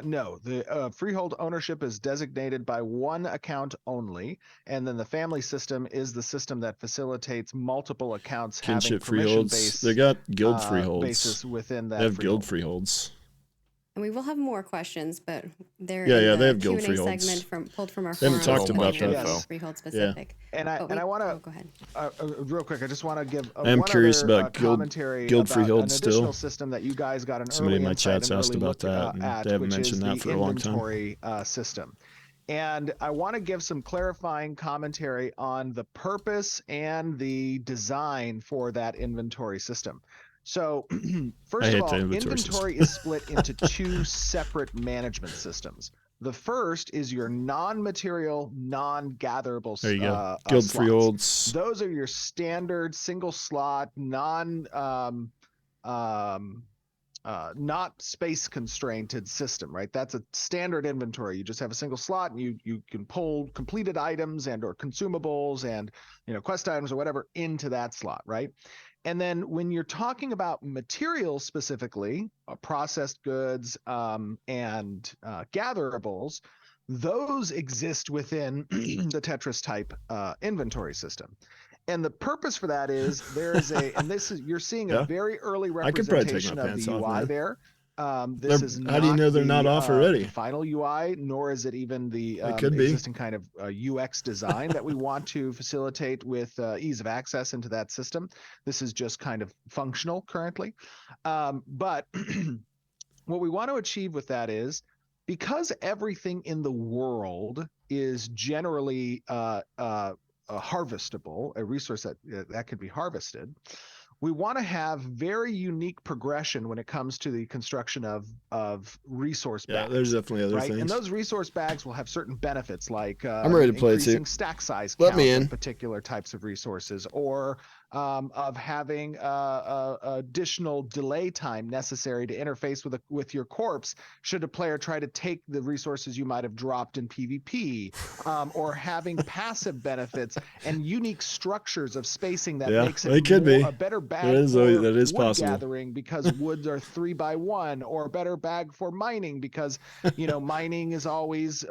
No, the freehold ownership is designated by one account only, and then the family system is the system that facilitates multiple accounts Kinship having freeholds. permission-based They got guild freeholds. basis within that. They have guild freehold. freeholds. And we will have more questions, but they're Yeah, in yeah, the they have guild Q&A freeholds. segment pulled from our They haven't forums, talked and about they're that, though. freehold specific. And I Oh, want go ahead. real quick. I just want to give. I am one curious other, about guild commentary guild about freeholds an additional still. system that you guys got an Somebody early in my insight chat's and asked early about look that, and at, they haven't which is mentioned that the for a long time. inventory system. And I want to give some clarifying commentary on the purpose and the design for that inventory system. So, first hate of all, the inventory inventory is split into two separate management systems. The first is your non-material, non-gatherable There you go. slots. Guild freeholds. Those are your standard single slot, not space constrained system, right? That's a standard inventory. You just have a single slot, and you can pull completed items and or consumables and quest items or whatever into that slot, right? And then when you're talking about materials specifically, processed goods and gatherables, those exist within the Tetris type inventory system. And the purpose for that is there is you're seeing Yeah. a very early I could probably take representation my of pants the off, UI man. there. They're- how do you know they're not off already? The final UI, nor is it even the It could be. existing kind of UX design that we want to facilitate with ease of access into that system. This is just kind of functional currently. But what we want to achieve with that is, because everything in the world is generally harvestable, a resource that could be harvested, we want to have very unique progression when it comes to the construction of resource Yeah, bags. there's definitely other right? things. And those resource bags will have certain benefits, like I'm ready to play it, too. increasing stack size Let count me of in. particular types of resources, or of having additional delay time necessary to interface with your corpse should a player try to take the resources you might have dropped in PvP, or having passive benefits and unique structures of spacing that Yeah, makes it it could be. a better bag That is- for that is wood possible. gathering because woods are 3x1, or a better bag for mining because mining is always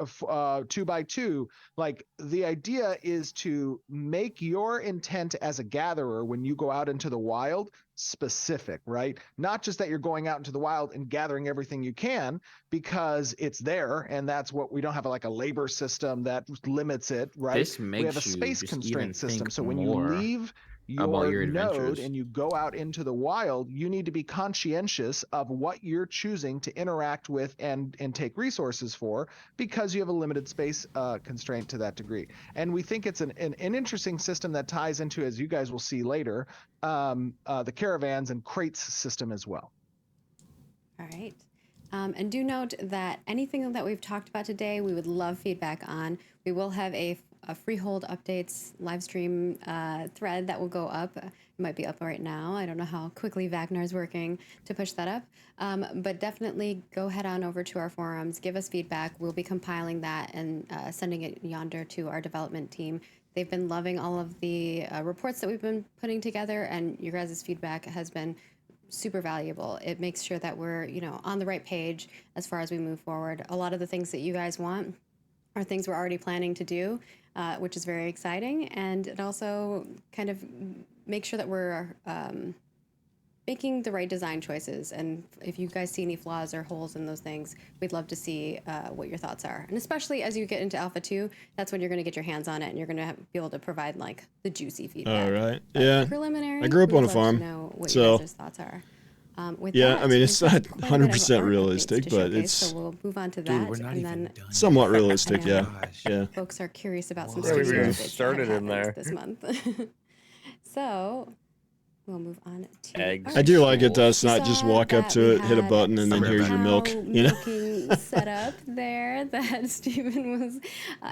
2x2. Like, the idea is to make your intent as a gatherer when you go out into the wild specific, right? Not just that you're going out into the wild and gathering everything you can because it's there, and that's what we don't have a labor system that limits it, right? This We makes have a you space just even constraint system. think So when you more leave about your node adventures. and you go out into the wild, you need to be conscientious of what you're choosing to interact with and take resources for, because you have a limited space constraint to that degree. And we think it's an interesting system that ties into, as you guys will see later, the caravans and crates system as well. All right. And do note that anything that we've talked about today, we would love feedback on. We will have a a freehold updates live stream thread that will go up. It might be up right now. I don't know how quickly Wagner is working to push that up. But definitely go head on over to our forums, give us feedback. We'll be compiling that and sending it yonder to our development team. They've been loving all of the reports that we've been putting together, and your guys' feedback has been super valuable. It makes sure that we're, on the right page as far as we move forward. A lot of the things that you guys want are things we're already planning to do, which is very exciting. And it also kind of makes sure that we're making the right design choices. And if you guys see any flaws or holes in those things, we'd love to see what your thoughts are. And especially as you get into Alpha 2, that's when you're going to get your hands on it and you're going to be able to provide like the juicy feedback. All right. But Yeah. preliminary, I grew up we'd on a love to farm, know what so your guys' thoughts are. With yeah, that, I mean, it's we've got not quite a bit of 100% art updates realistic, to but showcase, it's so we'll move on to Dude, that, we're not and even then done. somewhat I realistic. know. Yeah. Yeah. folks are curious about some Yeah, we studio even updates that started have in happened there. this month. So we'll move on to Eggs. I do like it Cool. though. Not just saw walk up that to we it, hit a had button, and then some here's your milk. cow You know. milking setup there that Stephen was.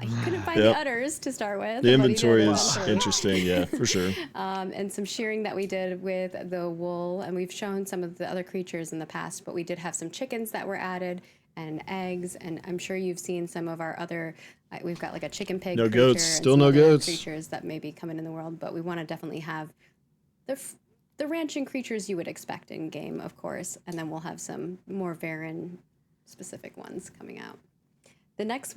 He couldn't find the Yep. udders to start with. The but he did inventory is eventually. interesting. Yeah, for sure. And some shearing that we did with the wool, and we've shown some of the other creatures in the past, but we did have some chickens that were added and eggs, and I'm sure you've seen some of our other. We've got like a chicken pig. No creature goats. and Still some no other goats. Creatures that may be coming in the world, but we want to definitely have the ranching creatures you would expect in game, of course, and then we'll have some more Varan specific ones coming out. The next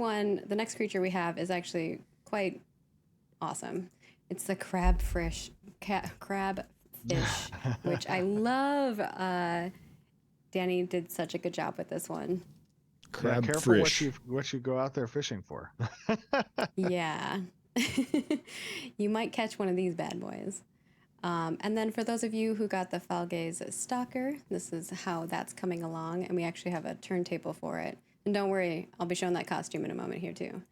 creature we have is actually quite awesome. It's the crabfish, which I love. Danny did such a good job with this one. Crab careful fish. what you go out there fishing for. Yeah. You might catch one of these bad boys. And then for those of you who got the Falgaze Stalker, this is how that's coming along, and we actually have a turntable for it. And don't worry, I'll be showing that costume in a moment here too.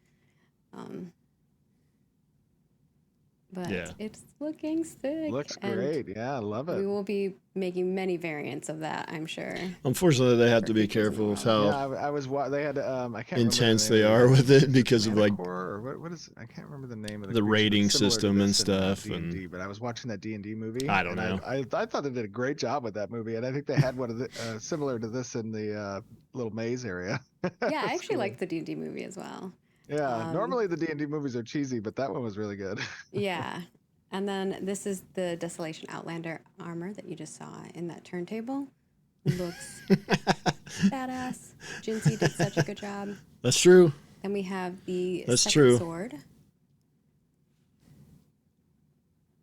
But Yeah. it's looking sick. Looks and great. Yeah, I love it. we will be making many variants of that, I'm sure. Unfortunately, they have to be creatures in the careful with world. how Yeah, I was. They had. I can't intense remember the they name are of the- with it because of like Manticore, or what is? I can't remember the name of the creature, but rating it's similar to system and this in, stuff, D&D, but I was watching that D&D movie. I don't and know. I thought they did a great job with that movie, and I think they had one of the similar to this in the little maze area. Yeah, I It's actually cool. liked the D&D movie as well. Yeah, normally the D&D movies are cheesy, but that one was really good. Yeah. And then this is the Desolation Outlander armor that you just saw in that turntable. Looks badass. Jinsey did such a good job. That's true. Then we have the That's second true. sword.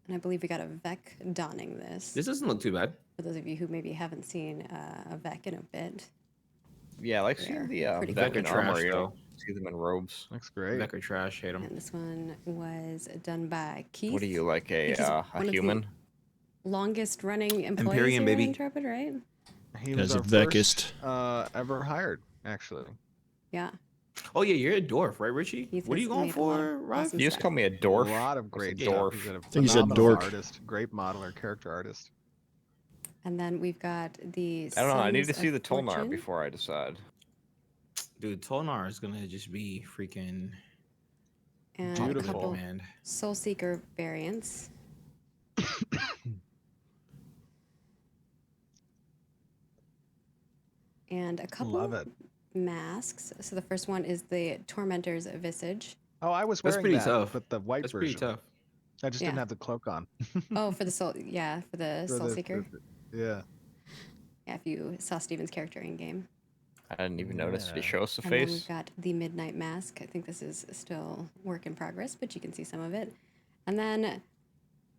And I believe we got a Vec donning this. This doesn't look too bad. For those of you who maybe haven't seen a Vec in a bit. Yeah, I like They're seeing the pretty Vec cool. in armor, Trash, you though. know, see them in robes. Looks great. Vec are trash. Hate them. And this one was done by Keith. What are you, like think he's a one of the human? Longest running employees Empyrean, here baby. in Intrepid, right? He Guy's was a our Vecist. first ever hired, actually. Yeah. Oh yeah, you're a dwarf, right, Richie? Heath what are has you going made a lot for, of Ryve? awesome You just stuff. call me a dwarf. A lot of great What's a stuff. dwarf? He's a think he said phenomenal dork. artist, great modeler, character artist. And then we've got the. I don't know. I need to Sons see of the Tolnar Fortune. before I decide. Dude, Tolnar is gonna just be freaking And Beautiful. a couple man. Soul Seeker variants. And a couple Love it. masks. So the first one is the Tormentor's Visage. Oh, I was That's wearing pretty that, tough. but the white That's version. pretty tough. I just Yeah. didn't have the cloak on. Oh, for the Soul, yeah, for the For Soul the- Seeker. Yeah. Yeah, if you saw Steven's character in game. I didn't even notice. Did he Yeah. show us the And then face? we've got the Midnight Mask. I think this is still work in progress, but you can see some of it. And then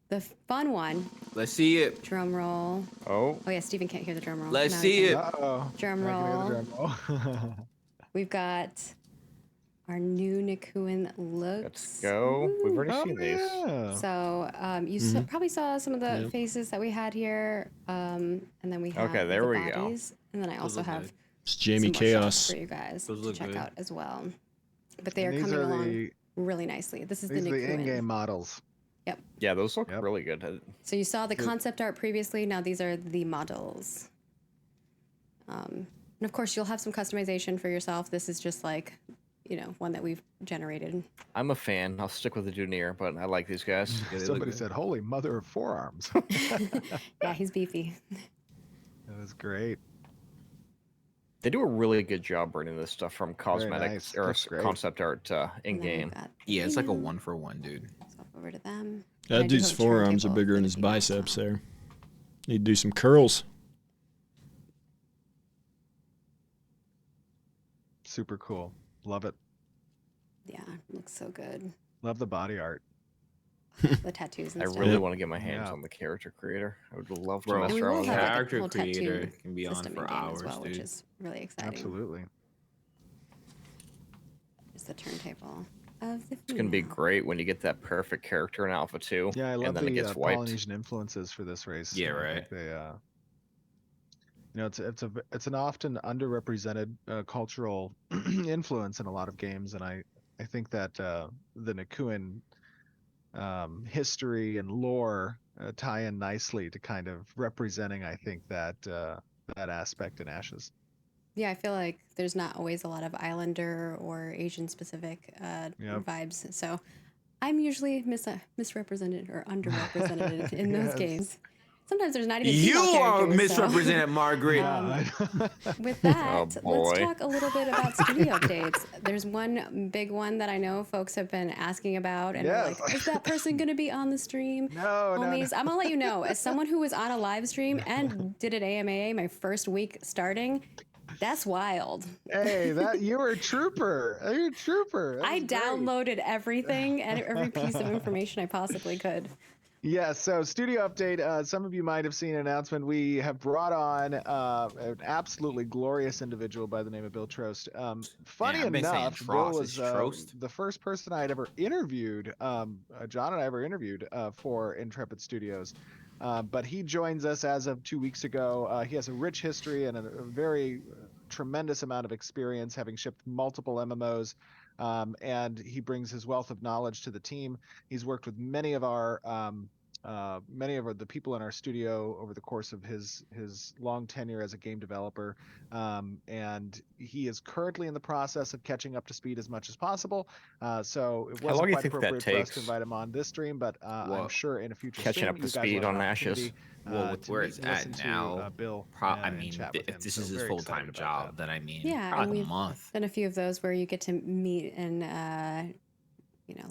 the fun one, Let's see it. drum roll. Oh, Oh yeah, Steven can't hear the drum roll. Let's Now see he it. can. Uh-oh. Drum I can hear roll. the drum roll. We've got our new Nikuin looks. let's go. We've already Oh, seen these. yeah. So you probably saw some of the faces that we had here, and then we have Okay, there the we go. bodies, and then I also look have good. It's Jamie some more shots Chaos. for you guys Those to look check good. out as well. But they And are these coming are along the really nicely. This is these the are the Nikuin. in-game models. Yeah, those look Yep. really good. So you saw the concept art previously. Now these are the models. And of course, you'll have some customization for yourself. This is just like, one that we've generated. I'm a fan. I'll stick with the Junior, but I like these guys. Yeah, they look Somebody good. said, "Holy mother of forearms." Yeah, he's beefy. That was great. They do a really good job bringing this stuff from cosmetics nice. or Looks great. concept art in And then we've game. got Yeah, it's like a Athena. 1-for-1, dude. Swap over to them. And I That do dude's have a forearms are turntable bigger for than the his people as biceps well. there. Need to do some curls. Super cool. Love it. Yeah, looks so good. Love the body art. The tattoos and I stuff. really Yep. want to get my hands Yeah. on the character creator. I would love to Bro, mess And we around will with have that. like a Character whole creator tattoo can be on system for in game hours, as well, which dude. is really exciting. Absolutely. It's the turntable of the It's gonna be female. great when you get that perfect character in Alpha 2, Yeah, I love and then it the gets wiped. Polynesian influences for this race. Yeah, I right. think they, it's an often underrepresented cultural influence in a lot of games, and I think that the Nikuin history and lore tie in nicely to kind of representing, I think, that aspect in Ashes. Yeah, I feel like there's not always a lot of Islander or Asian specific Yep. vibes. So I'm usually misrepresented or underrepresented in those Yes. games. Sometimes there's not even You female are characters, misrepresented, Margaret. Yeah. With that, Oh, boy. let's talk a little bit about studio updates. There's one big one that I know folks have been asking about, and are Yes. like, is that person going to be on the stream? No, Homies, no. I'm gonna let you know, as someone who was on a live stream and did an AMA my first week starting, that's wild. Hey, you were a trooper. You're a trooper. That I was great. downloaded everything and every piece of information I possibly could. Yeah, so studio update. Some of you might have seen an announcement. We have brought on an absolutely glorious individual by the name of Bill Trost. Funny I've been saying enough, Bill Trost. was It's Trost. the first person I had ever interviewed, John and I ever interviewed for Intrepid Studios. But he joins us as of 2 weeks ago. He has a rich history and a very tremendous amount of experience, having shipped multiple MMOs. And he brings his wealth of knowledge to the team. He's worked with many of the people in our studio over the course of his long tenure as a game developer, and he is currently in the process of catching up to speed as much as possible. So it long wasn't do you quite think that appropriate for us takes? to invite him on this stream, but I'm Well, sure in a future catching stream, up to you guys will speed have an on Ashes. opportunity, Well, with to where meet it's and listen at to, now, Bill. I and mean, chat with him. if this So is his very full-time excited about job, that. then I mean, Yeah, probably and a we've month. done a few of those where you get to meet and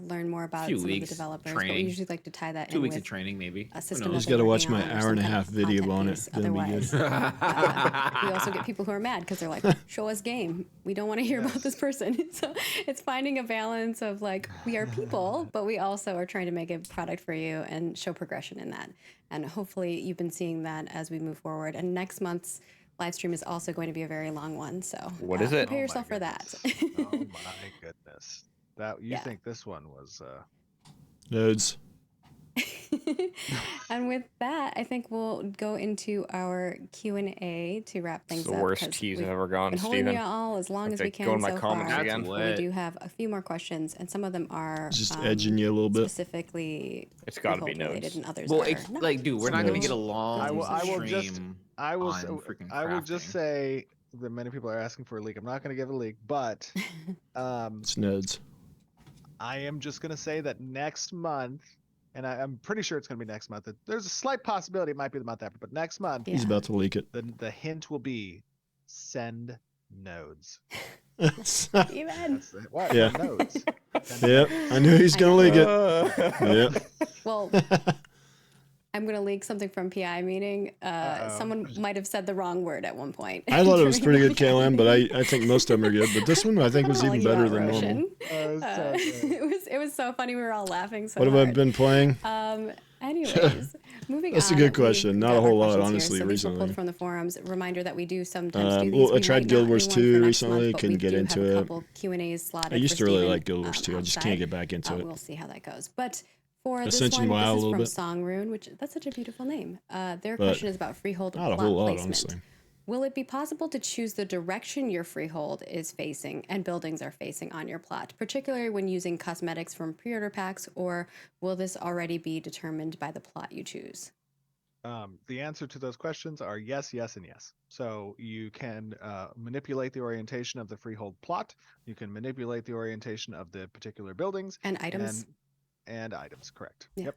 learn more about Few some of the weeks developers. But we training. usually like to tie that 2 in weeks with of training, maybe. a Who system knows? Just that they're gotta watch working my on or hour some and a kind half of video content on it, piece. then it'll be Otherwise, good. we also get people who are mad because they're like, show us game. We don't want to hear about Yes. this person. So it's finding a balance of like, we are people, but we also are trying to make a product for you and show progression in that. And hopefully you've been seeing that as we move forward. And next month's live stream is also going to be a very long one. So What is it? prepare Oh my yourself for that. goodness. Oh my goodness. That you Yeah. think this one was Nodes. And with that, I think we'll go into our Q&A to wrap It's things the up. worst 'cause tease we've I've ever gone, been holding Steven. you all as long as we Okay, can go in my so comments far. again. We do have a few more questions, and some of them are Just edging you a little bit. specifically It's gotta be Freehold related, nodes. and others Well, are it's not. like, dude, we're So not gonna we'll get go along. through some I will of just- them. I will on s- freaking I will just crafting. say that many people are asking for a leak. I'm not going to give a leak, but It's nodes. I am just going to say that next month, and I'm pretty sure it's going to be next month. That there's a slight possibility it might be the month after, but next month, He's Yeah. about to leak it. the hint will be send nodes. Steven. That's it. What? Yeah. Nodes. Yep, I knew he's gonna leak it. Yep. Well, I'm going to leak something from PI meeting. Someone might have said the wrong word at one point. I thought it was during pretty good, the- KLM, but I think most of them are good. But this one I think was Calling even you better out, than normal. Roshan. So good. It was so funny. We were all laughing so What have I hard. been playing? Anyways, moving That's a on. good question. we've Not got a more whole lot, questions here. honestly, So these were pulled recently. from the forums. Reminder that we do sometimes do these. Well, I We tried might Guild not Wars do one 2 for next recently, month, but couldn't we get do into have a it. couple Q&As slotted I used for to really Steven, like Guild Wars 2. I just outside. can't get back into it. We'll see how that goes. But for this Ascension one, WoW a this is little from bit. Songrune, which that's such a beautiful name. Their But question is about freehold Not a plot whole lot, placement. honestly. Will it be possible to choose the direction your freehold is facing and buildings are facing on your plot, particularly when using cosmetics from pre-order packs, or will this already be determined by the plot you choose? The answer to those questions are yes, yes, and yes. So you can manipulate the orientation of the freehold plot. You can manipulate the orientation of the particular buildings And items. and items. Correct. Yeah. Yep.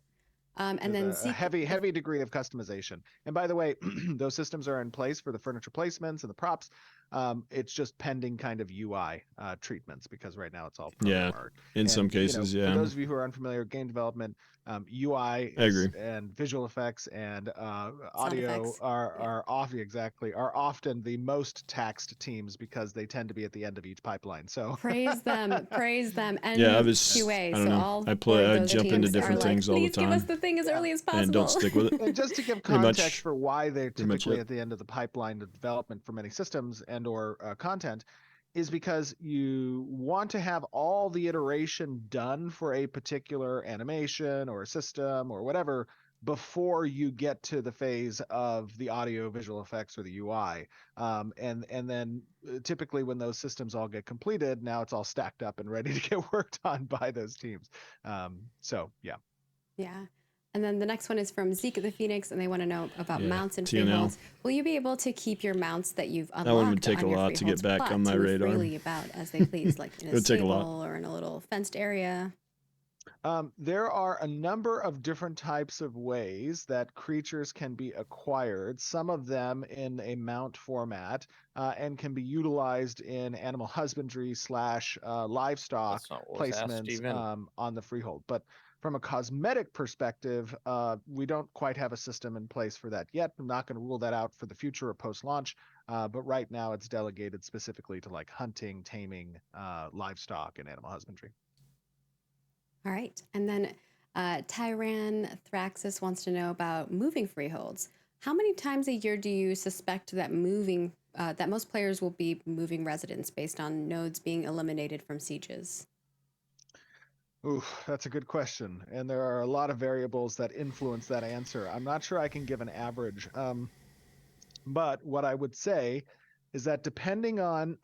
And then A heavy degree of customization. And by the way, those systems are in place for the furniture placements and the props. It's just pending kind of UI treatments because right now it's all program art. In some cases, For those of you who are unfamiliar with game development, UI and visual effects and audio effects. are often the most taxed teams because they tend to be at the end of each pipeline. So praise them, and yeah, I QA. don't know. I jump into different things all the time. Please give us the thing as early as possible. And don't stick with it. And just to give context for why they're typically at the end of the pipeline of development for many systems and or content is because you want to have all the iteration done for a particular animation or system or whatever before you get to the phase of the audio, visual effects, or the UI. And then typically when those systems all get completed, now it's all stacked up and ready to get worked on by those teams. So yeah. Yeah. And then the next one is from Zeke the Phoenix, and they want to know about mounts and TNL. freeholds. Will you be able to keep your mounts that you've unlocked That one would take on a your lot to get freeholds back plot on my to move radar. freely about as they please, like in It a would take a stable lot. or in a little fenced area? There are a number of different types of ways that creatures can be acquired, some of them in a mount format, and can be utilized in animal husbandry / livestock That's not what was asked, placements Steven. on the freehold. But from a cosmetic perspective, we don't quite have a system in place for that yet. I'm not going to rule that out for the future or post-launch, but right now it's delegated specifically to like hunting, taming, livestock, and animal husbandry. All right. And then Tyran Thraxis wants to know about moving freeholds. How many times a year do you suspect that that most players will be moving residents based on nodes being eliminated from sieges? Ooh, that's a good question. And there are a lot of variables that influence that answer. I'm not sure I can give an average. But what I would say is that depending on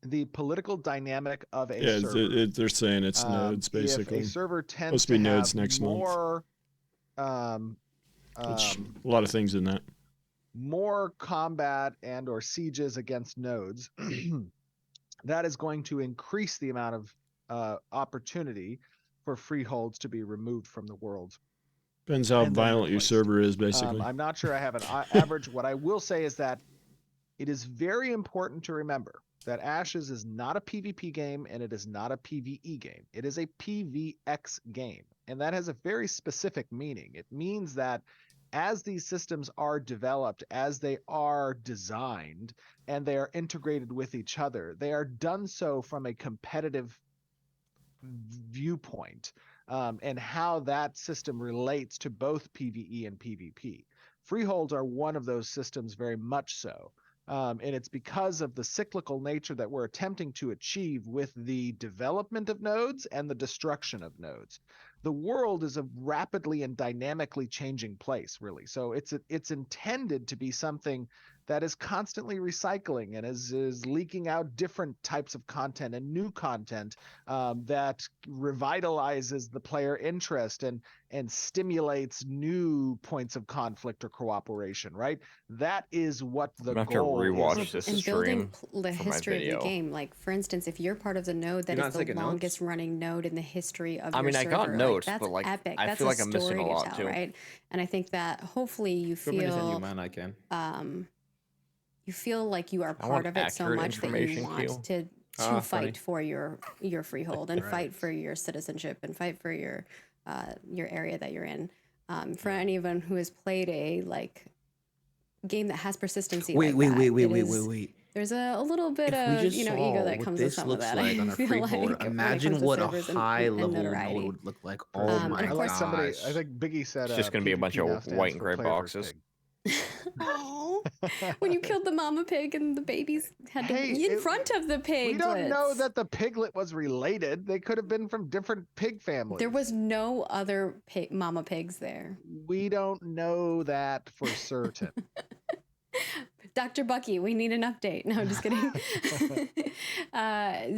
the political dynamic of a server, they're saying it's nodes basically. If a server tends Supposed to be to nodes have next more, Which, a lot of things in that. more combat and or sieges against nodes, that is going to increase the amount of opportunity for freeholds to be removed from the world. Depends how violent your server is, basically. I'm not sure I have an average. What I will say is that it is very important to remember that Ashes is not a PvP game and it is not a PvE game. It is a PvX game. And that has a very specific meaning. It means that as these systems are developed, as they are designed, and they are integrated with each other, they are done so from a competitive viewpoint, and how that system relates to both PvE and PvP. Freeholds are one of those systems, very much so. And it's because of the cyclical nature that we're attempting to achieve with the development of nodes and the destruction of nodes. The world is a rapidly and dynamically changing place, really. So it's intended to be something that is constantly recycling and is leaking out different types of content and new content that revitalizes the player interest and stimulates new points of conflict or cooperation, right? That is what the goal is. Rewatch this and building the for history my of the video. game. Like, for instance, if you're part of the node that is the longest running node in the history of your server, I got notes, that's but like epic. I That's feel a like I'm missing story a to lot tell, too. right? And I think that hopefully you feel you feel like you are part of it so much that you want to fight for your freehold and fight for your citizenship and fight for your area that you're in. For anyone who has played a game that has persistency, wait. There's a little bit of ego that comes with some of that. Like on a freehold. Imagine what a high level node would look like. Oh my gosh! I think Biggie said it's just gonna be a bunch of white and gray boxes. Oh, when you killed the mama pig and the babies had to be in front of the pig. We don't know that the piglet was related. They could have been from different pig families. There was no other mama pigs there. We don't know that for certain. Dr. Bucky, we need an update. No, I'm just kidding.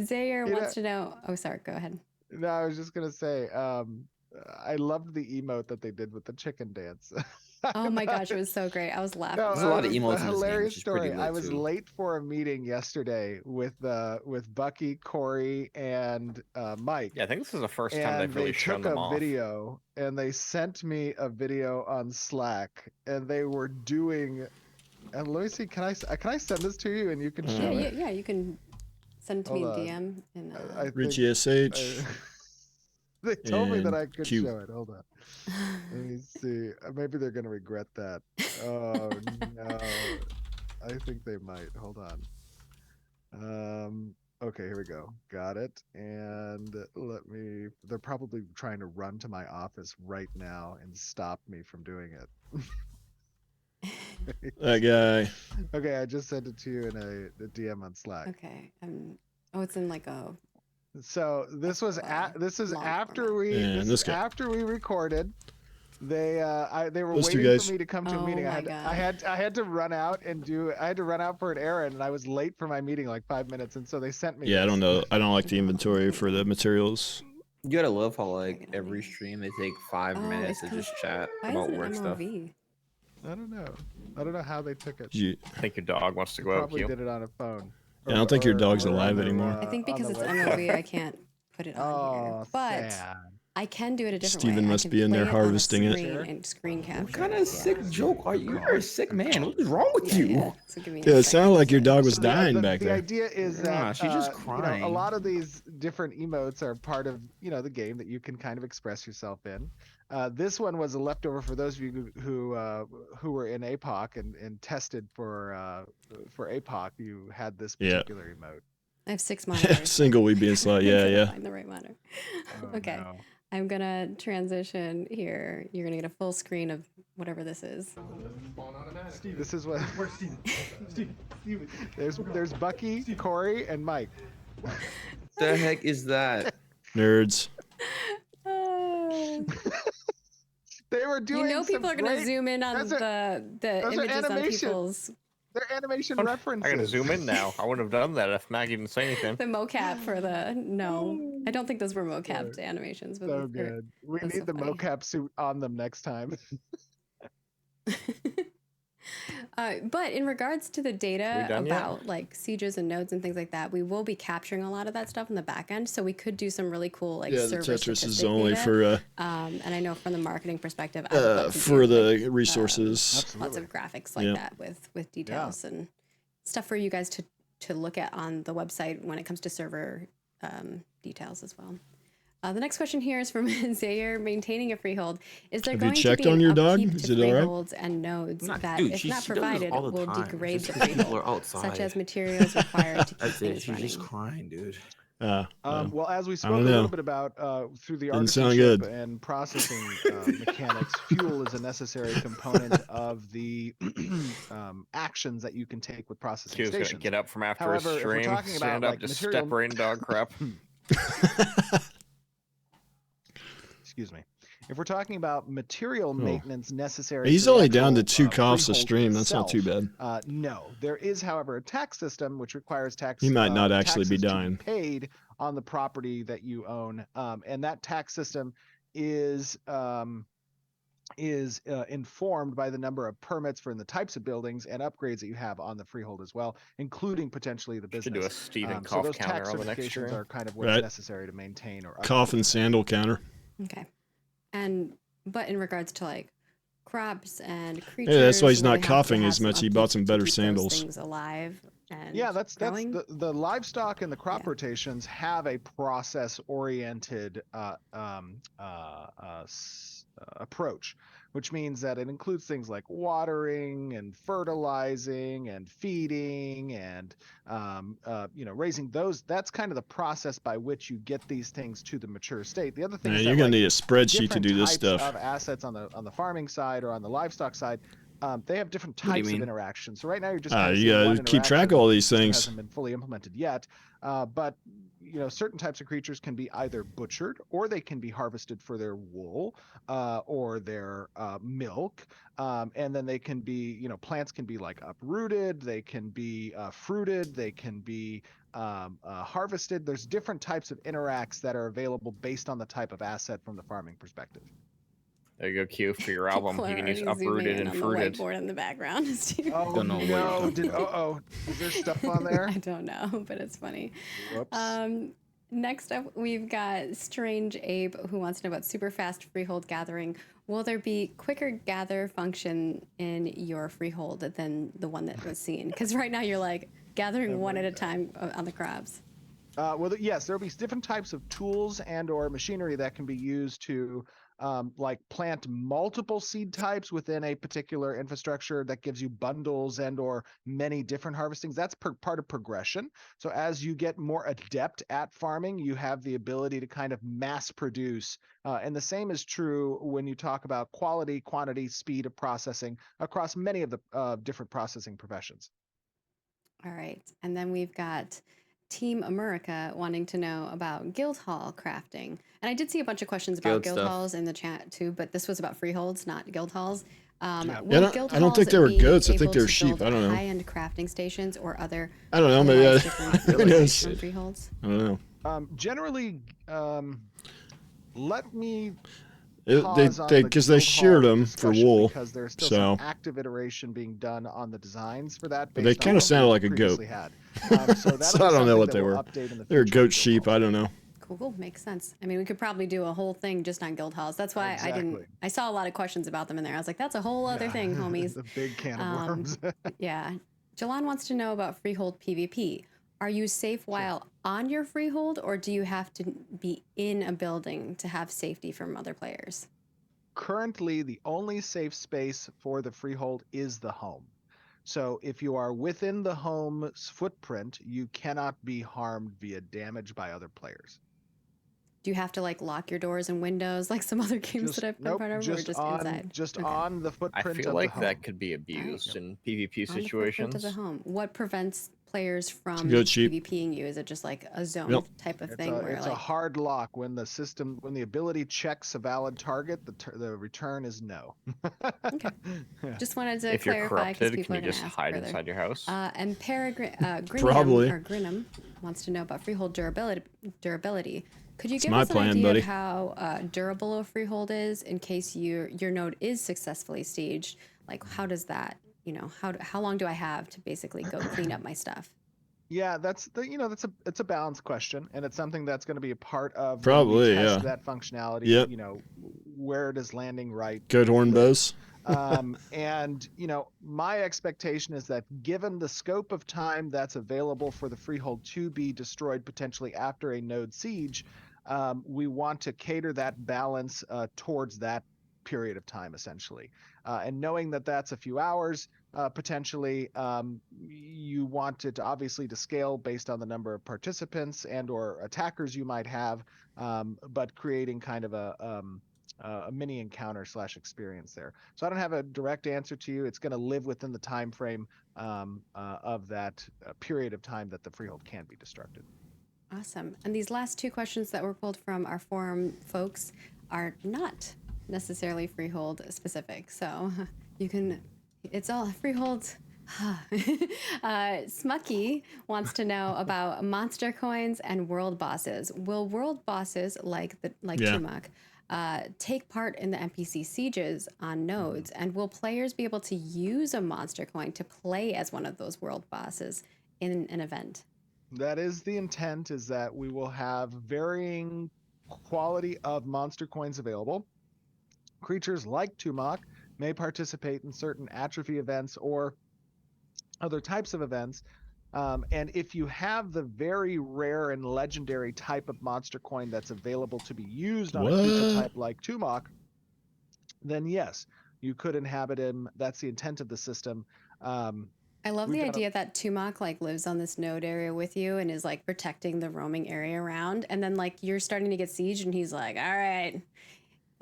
Zaire wants to know. Oh, sorry. Go ahead. No, I was just gonna say, I loved the emote that they did with the chicken dance. Oh my gosh, it was so great. I was laughing. No, There's a lot of emotes a in this game, hilarious which is pretty story. I lit, was too. late for a meeting yesterday with Bucky, Corey, and Mike. Yeah, I think this is the first time And they've they really shown took them a off. video and they sent me a video on Slack, and they were doing. And let me see. Can I send this to you and you can show it? Yeah, you can send it to me in Hold on. DM. And, I think, Richie SH. they told me that and I could Q. show it. Hold on. Let me see. Maybe they're gonna regret that. Oh no. I think they might. Hold on. Okay, here we go. Got it. And they're probably trying to run to my office right now and stop me from doing it. That guy. Okay, I just sent it to you in a DM on Slack. okay. Oh, it's in like a. So this was long after format. we Yeah, this this is guy. after we recorded. They were Those two waiting guys. for me to come to a Oh meeting. my I had to run out for an errand, and I was late for my meeting like 5 minutes, and so they sent me. Yeah, I this. don't know. I don't like the inventory for the materials. You gotta love how like every stream they take 5 Oh, minutes it's to coming- just chat Why is about it work stuff. MOV? I don't know. I don't know how they took it. You, I think your dog wants to They go out, probably Q. did it on a phone. Yeah, I don't think your dog's or on alive their, anymore. I think on the because it's website. MOV, I can't put it on here. Oh, But sad. I can do it a different Steven way. must I can be in there play it on a harvesting it. screen and screen capture. What kind of yeah. sick joke are you? You're a sick man. What is wrong with you? Yeah. So give me a Yeah, it second sounded like your to- dog was So dying back the there. idea is Yeah, that she's just a crying. lot of these different emotes are part of the game that you can kind of express yourself in. This one was a leftover for those of you who were in APOC and tested for APOC. You had this Yeah. particular emote. I have 6 monitors. Single weed being slow. Yeah, Gotta yeah. Find the right monitor. Oh, Okay. no. I'm gonna transition here. You're gonna get a full screen of whatever this is. This is what. There's Bucky, Corey, and Mike. The heck is that? Nerds. Oh. They were doing. You know people are gonna great- zoom in on those are- the those are images on animation. people's They're animation I references. gotta zoom in now. I wouldn't have done that if Maggie didn't say anything. the mocap for the I don't think those were mocapped animations, but So they're- good. We that's need so the funny. mocap suit on them next time. But in regards to the data done yet? about like sieges and nodes and things like that, we will be capturing a lot of that stuff in the back end. So we could do some really cool like Yeah, the server Tetris is statistic only data. for And I know from the marketing perspective, I would love to for do, like, the resources. lots Absolutely. of graphics like Yeah. that with details and stuff for you guys to look at on the website when it comes to server details as well. The next question here is from Zaire. Maintaining a freehold, is there Have you going to checked be on an your dog? upkeep Is to it all right? freeholds and nodes that, if not she does this provided, all the will time. degrade It's the just 'cause people freehold, are outside. such as materials required to keep That's it. things She's running? just crying, dude. Well, as we spoke don't a little know. bit about through the Didn't sound artisanship good. and processing mechanics, fuel is a necessary component of the actions that you can take with processing Q's gonna stations. get up from after However, his if we're stream, talking about, stand up, like, just material- step right in dog crap. Excuse me. If we're talking about material maintenance necessary, He's for the only down to actual, 2 coughs a freehold stream. That's not too itself, bad. no, there is, however, a tax system which requires tax. He might not actually be taxes to dying. paid on the property that you own, and that tax system is informed by the number of permits for the types of buildings and upgrades that you have on the freehold as well, including potentially the business. Should do a Stephen So cough those tax counter on the next certifications stream. are kind of what's Right. necessary to maintain or Cough upkeep. and sandal counter. Okay. But in regards to like crops and creatures, Yeah, that's why he's will not they have to coughing have as some much. He upkeep bought some to better keep those sandals. things alive and Yeah, that's growing? the livestock and the crop Yeah. rotations have a process oriented approach, which means that it includes things like watering and fertilizing and feeding and raising those. That's kind of the process by which you get these things to the mature state. The other thing Man, is you're that, gonna like, need a spreadsheet to different do this types stuff. of assets on the farming side or on the livestock side, they have different What do you types of mean? interactions. So right now you're just Ah, kind of you seeing gotta one keep track of interaction. all these System things. hasn't been fully implemented yet, but certain types of creatures can be either butchered or they can be harvested for their wool or their milk, and then they can be, plants can be like uprooted, they can be fruited, they can be harvested. There's different types of interacts that are available based on the type of asset from the farming perspective. There you go, Q, for your album. People You are can use already zooming uprooted in and on fruited. the whiteboard in the background. Oh Don't know what you're no! talking Is there stuff on there? I don't know, but it's funny. Whoops. Next up, we've got Strange Abe, who wants to know about super fast freehold gathering. Will there be quicker gather function in your freehold than the one that was seen? Because right now you're like gathering one at a time on the crabs. Well, yes, there'll be different types of tools and/or machinery that can be used to, like plant multiple seed types within a particular infrastructure that gives you bundles and/or many different harvestings. That's part of progression. So as you get more adept at farming, you have the ability to kind of mass produce. And the same is true when you talk about quality, quantity, speed of processing across many of the different processing professions. All right, and then we've got Team America wanting to know about guild hall crafting. And I did see a bunch of questions about Guild guild stuff. halls in the chat too, but this was about freeholds, not guild halls. Yeah, Will I guild don't think halls they were be goats. I think able they were to sheep. build I don't know. high-end crafting stations or other I don't know. Maybe otherwise I, different who abilities knows? from freeholds? I don't know. Generally, let me They pause on because the they guild sheared hall them for discussion wool. because there's still So some active iteration being done on the designs for that. But they based on kinda what sounded we like a goat. previously had. So that'll So be I don't know something what that they we'll were. update in the They were future with goat guild sheep. halls. I don't know. Cool, makes sense. I mean, we could probably do a whole thing just on guild halls. That's why Exactly. I saw a lot of questions about them in there. I was like, that's a whole other thing, homies. The big can of worms. Yeah. Jalan wants to know about freehold PvP. Are you safe while on your freehold, or do you have to be in a building to have safety from other players? Currently, the only safe space for the freehold is the home. So if you are within the home's footprint, you cannot be harmed via damage by other players. Do you have to like lock your doors and windows like some other games that I've been part of, or just inside? Just Okay. on the I footprint feel of like the home. that could be abused in PvP On the footprint situations. of the home. What prevents players from Goat sheep. PvPing you? Is it just like a zone Yep. type of It's thing where a like hard lock. When the ability checks a valid target, the return is no. Okay. Just wanted to If you're clarify because corrupted, people can are you going to just ask hide further. inside your house? And Probably. Grinham wants to know about freehold durability. Could you It's give my us an plan, idea buddy. of how durable a freehold is in case your node is successfully staged? Like, how does that, how long do I have to basically go clean up my stuff? Yeah, that's a balance question, and it's something that's going to be a part of when we Probably, test yeah. that functionality. Yep. Where does landing right? Goat horn bows. And my expectation is that given the scope of time that's available for the freehold to be destroyed potentially after a node siege, we want to cater that balance towards that period of time, essentially. And knowing that that's a few hours, potentially, you want it obviously to scale based on the number of participants and/or attackers you might have, but creating kind of a mini encounter / experience there. So I don't have a direct answer to you. It's going to live within the time frame of that period of time that the freehold can be destructed. Awesome. And these last two questions that were pulled from our forum folks are not necessarily freehold specific. So it's all freehold. Smucky wants to know about monster coins and world bosses. Will world bosses like Tumak take part in the NPC sieges on nodes, and will players be able to use a monster coin to play as one of those world bosses in an event? That is the intent, is that we will have varying quality of monster coins available. Creatures like Tumak may participate in certain atrophy events or other types of events. And if you have the very rare and legendary type of monster coin that's available to be used on a creature type like Tumak, then yes, you could inhabit him. That's the intent of the system. I love the idea that Tumak lives on this node area with you and is protecting the roaming area around, and then you're starting to get sieged and he's like, all right,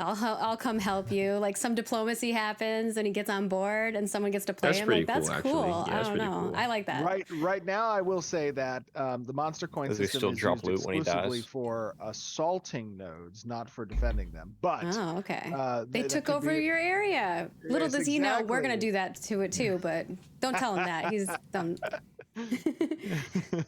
I'll come help you. Some diplomacy happens and he gets on board and someone gets to play him. Pretty That's cool, cool. actually. Yeah, I don't know. cool. I like that. Right now, I will say that the monster coin Does he system still is drop used loot when he exclusively dies? for assaulting nodes, not for defending them. But Oh, okay. They that took could over be- your area. Little Yes, does he know we're gonna exactly. do that to it too. But don't tell him that. He's done.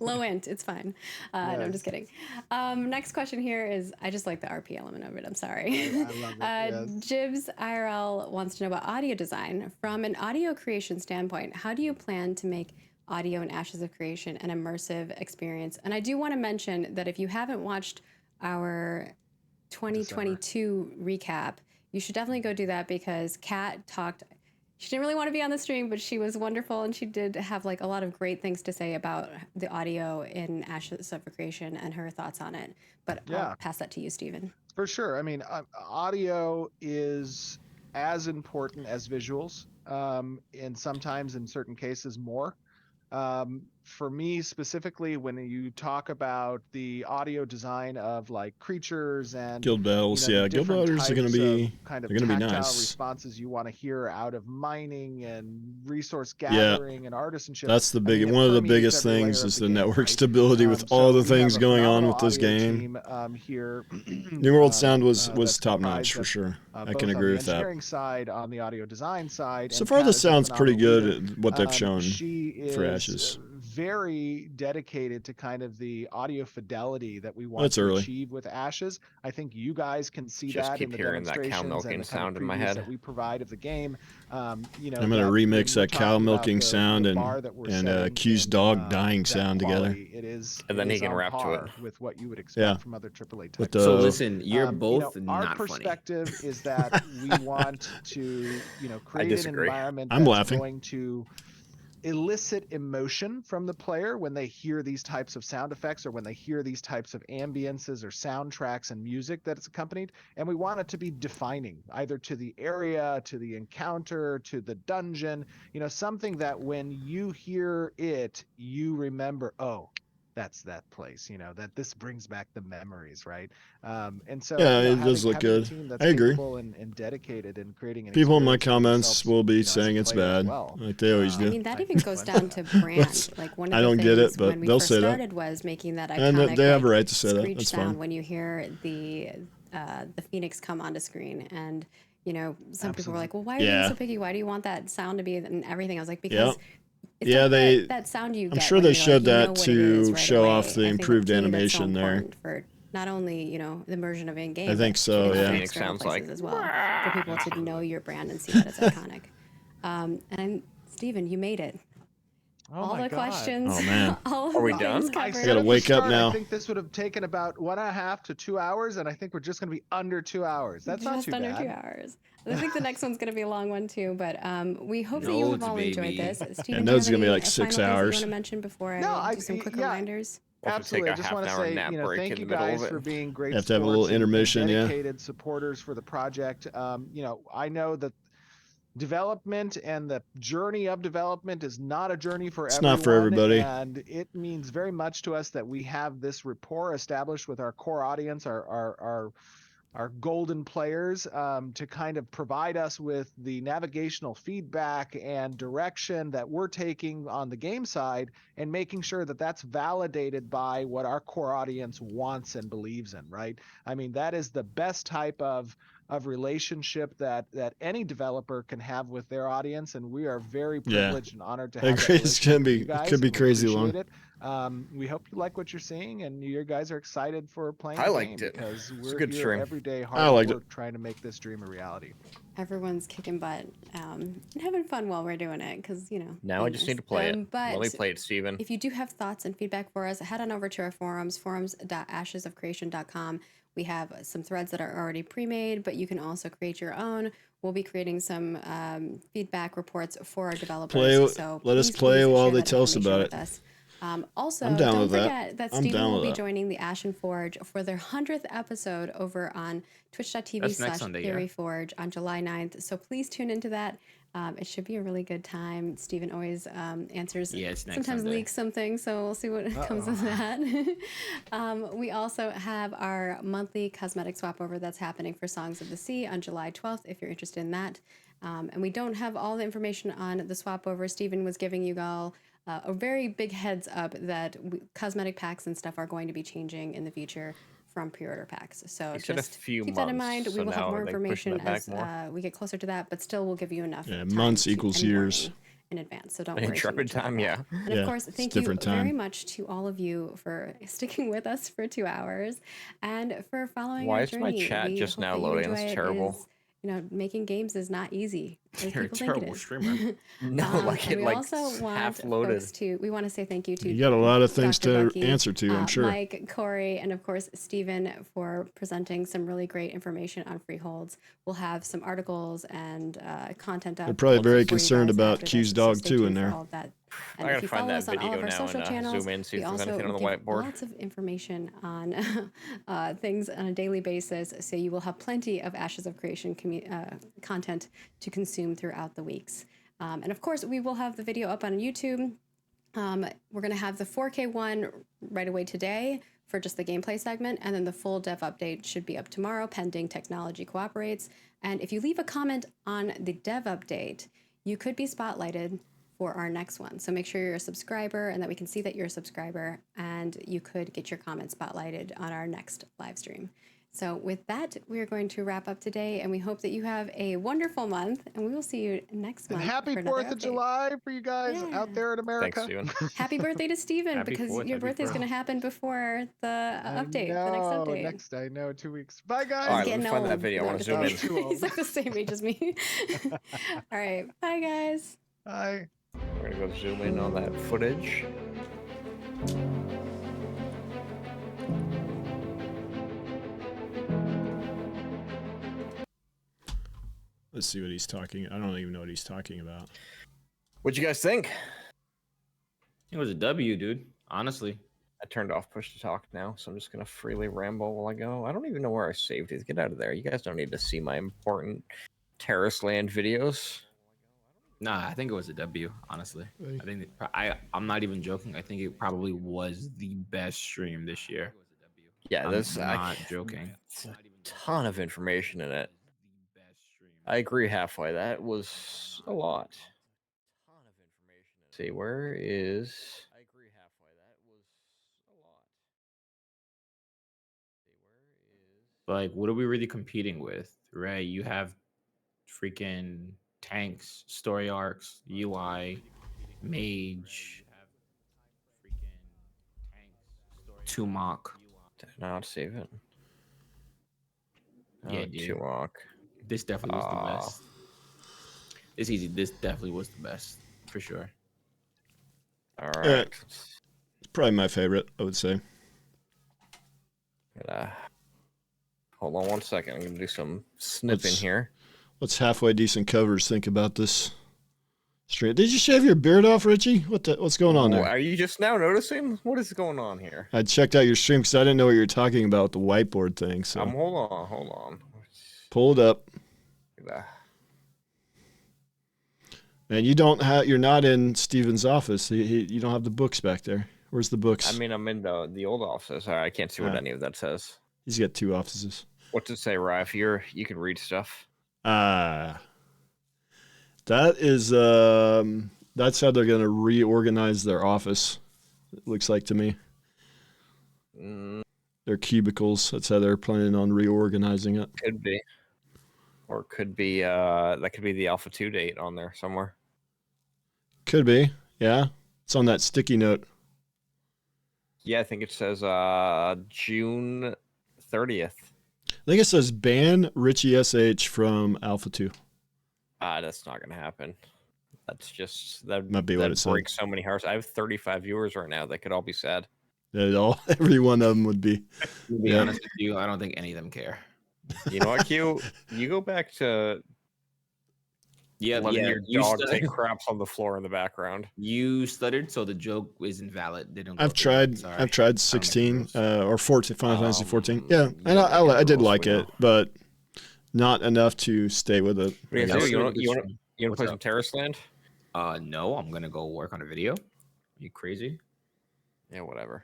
Low int, it's fine. No, I'm just kidding. Next question here is, I just like the RP element of it. I'm sorry. I love it. Yes. Jibs IRL wants to know about audio design. From an audio creation standpoint, how do you plan to make audio and Ashes of Creation an immersive experience? And I do want to mention that if you haven't watched our 2022 recap, you should definitely go do that, because Kat talked. She didn't really want to be on the stream, but she was wonderful, and she did have like a lot of great things to say about the audio in Ashes of Creation and her thoughts on it. But I'll pass that to you, Stephen. For sure. I mean, audio is as important as visuals, and sometimes in certain cases more. For me specifically, when you talk about the audio design of like creatures and guild battles, guild battles are going to be kind of they're going to be tactile nice. Responses you want to hear out of mining and resource gathering and artisanship. That's the big one of the biggest things is the network stability with all the things going on with this game. Here, New World sound was top notch for sure. I can agree with that. On the engineering side, on the audio design side. So far, the sound's pretty good at what they've shown for Ashes. Very dedicated to kind of the audio fidelity that we want to achieve with Ashes. I think you guys can see that in the demonstrations and the kind of previews that we provide of the game. You know, I'm gonna remix that cow milking sound and Q's dog dying sound together. It is, and then he can rap to it with what you would expect from other AAA titles. So listen, you're both our not perspective funny. is that we want to, create an environment I'm that's laughing. going to elicit emotion from the player when they hear these types of sound effects or when they hear these types of ambiences or soundtracks and music that it's accompanied. And we want it to be defining, either to the area, to the encounter, to the dungeon, something that when you hear it, you remember, oh, that's that place, that this brings back the memories, right? And so it does look good. I agree. And dedicated in creating an people in my comments will be saying it's bad, like they always do. I mean, that even goes down to brand. Like one of I the don't things get it, but when we they'll first say started that. was making that And iconic they have a right to say that. screech That's sound fine. when you hear the Phoenix come onto screen. And some people were like, well, why are you so picky? Why do you want that sound to be and everything? I was like, because it's that sound you get. I'm sure they showed that to show away. off the improved animation there. For not only the immersion of in game, I think so. Yeah. Phoenix sounds like as well for people to know your brand and see that it's iconic. And Steven, you made it. All the questions. Oh man. Are we done? I gotta wake up now. I think this would have taken about 1.5 to 2 hours, and I think we're just gonna be under 2 hours. That's not too bad. Just under 2 hours. I think the next one's gonna be a long one too, but we hope that you have all enjoyed this. Steven, Node's gonna be like 6 hours. You want to mention before I do some quick reminders? Absolutely. I just want to say, thank you guys for being great. Have to have a little intermission, dedicated supporters for the project. I know that development and the journey of development is not a journey for everyone. It's not for everybody. And it means very much to us that we have this rapport established with our core audience, our golden players, to kind of provide us with the navigational feedback and direction that we're taking on the game side and making sure that that's validated by what our core audience wants and believes in, right? I mean, that is the best type of relationship that any developer can have with their audience, and we are very privileged and honored to have that relationship. It could be crazy long. We hope you like what you're seeing, and you guys are excited for playing. I liked it. Because It's a we're good here stream. every day I liked hard work trying to make this dream a reality. Everyone's kicking butt and having fun while we're doing it, because Now I just need to play it. But Let me play it, Steven. if you do have thoughts and feedback for us, head on over to our forums.ashesofcreation.com. We have some threads that are already pre-made, but you can also create your own. We'll be creating some feedback reports for our developers. Let us play while they tell us about it. Also, I'm down don't with that. forget that I'm Steven down will with be that. joining the Ashen Forge for their 100th episode over on That's next Sunday, yeah. twitch.tv/TheoryForge on July 9th. So please tune into that. It should be a really good time. Steven always answers, it's next sometimes Sunday. leaks something, so we'll see what comes of that. We also have our monthly cosmetic swap over that's happening for Songs of the Sea on July 12th, if you're interested in that. And we don't have all the information on the swap over. Steven was giving you all a very big heads up that cosmetic packs and stuff are going to be changing in the future from pre-order packs. So just keep that in mind. We will have more information as we get closer to that, but still we'll give you enough time months to equals and years. warning in advance. So don't worry. Intrepid time, yeah. And of course, thank you very much to all of you for sticking with us for 2 hours and for following our journey. Why is my chat just now loading? That's terrible. Making games is not easy. You're a terrible streamer. No, like it we like also want half loaded. we want to say thank you to You got a lot of things Dr. to Bucky, answer to, I'm sure. Mike, Corey, and of course Stephen for presenting some really great information on freeholds. We'll have some articles and content up. They're probably very for you concerned guys about after Q's this, so dog stay too tuned in for there. all of that. I And gotta if you find follow that us on all video of our now social and channels, zoom in, see we if there's also anything on the give whiteboard. lots of information on things on a daily basis. So you will have plenty of Ashes of Creation content to consume throughout the weeks. And of course, we will have the video up on YouTube. We're going to have the 4K one right away today for just the gameplay segment, and then the full dev update should be up tomorrow, pending technology cooperates. And if you leave a comment on the dev update, you could be spotlighted for our next one. So make sure you're a subscriber and that we can see that you're a subscriber, and you could get your comment spotlighted on our next live stream. So with that, we are going to wrap up today, and we hope that you have a wonderful month, and we will see you next month. And happy for another 4th of update. July for you guys out there in America. Thanks, Steven. Happy birthday to Steven, Happy because 4th, your happy birthday is 4th. going to happen before the update, the next update. I know, 2 weeks. Bye, guys. All right, let Getting me find that old. video. I No, want to I'm zoom just in. kidding. He's like the same age as me. All right, bye guys. Bye. We're gonna go zoom in on that footage. Let's see what he's talking. I don't even know what he's talking about. What'd you guys think? It was a W, dude. Honestly. I turned off push to talk now, so I'm just gonna freely ramble while I go. I don't even know where I saved it. Get out of there. You guys don't need to see my important terrace land videos. Nah, I think it was a W, honestly. I think I'm not even joking. I think it probably was the best stream this year. Yeah, I'm this not joking. It's a ton of information in it. I agree halfway. That was a lot. Let's see, where is? I agree halfway. That was a lot. Like, what are we really competing with, right? You have freaking tanks, story arcs, UI, mage, Tumok. Did I not save it? Yeah, dude. This definitely was the best. It's easy. This definitely was the best, for sure. All right. Probably my favorite, I would say. Hold on 1 second. I'm going to do some snipping here. What's halfway decent covers think about this stream? Did you shave your beard off, Richie? What's going on there? Are you just now noticing? What is going on here? I checked out your stream because I didn't know what you were talking about with the whiteboard thing. So hold on. Pull it up. And you're not in Steven's office. You don't have the books back there. Where's the books? I mean, I'm in the old office. I can't see what any of that says. He's got 2 offices. What's it say, Ryve? You can read stuff. That is that's how they're going to reorganize their office. It looks like to me. Their cubicles. That's how they're planning on reorganizing it. Could be. Or could be that could be the Alpha 2 date on there somewhere. Could be. Yeah. It's on that sticky note. Yeah, I think it says June 30th. I think it says ban Richie SH from Alpha 2. That's not gonna happen. That's just that might be what it said. Breaks so many hearts. I have 35 viewers right now. They could all be sad. Every one of them would be. To be honest with you, I don't think any of them care. You know what, Q? You go back to letting your dog take craps on the floor in the background. You stuttered, so the joke is invalid. They don't. I've tried 16 or 14, Final Fantasy 14. Yeah, and I did like it, but not enough to stay with it. You want to play some Terrace Land? No, I'm gonna go work on a video. Are you crazy? Yeah, whatever.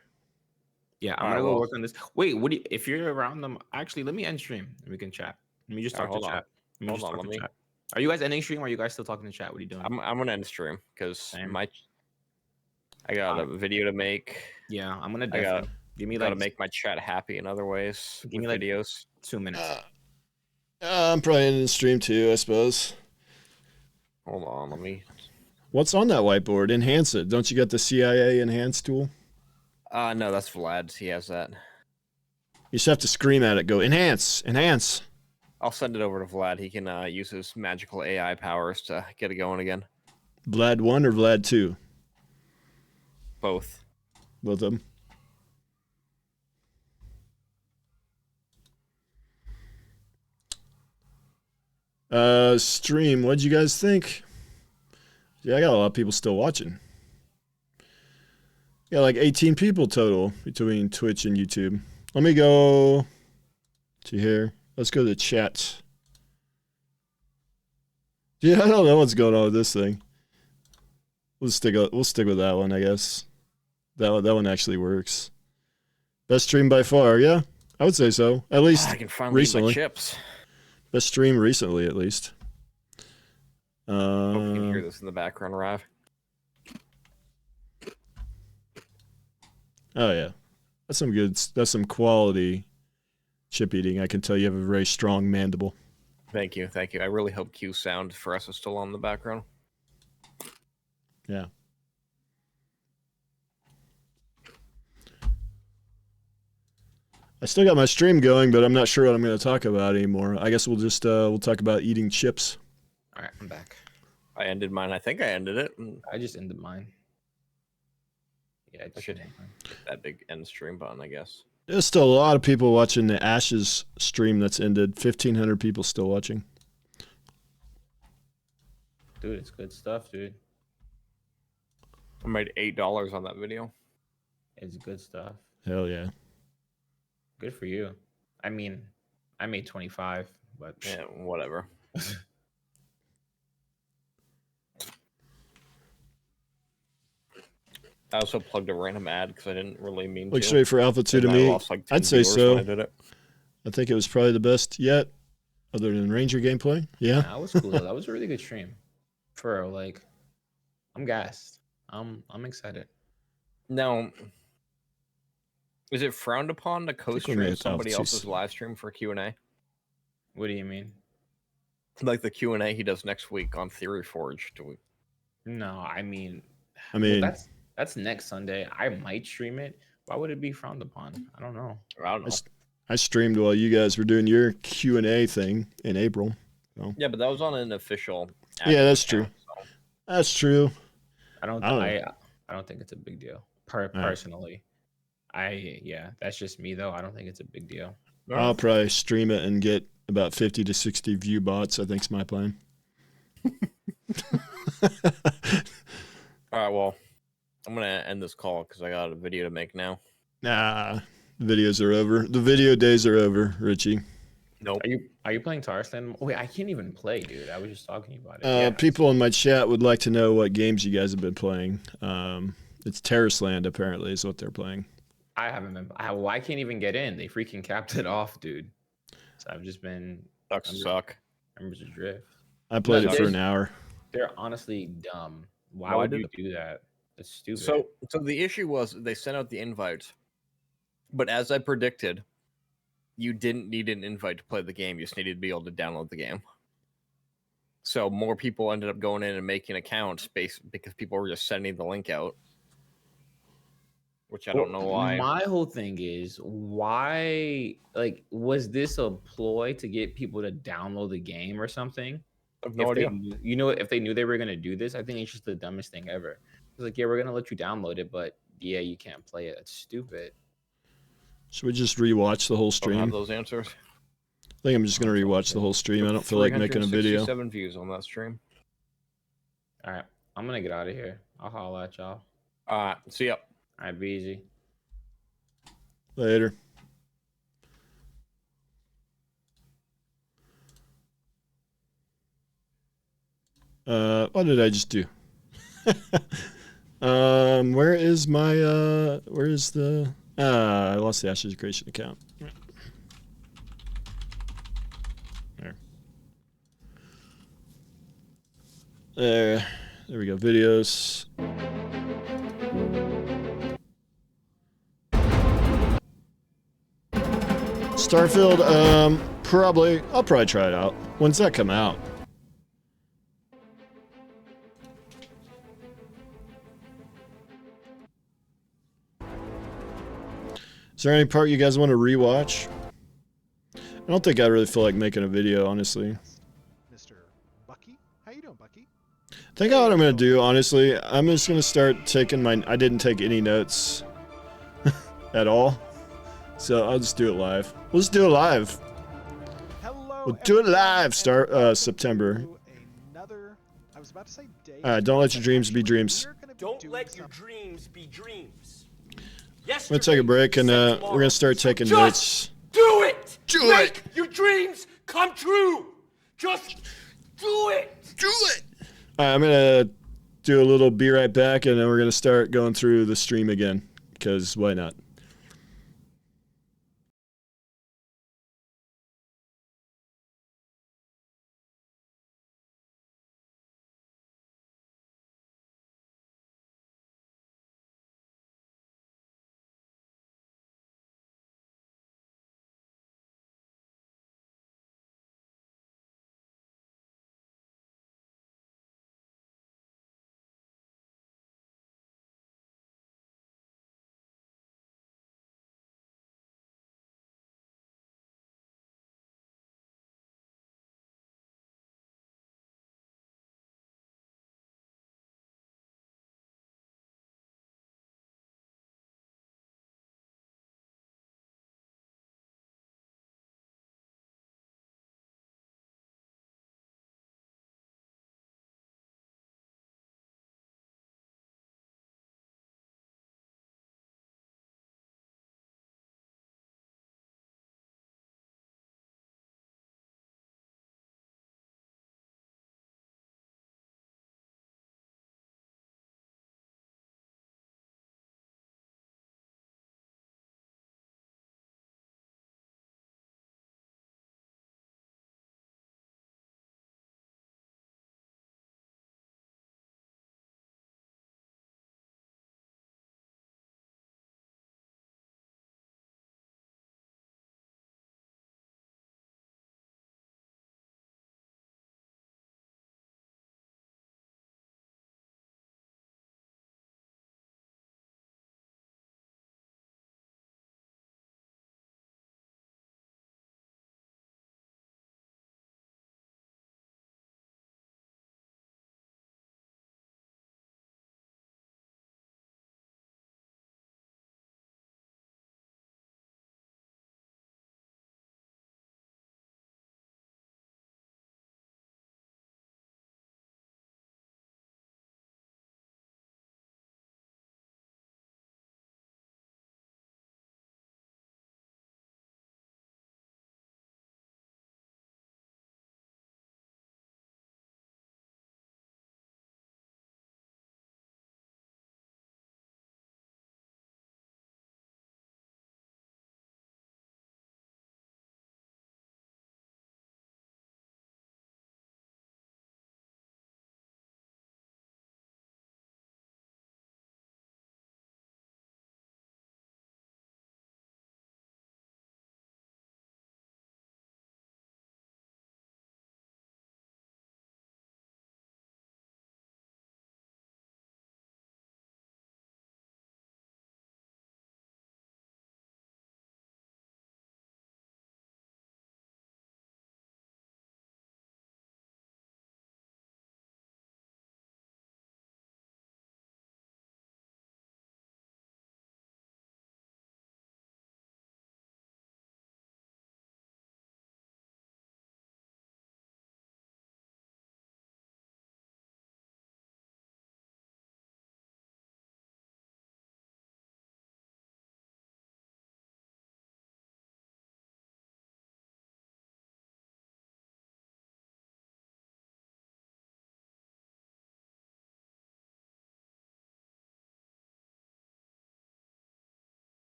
Yeah, I'm gonna go work on this. Wait, if you're around them, actually, let me end stream and we can chat. Let me just talk to chat. Chat. Are you guys ending stream or are you guys still talking to chat? What are you doing? I'm gonna end stream because I got a video to make. Yeah, I'm gonna gotta make my chat happy in other ways. Give me videos. 2 minutes. I'm probably ending the stream too, I suppose. Hold on, let me What's on that whiteboard? Enhance it. Don't you got the CIA enhance tool? No, that's Vlad's. He has that. You just have to scream at it. Go, enhance, enhance. I'll send it over to Vlad. He can use his magical AI powers to get it going again. Vlad 1 or Vlad 2? Both. Both of them. Stream, what'd you guys think? Yeah, I got a lot of people still watching. Got like 18 people total between Twitch and YouTube. Let me go to here. Let's go to the chat. Yeah, I don't know what's going on with this thing. We'll stick with that one, I guess. That one actually works. Best stream by far, yeah, I would say so. At least I can finally recently. eat my chips. Best stream recently, at least. Hope you can hear this in the background, Ryve. Oh yeah, that's some quality chip eating. I can tell you have a very strong mandible. Thank you, thank you. I really hope Q's sound for us is still on in the background. Yeah. I still got my stream going, but I'm not sure what I'm going to talk about anymore. I guess we'll just we'll talk about eating chips. All right, I'm back. I ended mine. I think I ended it. I just ended mine. Yeah, I should ended mine. that big end stream button, I guess. There's still a lot of people watching the Ashes stream that's ended. 1,500 people still watching. Dude, it's good stuff, dude. I made $8 on that video. It's good stuff. Hell yeah. Good for you. I mean, I made 25, but Yeah, whatever. I also plugged a random ad because I didn't really mean Look to. straight for Alpha 2 to And I me. lost, like, 10 I'd say viewers so. when I did it. I think it was probably the best yet, other than Ranger gameplay. Yeah. that was cool. That was a really good stream. For real, like, I'm gassed. I'm excited. Now, is it frowned upon to we co-stream made somebody Alpha 2 else's live stream for Q&A? What do you mean? Like the Q&A he does next week on Theory Forge. Do we? No, I mean, I mean, that's next Sunday. I might stream it. Why would it be frowned upon? I don't know. I don't know. I streamed while you guys were doing your Q&A thing in April. So. Yeah, but that was on an official. Yeah, that's account, true. so. That's true. I don't think it's a big deal. Personally. That's just me though. I don't think it's a big deal. I'll probably stream it and get about 50 to 60 view bots, I think's my plan. All right, well, I'm going to end this call because I got a video to make now. Nah, the videos are over. The video days are over, Richie. Nope. Are you playing Tarzan? Wait, I can't even play, dude. I was just talking about it. People in my chat would like to know what games you guys have been playing. It's Terraceland, apparently, is what they're playing. I haven't been. I can't even get in. They freaking capped it off, dude. So I've just been. Suck. Members Adrift. I played it for an hour. They're honestly dumb. Why would you do that? That's stupid. So the issue was they sent out the invite, but as I predicted, you didn't need an invite to play the game. You just needed to be able to download the game. So more people ended up going in and making accounts because people were just sending the link out. Which I don't know why. My whole thing is why, like, was this a ploy to get people to download the game or something? I have no idea. If they knew they were going to do this, I think it's just the dumbest thing ever. It's like, yeah, we're going to let you download it, but yeah, you can't play it. It's stupid. Should we just rewatch the whole I don't stream? have those answers. I think I'm just going to rewatch the whole stream. I don't feel like making a video. 367 views on that stream. All right. I'm going to get out of here. I'll holler at y'all. See ya. All right, be easy. Later. What did I just do? Where is my where is the I lost the Ashes Creation account. There we go. Videos. Starfield, I'll probably try it out. When's that come out? Is there any part you guys want to rewatch? I don't think I really feel like making a video, honestly. Mr. Bucky, how you doing, Bucky? I think what I'm gonna do, honestly, I'm just gonna start taking my. I didn't take any notes at all, so I'll just do it live. We'll just do it live. Hello, We'll do it everyone, live. and Start welcome September. to another, I was about to say day. Don't let your dreams be Actually, dreams. we're gonna be Don't doing let your something- dreams be dreams. I'm gonna take a break and we're gonna start taking notes. Do it! Do Make it! your dreams come true! Just do it! Do it! Alright, I'm gonna do a little be right back and then we're gonna start going through the stream again. Because why not?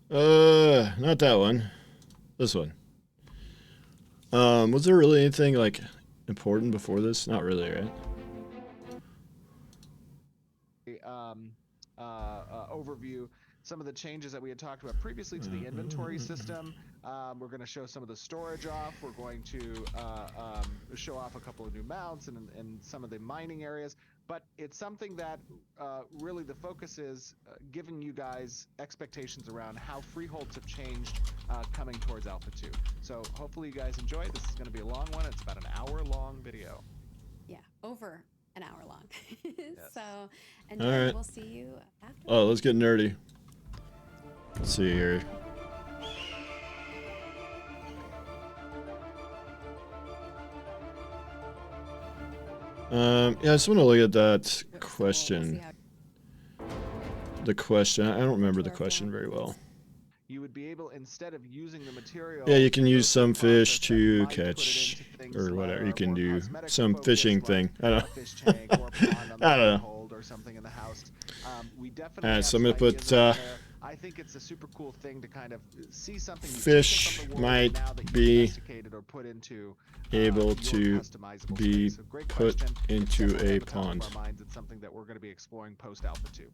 Not that one. This one. Was there really anything like important before this? Not really, right? Overview some of the changes that we had talked about previously to the inventory system. We're going to show some of the storage off. We're going to show off a couple of new mounts and some of the mining areas. But it's something that really the focus is giving you guys expectations around how freeholds have changed coming towards Alpha 2. So hopefully you guys enjoy it. This is going to be a long one. It's about an hour-long video. Yeah, over an hour long. So, and All right. we'll see you after. Oh, let's get nerdy. Let's see here. Yeah, I just want to look at that question. The question, I don't remember the question very well. You would be able, instead of using the material... Yeah, you can use some fish to catch, or whatever. You can do some fishing thing. I don't know. I don't know. Or something in the house. We Alright, so I'm going to put... I think it's a super cool thing to kind of see something fish might be able to be put into a pond. It's something that we're going to be exploring post Alpha 2.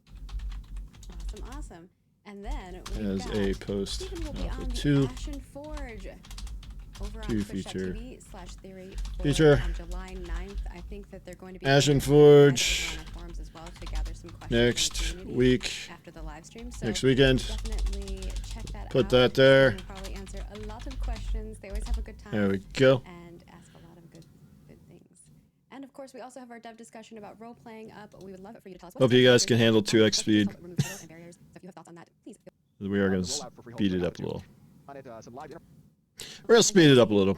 Awesome. And then as a post Alpha 2 feature. Feature. On July 9th, I think that they're going to be Ashen Forge. As well to gather some questions Next week. After the live stream. So next weekend. Definitely check that Put out. that there. Probably answer a lot of questions. They always have a good time. There we go. And ask a lot of good things. And of course, we also have our dev discussion about role playing up. We would love it for you to tell us. Hope you guys can handle 2x speed. If you have thoughts on that, please. We are going to speed it up a little. We're going to speed it up a little.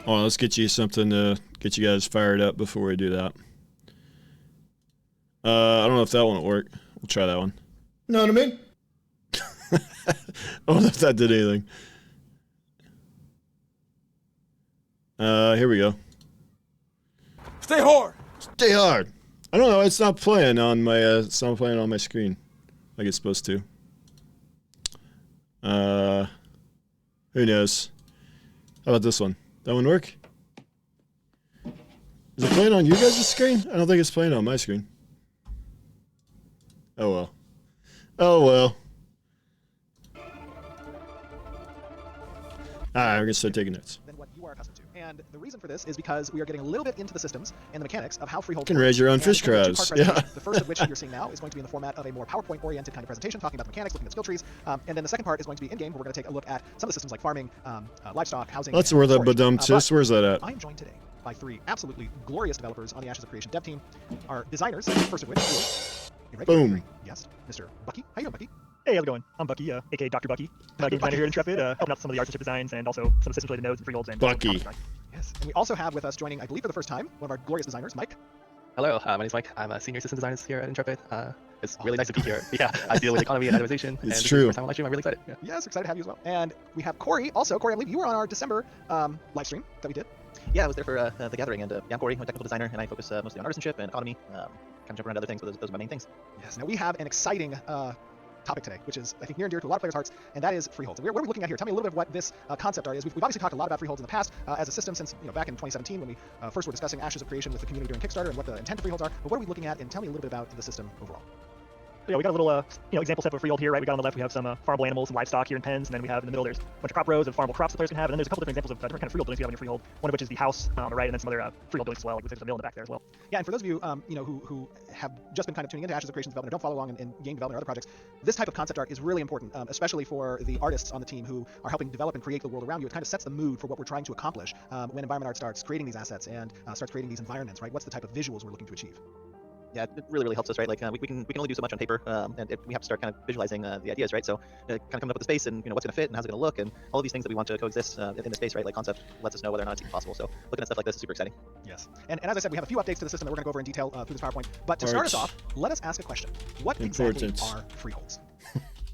Oh, let's get you something to get you guys fired up before we do that. I don't know if that one will work. We'll try that one. Know what I mean? I don't know if that did anything. Here we go. Stay hard. Stay hard. I don't know. It's not playing on my. It's not playing on my screen, like it's supposed to. Who knows? How about this one? That one work? Is it playing on you guys' screen? I don't think it's playing on my screen. Oh well. Oh well. Alright, we're gonna start taking notes. Than what you are accustomed to. And the reason for this is because we are getting a little bit into the systems and the mechanics of how freeholds You can raise your own fish crabs. Yeah. The first of which you're seeing now is going to be in the format of a more PowerPoint-oriented kind of presentation, talking about the mechanics, looking at skill trees. And then the second part is going to be in-game, where we're going to take a look at some of the systems like farming, livestock, housing. That's where the badum-tis. Where's that at? I am joined today by three absolutely glorious developers on the Ashes of Creation dev team. Our designers, first of which is... Boom. Yes, Mr. Bucky. How you doing, Bucky? Hey, how's it going? I'm Bucky, aka Dr. Bucky. Game designer here at Intrepid, helping out some of the artistry designs and also some of the systems-related nodes and freeholds and Bucky. Yes, and we also have with us joining, I believe for the first time, one of our glorious designers, Mike. Hello, my name's Mike. I'm a senior system designer here at Intrepid. It's really nice to be here. Yeah, I deal with economy and itemization. It's and true. The first time on live stream, I'm really excited. Yeah. Yes, excited to have you as well. And we have Corey. Also, Corey, I believe you were on our December live stream that we did. Yeah, I was there for the gathering, and yeah, I'm Corey. I'm a technical designer, and I focus mostly on artisanship and economy. Kind of jump around other things, but those are my main things. Yes. Now we have an exciting topic today, which is I think near and dear to a lot of players' hearts, and that is freeholds. What are we looking at here? Tell me a little bit of what this concept art is. We've obviously talked a lot about freeholds in the past as a system since back in 2017 when we first were discussing Ashes of Creation with the community during Kickstarter and what the intent of freeholds are. But what are we looking at? And tell me a little bit about the system overall. Yeah, we got a little, example set of a freehold here, right? We got on the left, we have some farmable animals and livestock here in pens, and then we have in the middle, there's a bunch of crop rows of farmable crops the players can have, and then there's a couple different examples of different kind of freehold buildings you have in your freehold. One of which is the house on the right, and then some other freehold buildings as well, like there's a mill in the back there as well. Yeah, and for those of you, who have just been kind of tuning into Ashes of Creation development, or don't follow along in game development or other projects, this type of concept art is really important, especially for the artists on the team who are helping develop and create the world around you. It kind of sets the mood for what we're trying to accomplish when environment art starts creating these assets and starts creating these environments, right? What's the type of visuals we're looking to achieve? Yeah, it really helps us, right? Like we can only do so much on paper, and we have to start kind of visualizing the ideas, right? So kind of coming up with the space and what's going to fit and how's it going to look and all of these things that we want to coexist in the space, right? Like concept lets us know whether or not it's even possible. So looking at stuff like this is super exciting. Yes, and as I said, we have a few updates to the system that we're going to go over in detail through this PowerPoint. But to start us off, let us ask a question: what exactly are freeholds?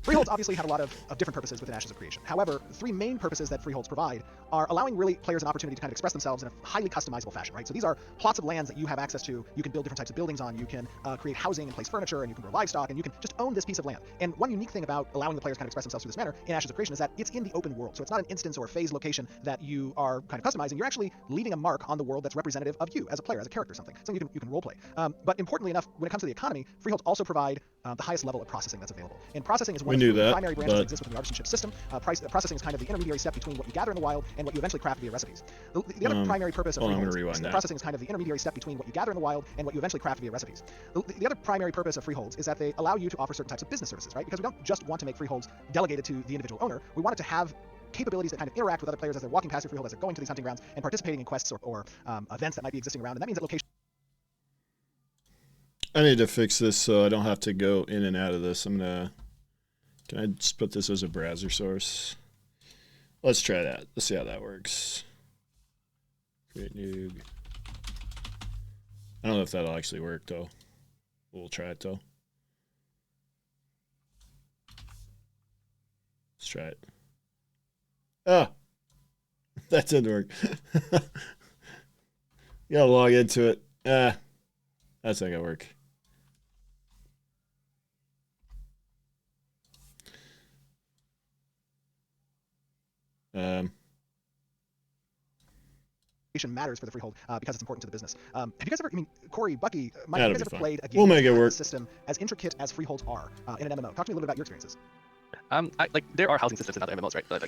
Freeholds obviously have a lot of different purposes within Ashes of Creation. However, three main purposes that freeholds provide are allowing really players an opportunity to kind of express themselves in a highly customizable fashion, right? So these are plots of lands that you have access to. You can build different types of buildings on. You can create housing and place furniture, and you can grow livestock, and you can just own this piece of land. And one unique thing about allowing the players kind of express themselves through this manner in Ashes of Creation is that it's in the open world. So it's not an instance or a phase location that you are kind of customizing. You're actually leaving a mark on the world that's representative of you as a player, as a character, something you can role play. But importantly enough, when it comes to the economy, freeholds also provide the highest level of processing that's available. And processing is one of the primary branches that exist within the artisanship system. Processing is kind of the intermediary step between what you gather in the wild and what you eventually craft via recipes. The other primary purpose of freeholds, processing is kind of the intermediary step between what you gather in the wild and what you eventually craft via recipes. The other primary purpose of freeholds is that they allow you to offer certain types of business services, right? Because we don't just want to make freeholds delegated to the individual owner. We want it to have capabilities that kind of interact with other players as they're walking past your freehold, as they're going to these hunting grounds and participating in quests or events that might be existing around. And that means that location. I need to fix this so I don't have to go in and out of this. Can I just put this as a browser source? Let's try that. Let's see how that works. Create new. I don't know if that'll actually work though. We'll try it though. Let's try it. Ah, that didn't work. You gotta log into it. That's not gonna work. Matters for the freehold because it's important to the business. Have you guys ever, Corey, Bucky, Mike, have you guys ever played a game that has a system as intricate as freeholds are in an MMO? Talk to me a little bit about your experiences. There are housing systems in other MMOs, right? But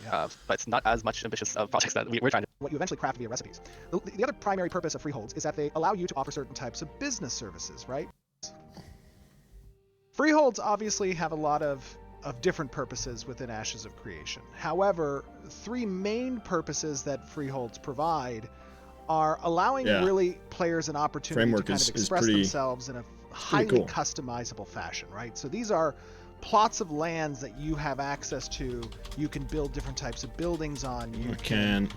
it's not as much ambitious of projects that we're trying to. What you eventually craft via recipes. The other primary purpose of freeholds is that they allow you to offer certain types of business services, right? Freeholds obviously have a lot of different purposes within Ashes of Creation. However, three main purposes that freeholds provide are allowing really players an opportunity to kind of express themselves in a highly customizable fashion, right? So these are plots of lands that you have access to. You can build different types of buildings on. You can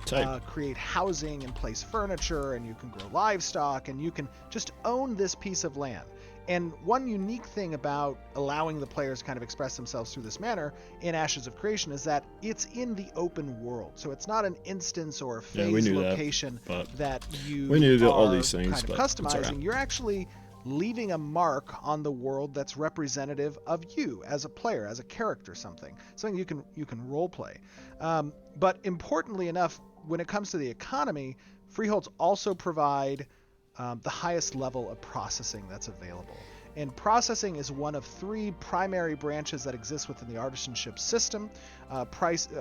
create housing and place furniture, and you can grow livestock, and you can just own this piece of land. And one unique thing about allowing the players kind of express themselves through this manner in Ashes of Creation is that it's in the open world. So it's not an instance or a phase location that you are all these things, kind of customizing. You're actually leaving a mark on the world that's representative of you as a player, as a character, something you can role play. But importantly enough, when it comes to the economy, freeholds also provide the highest level of processing that's available. And processing is one of three primary branches that exist within the artisanship system.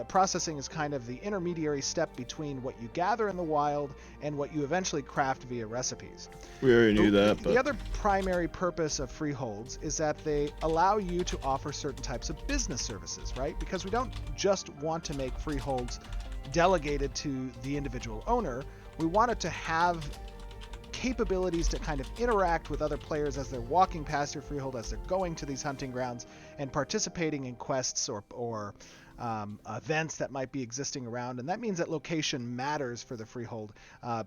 Processing is kind of the intermediary step between what you gather in the wild and what you eventually craft via recipes. We already knew that. The other primary purpose of freeholds is that they allow you to offer certain types of business services, right? Because we don't just want to make freeholds delegated to the individual owner. We want it to have capabilities to kind of interact with other players as they're walking past your freehold, as they're going to these hunting grounds and participating in quests or events that might be existing around. And that means that location matters for the freehold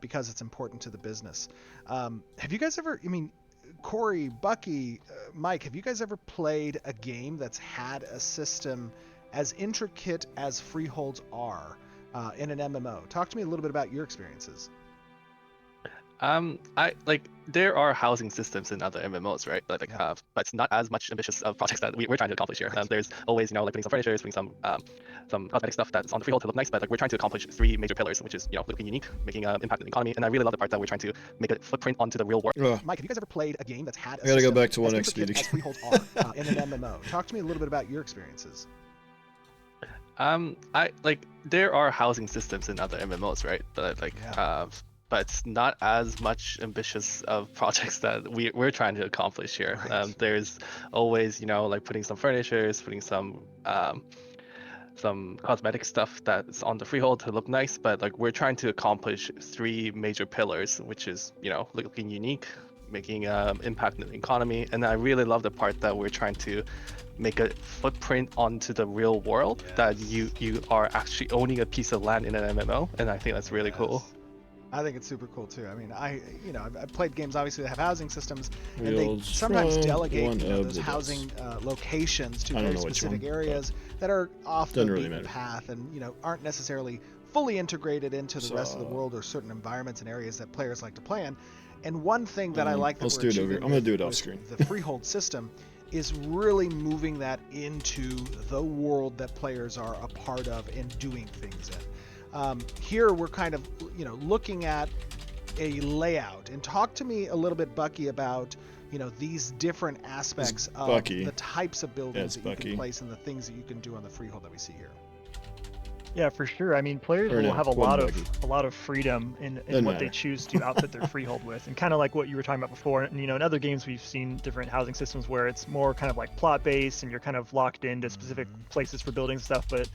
because it's important to the business. Have you guys ever, Corey, Bucky, Mike, have you guys ever played a game that's had a system as intricate as freeholds are in an MMO? Talk to me a little bit about your experiences. There are housing systems in other MMOs, right? But it's not as much ambitious of projects that we're trying to accomplish here. There's always, putting some furniture, putting some cosmetic stuff that's on the freehold to look nice. But we're trying to accomplish three major pillars, which is looking unique, making an impact on the economy, and I really love the part that we're trying to make a footprint onto the real world. Mike, have you guys ever played a game that's had? I gotta go back to 1xp as freeholds are in an MMO. Talk to me a little bit about your experiences. There are housing systems in other MMOs, right? But it's not as much ambitious of projects that we're trying to accomplish here. Right. There's always, putting some furniture, putting some cosmetic stuff that's on the freehold to look nice. But we're trying to accomplish three major pillars, which is, looking unique, making impact in the economy. And I really love the part that we're trying to make a footprint onto the real world, that you are actually owning a piece of land in an MMO. And I think that's really cool. I think it's super cool too. I mean, I've played games obviously that have housing systems, and they Reels sometimes from delegate one those of the housing locations to I don't very know which specific one, areas that are off the doesn't really beaten matter. path, and aren't necessarily fully integrated into the rest of the So- world or certain environments and areas that players like to play in. And one thing that I like that let's we're do it over. achieving I'm gonna do it with off screen. the freehold system is really moving that into the world that players are a part of and doing things in. Here we're kind of looking at a layout, and talk to me a little bit, Bucky, about these different aspects of Bucky. the types of buildings it's that you Bucky. can place and the things that you can do on the freehold that we see here. Yeah, for sure. I mean, players Or will no, have a one lot of freedom in Doesn't what they matter. choose to outfit their freehold with, and kind of like what you were talking about before. And in other games, we've seen different housing systems where it's more kind of like plot based, and you're kind of locked into specific places for buildings and stuff. But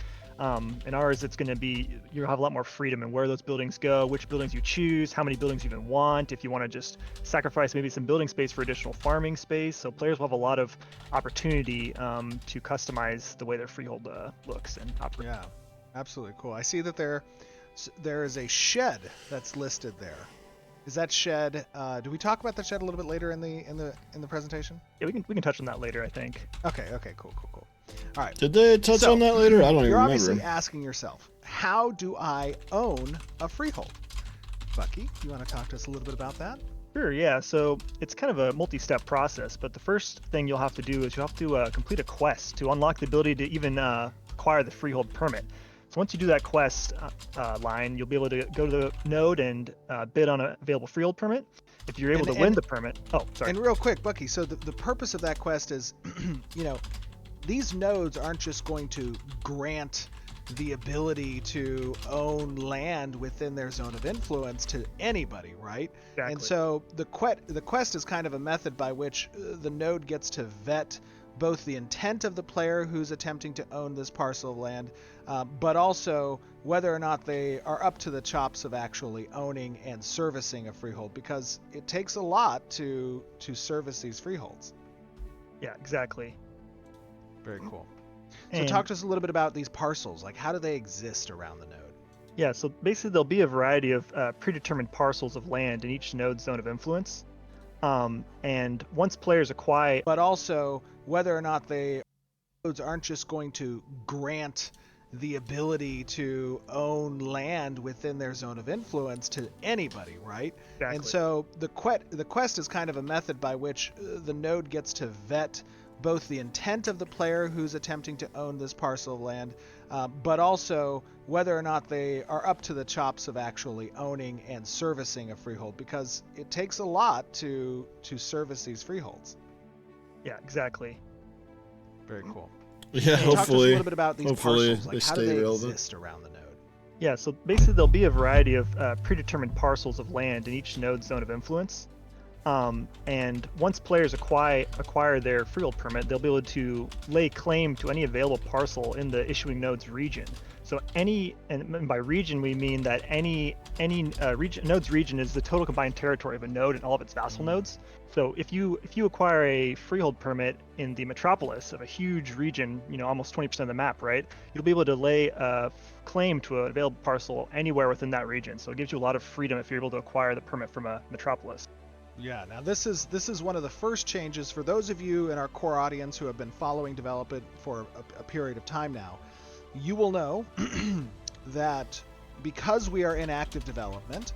in ours, it's going to be you'll have a lot more freedom in where those buildings go, which buildings you choose, how many buildings you even want. If you want to just sacrifice maybe some building space for additional farming space, so players will have a lot of opportunity to customize the way their freehold looks and operates. Yeah, absolutely cool. I see that there is a shed that's listed there. Is that shed? Do we talk about the shed a little bit later in the presentation? Yeah, we can touch on that later, I think. Okay, cool. All right. Did they touch on that later? I don't even You're remember. obviously asking yourself, how do I own a freehold? Bucky, you want to talk to us a little bit about that? Sure, yeah. So it's kind of a multi-step process, but the first thing you'll have to do is you'll have to complete a quest to unlock the ability to even acquire the freehold permit. So once you do that quest line, you'll be able to go to the node and bid on an available freehold permit. If you're able to win the permit, And real quick, Bucky, so the purpose of that quest is, these nodes aren't just going to grant the ability to own land within their zone of influence to anybody, right? Exactly. And so the quest is kind of a method by which the node gets to vet both the intent of the player who's attempting to own this parcel of land, but also whether or not they are up to the chops of actually owning and servicing a freehold, because it takes a lot to service these freeholds. Yeah, exactly. Very cool. So And talk to us a little bit about these parcels. Like, how do they exist around the node? yeah, so basically there'll be a variety of predetermined parcels of land in each node's zone of influence. And once players acquire, But also whether or not nodes aren't just going to grant the ability to own land within their zone of influence to anybody, right? exactly. And so the quest is kind of a method by which the node gets to vet both the intent of the player who's attempting to own this parcel of land, but also whether or not they are up to the chops of actually owning and servicing a freehold, because it takes a lot to service these freeholds. Yeah, exactly. Very cool. Yeah, Talk to us a hopefully. little bit about these hopefully parcels. Like, they how do stay they relevant. exist around the node? Yeah, so basically there'll be a variety of predetermined parcels of land in each node's zone of influence. And once players acquire their freehold permit, they'll be able to lay claim to any available parcel in the issuing node's region. So and by region we mean that any node's region is the total combined territory of a node and all of its vassal nodes. So if you acquire a freehold permit in the metropolis of a huge region, almost 20% of the map, right? You'll be able to lay a claim to an available parcel anywhere within that region. So it gives you a lot of freedom if you're able to acquire the permit from a metropolis. Yeah, now this is one of the first changes for those of you in our core audience who have been following development for a period of time now. You will know that because we are in active development,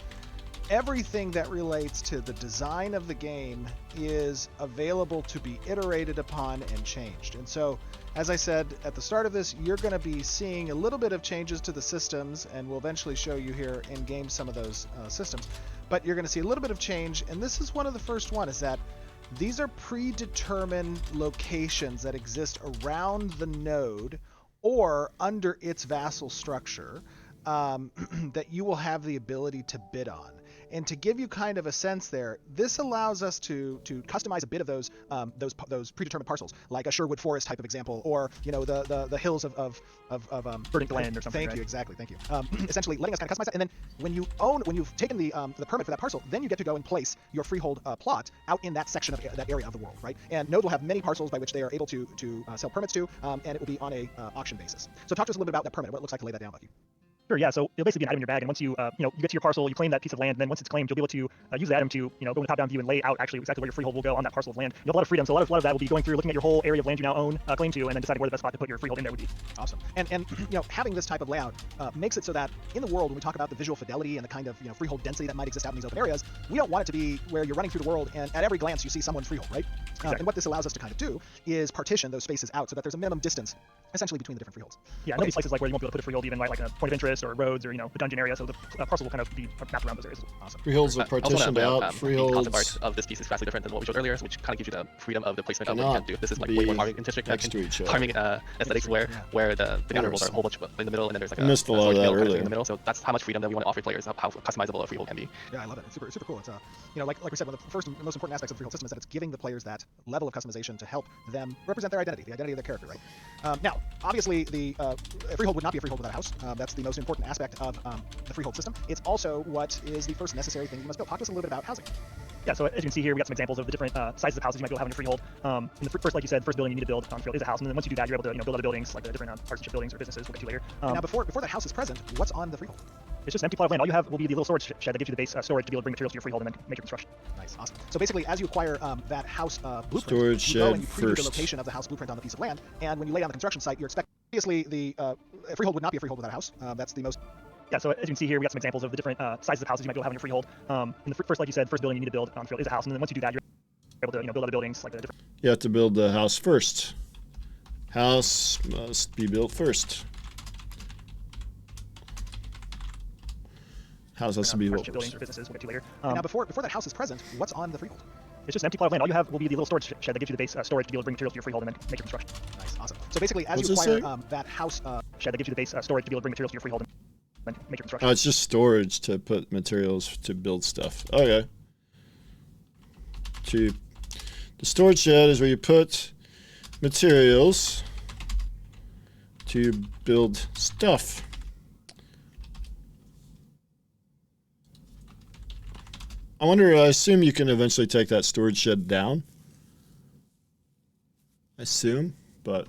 everything that relates to the design of the game is available to be iterated upon and changed. And so, as I said at the start of this, you're going to be seeing a little bit of changes to the systems, and we'll eventually show you here in game some of those systems. But you're going to see a little bit of change, and this is one of the first one, is that these are predetermined locations that exist around the node or under its vassal structure that you will have the ability to bid on. And to give you kind of a sense there, this allows us to customize a bit of those predetermined parcels, like a Sherwood Forest type of example, or the hills of Burning Land or something. Thank you, exactly, thank you. Essentially, letting us kind of customize that, and then when you've taken the permit for that parcel, then you get to go and place your freehold plot out in that section of that area of the world, right? And Node will have many parcels by which they are able to sell permits to, and it will be on a auction basis. So talk to us a little bit about that permit, what it looks like to lay that down, Bucky. Sure, yeah. So it'll basically be an item in your bag, and once you you get to your parcel, you claim that piece of land, and then once it's claimed, you'll be able to use the item to go in the top-down view and lay out actually exactly where your freehold will go on that parcel of land. You have a lot of freedom, so a lot of that will be going through, looking at your whole area of land you now own, claim to, and then deciding where the best spot to put your freehold in there would be. Awesome. And having this type of layout makes it so that in the world, when we talk about the visual fidelity and the kind of freehold density that might exist out in these open areas, we don't want it to be where you're running through the world and at every glance you see someone's freehold, right? Exactly. And what this allows us to kind of do is partition those spaces out so that there's a minimum distance essentially between the different freeholds. Yeah, and there'll be places like where you won't be able to put a freehold even like a point of interest or roads or a dungeon area, so the parcel will kind of be mapped around those areas. Awesome. Freeholds are partitioned out. The Freeholds concept art of this piece is vastly different than what we showed earlier, which kind of gives you the freedom of the placement of what you cannot can do. This is like way more farming intensic next to each other. farming aesthetics where the outer worlds are a whole bunch in the middle, and then there's like I missed a lot of that storage earlier. in the middle. So that's how much freedom that we want to offer players, how customizable a freehold can be. Yeah, I love it. It's super cool. It's like we said, one of the first and most important aspects of the freehold system is that it's giving the players that level of customization to help them represent their identity, the identity of their character, right? Now, obviously, the freehold would not be a freehold without a house. That's the most important aspect of the freehold system. It's also what is the first necessary thing you must build. Talk to us a little bit about housing. Yeah, so as you can see here, we got some examples of the different sizes of houses you might be able to have in your freehold. In the first, like you said, first building you need to build on freehold is a house, and then once you do that, you're able to build other buildings like the different partnership buildings or businesses. We'll get to later. Now, before that house is present, what's on the freehold? It's just an empty plot of land. All you have will be the little storage shed that gives you the base storage to be able to bring materials to your freehold and then make your construction. Nice, awesome. So basically, as you acquire that house blueprint, Storage you go shed and you preview first. the location of the house blueprint on the piece of land, and when you lay down the construction site, you're expecting. Obviously, the freehold would not be a freehold without a house. That's the most. Yeah, so as you can see here, we got some examples of the different sizes of houses you might be able to have in your freehold. In the first, like you said, first building you need to build on freehold is a house, and then once you do that, you're able to build other buildings like the different. You have to build the house first. House must be built first. House has to be built partnership buildings first. or businesses. We'll get to later. Now, before that house is present, what's on the freehold? It's just an empty plot of land. All you have will be the little storage shed that gives you the base storage to be able to bring materials to your freehold and then make your construction. Nice, awesome. So basically, as What's you this acquire that house shed that gives you the base storage to be able to bring materials to your freehold and then make your construction. Oh, it's just storage to put materials to build stuff. Okay. The storage shed is where you put materials to build stuff. I assume you can eventually take that storage shed down. I assume, but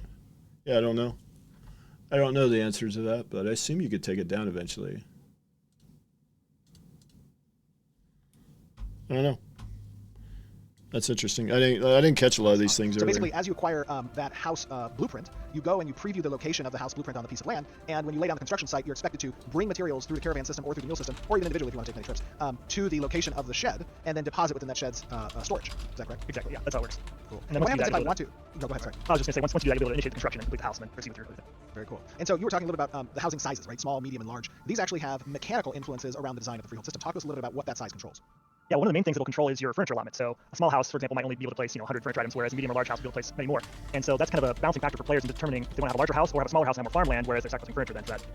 yeah, I don't know. I don't know the answer to that, but I assume you could take it down eventually. I don't know. That's interesting. I didn't catch a lot of these things So earlier. basically, as you acquire that house blueprint, you go and you preview the location of the house blueprint on the piece of land, and when you lay down the construction site, you're expected to bring materials through the caravan system or through the mule system, or even individually if you want to take any trips, to the location of the shed, and then deposit within that shed's storage. Is that correct? Exactly, yeah, that's how it works. Cool. And then What once you happens do if I that, want to? No, go ahead, sorry. I was just going to say, once you do that, you'll be able to initiate the construction and complete the house and then proceed with your Very cool. And so you were talking a little bit about the housing sizes, right? Small, medium, and large. These actually have mechanical influences around the design of the freehold system. Talk to us a little bit about what that size controls. Yeah, one of the main things it'll control is your furniture allotment. So a small house, for example, might only be able to place 100 furniture items, whereas a medium or large house will be able to place many more. And so that's kind of a balancing factor for players in determining if they want to have a larger house or have a smaller house and have more farmland, whereas they're sacrificing furniture then for that.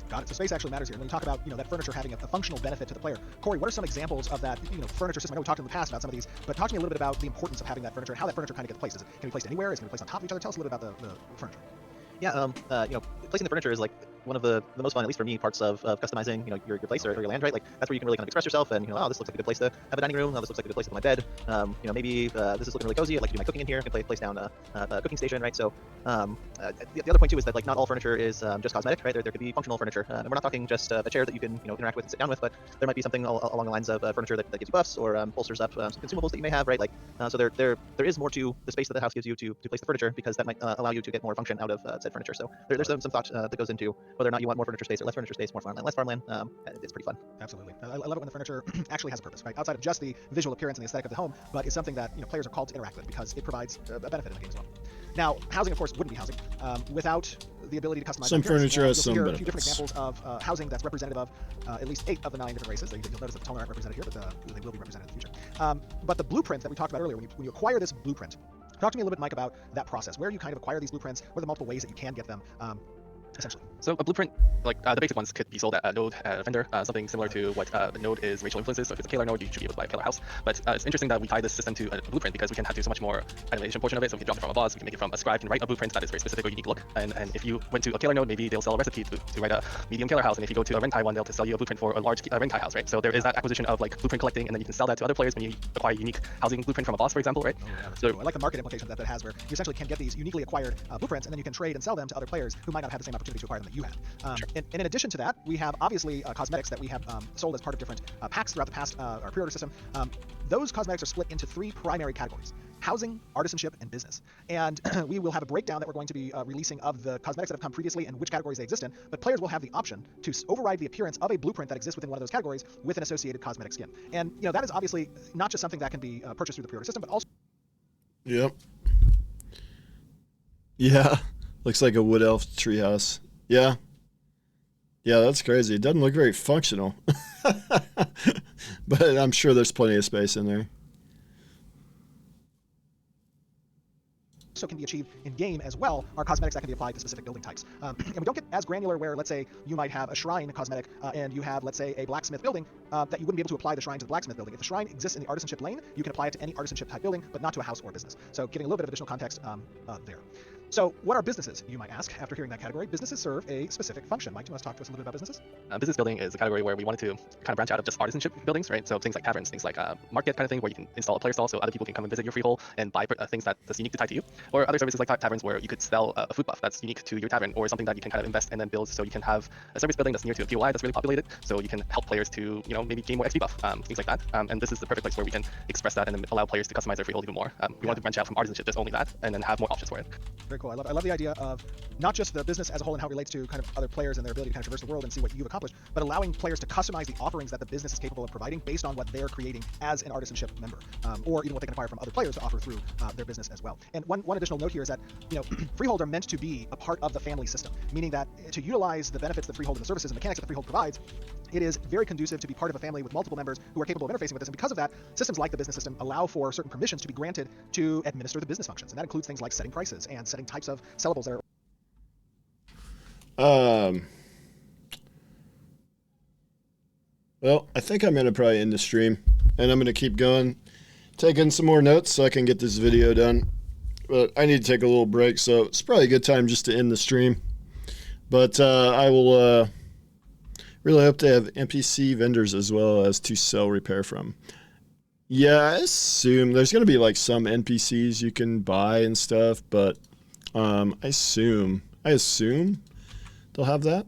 Got it. So space actually matters here. When you talk about that furniture having a functional benefit to the player, Corey, what are some examples of that furniture system? I know we talked in the past about some of these, but talk to me a little bit about the importance of having that furniture and how that furniture kind of gets placed. Can it be placed anywhere? Is it going to be placed on top of each other? Tell us a little bit about the furniture. Yeah, placing the furniture is like one of the most fun, at least for me, parts of customizing, your place or your land, right? Like that's where you can really kind of express yourself and, oh, this looks like a good place to have a dining room. Oh, this looks like a good place to put my bed. Maybe this is looking really cozy. I'd like to do my cooking in here. I can place down a cooking station, right? So the other point too is that like not all furniture is just cosmetic, right? There could be functional furniture, and we're not talking just a chair that you can interact with and sit down with, but there might be something along the lines of furniture that gives you buffs or bolsters up some consumables that you may have, right? Like so there is more to the space that the house gives you to place the furniture, because that might allow you to get more function out of said furniture. So there's some thought that goes into whether or not you want more furniture space or less furniture space, more farmland, less farmland. It's pretty fun. Absolutely. I love it when the furniture actually has a purpose, right? Outside of just the visual appearance and the aesthetic of the home, but it's something that players are called to interact with because it provides a benefit in the game as well. Now, housing, of course, wouldn't be housing without the ability to customize. Some furniture has some benefits. A few different benefits. examples of housing that's representative of at least 8 of the 9 different races. You'll notice that the Telnar aren't represented here, but they will be represented in the future. But the blueprint that we talked about earlier, when you acquire this blueprint, talk to me a little bit, Mike, about that process. Where do you kind of acquire these blueprints? What are the multiple ways that you can get them? Essentially. So a blueprint, like the basic ones, could be sold at a node vendor, something similar to what the node is racial influences. So if it's a Kalar node, you should be able to buy a Kalar house. But it's interesting that we tie this system to a blueprint because we can do so much more animation portion of it. So we can drop it from a boss, we can make it from a scribe, can write a blueprint that is very specific or unique look. And if you went to a Kalar node, maybe they'll sell a recipe to write a medium Kalar house. And if you go to a Renkai one, they'll sell you a blueprint for a large Renkai house, right? So there is that acquisition of like blueprint collecting, and then you can sell that to other players when you acquire a unique housing blueprint from a boss, for example, right? Oh, yeah, that's cool. I like the market implication that has, where you essentially can get these uniquely acquired blueprints, and then you can trade and sell them to other players who might not have the same opportunity opportunity to acquire them that you have. And in addition to that, we have obviously cosmetics that we have sold as part of different packs throughout the past, our pre-order system. Those cosmetics are split into 3 primary categories: housing, artisanship, and business. And we will have a breakdown that we're going to be releasing of the cosmetics that have come previously and which categories they exist in, but players will have the option to override the appearance of a blueprint that exists within one of those categories with an associated cosmetic skin. And that is obviously not just something that can be purchased through the pre-order system, but also... Yep. Yeah. Looks like a wood elf treehouse. Yeah. Yeah, that's crazy. It doesn't look very functional. But I'm sure there's plenty of space in there. also can be achieved in game as well are cosmetics that can be applied to specific building types. And we don't get as granular where, let's say, you might have a shrine cosmetic and you have, let's say, a blacksmith building that you wouldn't be able to apply the shrine to the blacksmith building. If the shrine exists in the artisanship lane, you can apply it to any artisanship type building, but not to a house or business. So giving a little bit of additional context there. So what are businesses, you might ask, after hearing that category? Businesses serve a specific function. Mike, do you want to talk to us a little bit about businesses? Business building is a category where we wanted to kind of branch out of just artisanship buildings, right? So things like taverns, things like market kind of thing, where you can install a player stall so other people can come and visit your freehold and buy things that's unique to tie to you. Or other services like taverns where you could sell a food buff that's unique to your tavern, or something that you can kind of invest and then build, so you can have a service building that's near to a POI that's really populated, so you can help players to, you know, maybe gain more XP buff, things like that. And this is the perfect place where we can express that and then allow players to customize their freehold even more. We want to branch out from artisanship, just only that, and then have more options for it. Very cool. I love the idea of not just the business as a whole and how it relates to kind of other players and their ability to kind of traverse the world and see what you've accomplished, but allowing players to customize the offerings that the business is capable of providing based on what they're creating as an artisanship member, or even what they can acquire from other players to offer through their business as well. And one additional note here is that, you know, freehold are meant to be a part of the family system, meaning that to utilize the benefits that freehold and the services and mechanics that the freehold provides, it is very conducive to be part of a family with multiple members who are capable of interfacing with this. And because of that, systems like the business system allow for certain permissions to be granted to administer the business functions. And that includes things like setting prices and setting types of sellables that are... Well, I think I'm going to probably end the stream, and I'm going to keep going, taking some more notes so I can get this video done. But I need to take a little break, so it's probably a good time just to end the stream. But I will really hope to have NPC vendors as well as to sell repair from. Yeah, I assume there's going to be like some NPCs you can buy and stuff, but I assume they'll have that.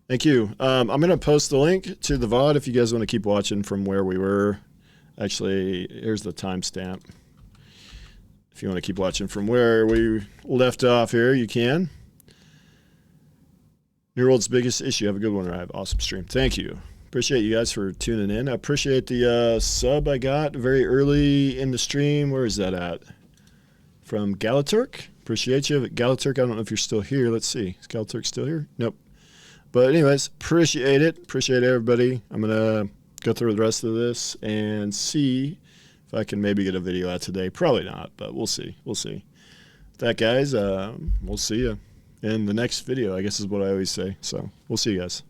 Thank you. I'm going to post the link to the VOD if you guys want to keep watching from where we were. Actually, here's the timestamp. If you want to keep watching from where we left off here, you can. Your world's biggest issue. Have a good one, Ryve. Awesome stream. Thank you. Appreciate you guys for tuning in. I appreciate the sub I got very early in the stream. Where is that at? From Galaturk. Appreciate you. Galaturk, I don't know if you're still here. Let's see. Is Galaturk still here? Nope. But anyways, appreciate it. Appreciate everybody. I'm going to go through the rest of this and see if I can maybe get a video out today. Probably not, but we'll see. We'll see. With that, guys, we'll see you in the next video, I guess is what I always say. So we'll see you guys.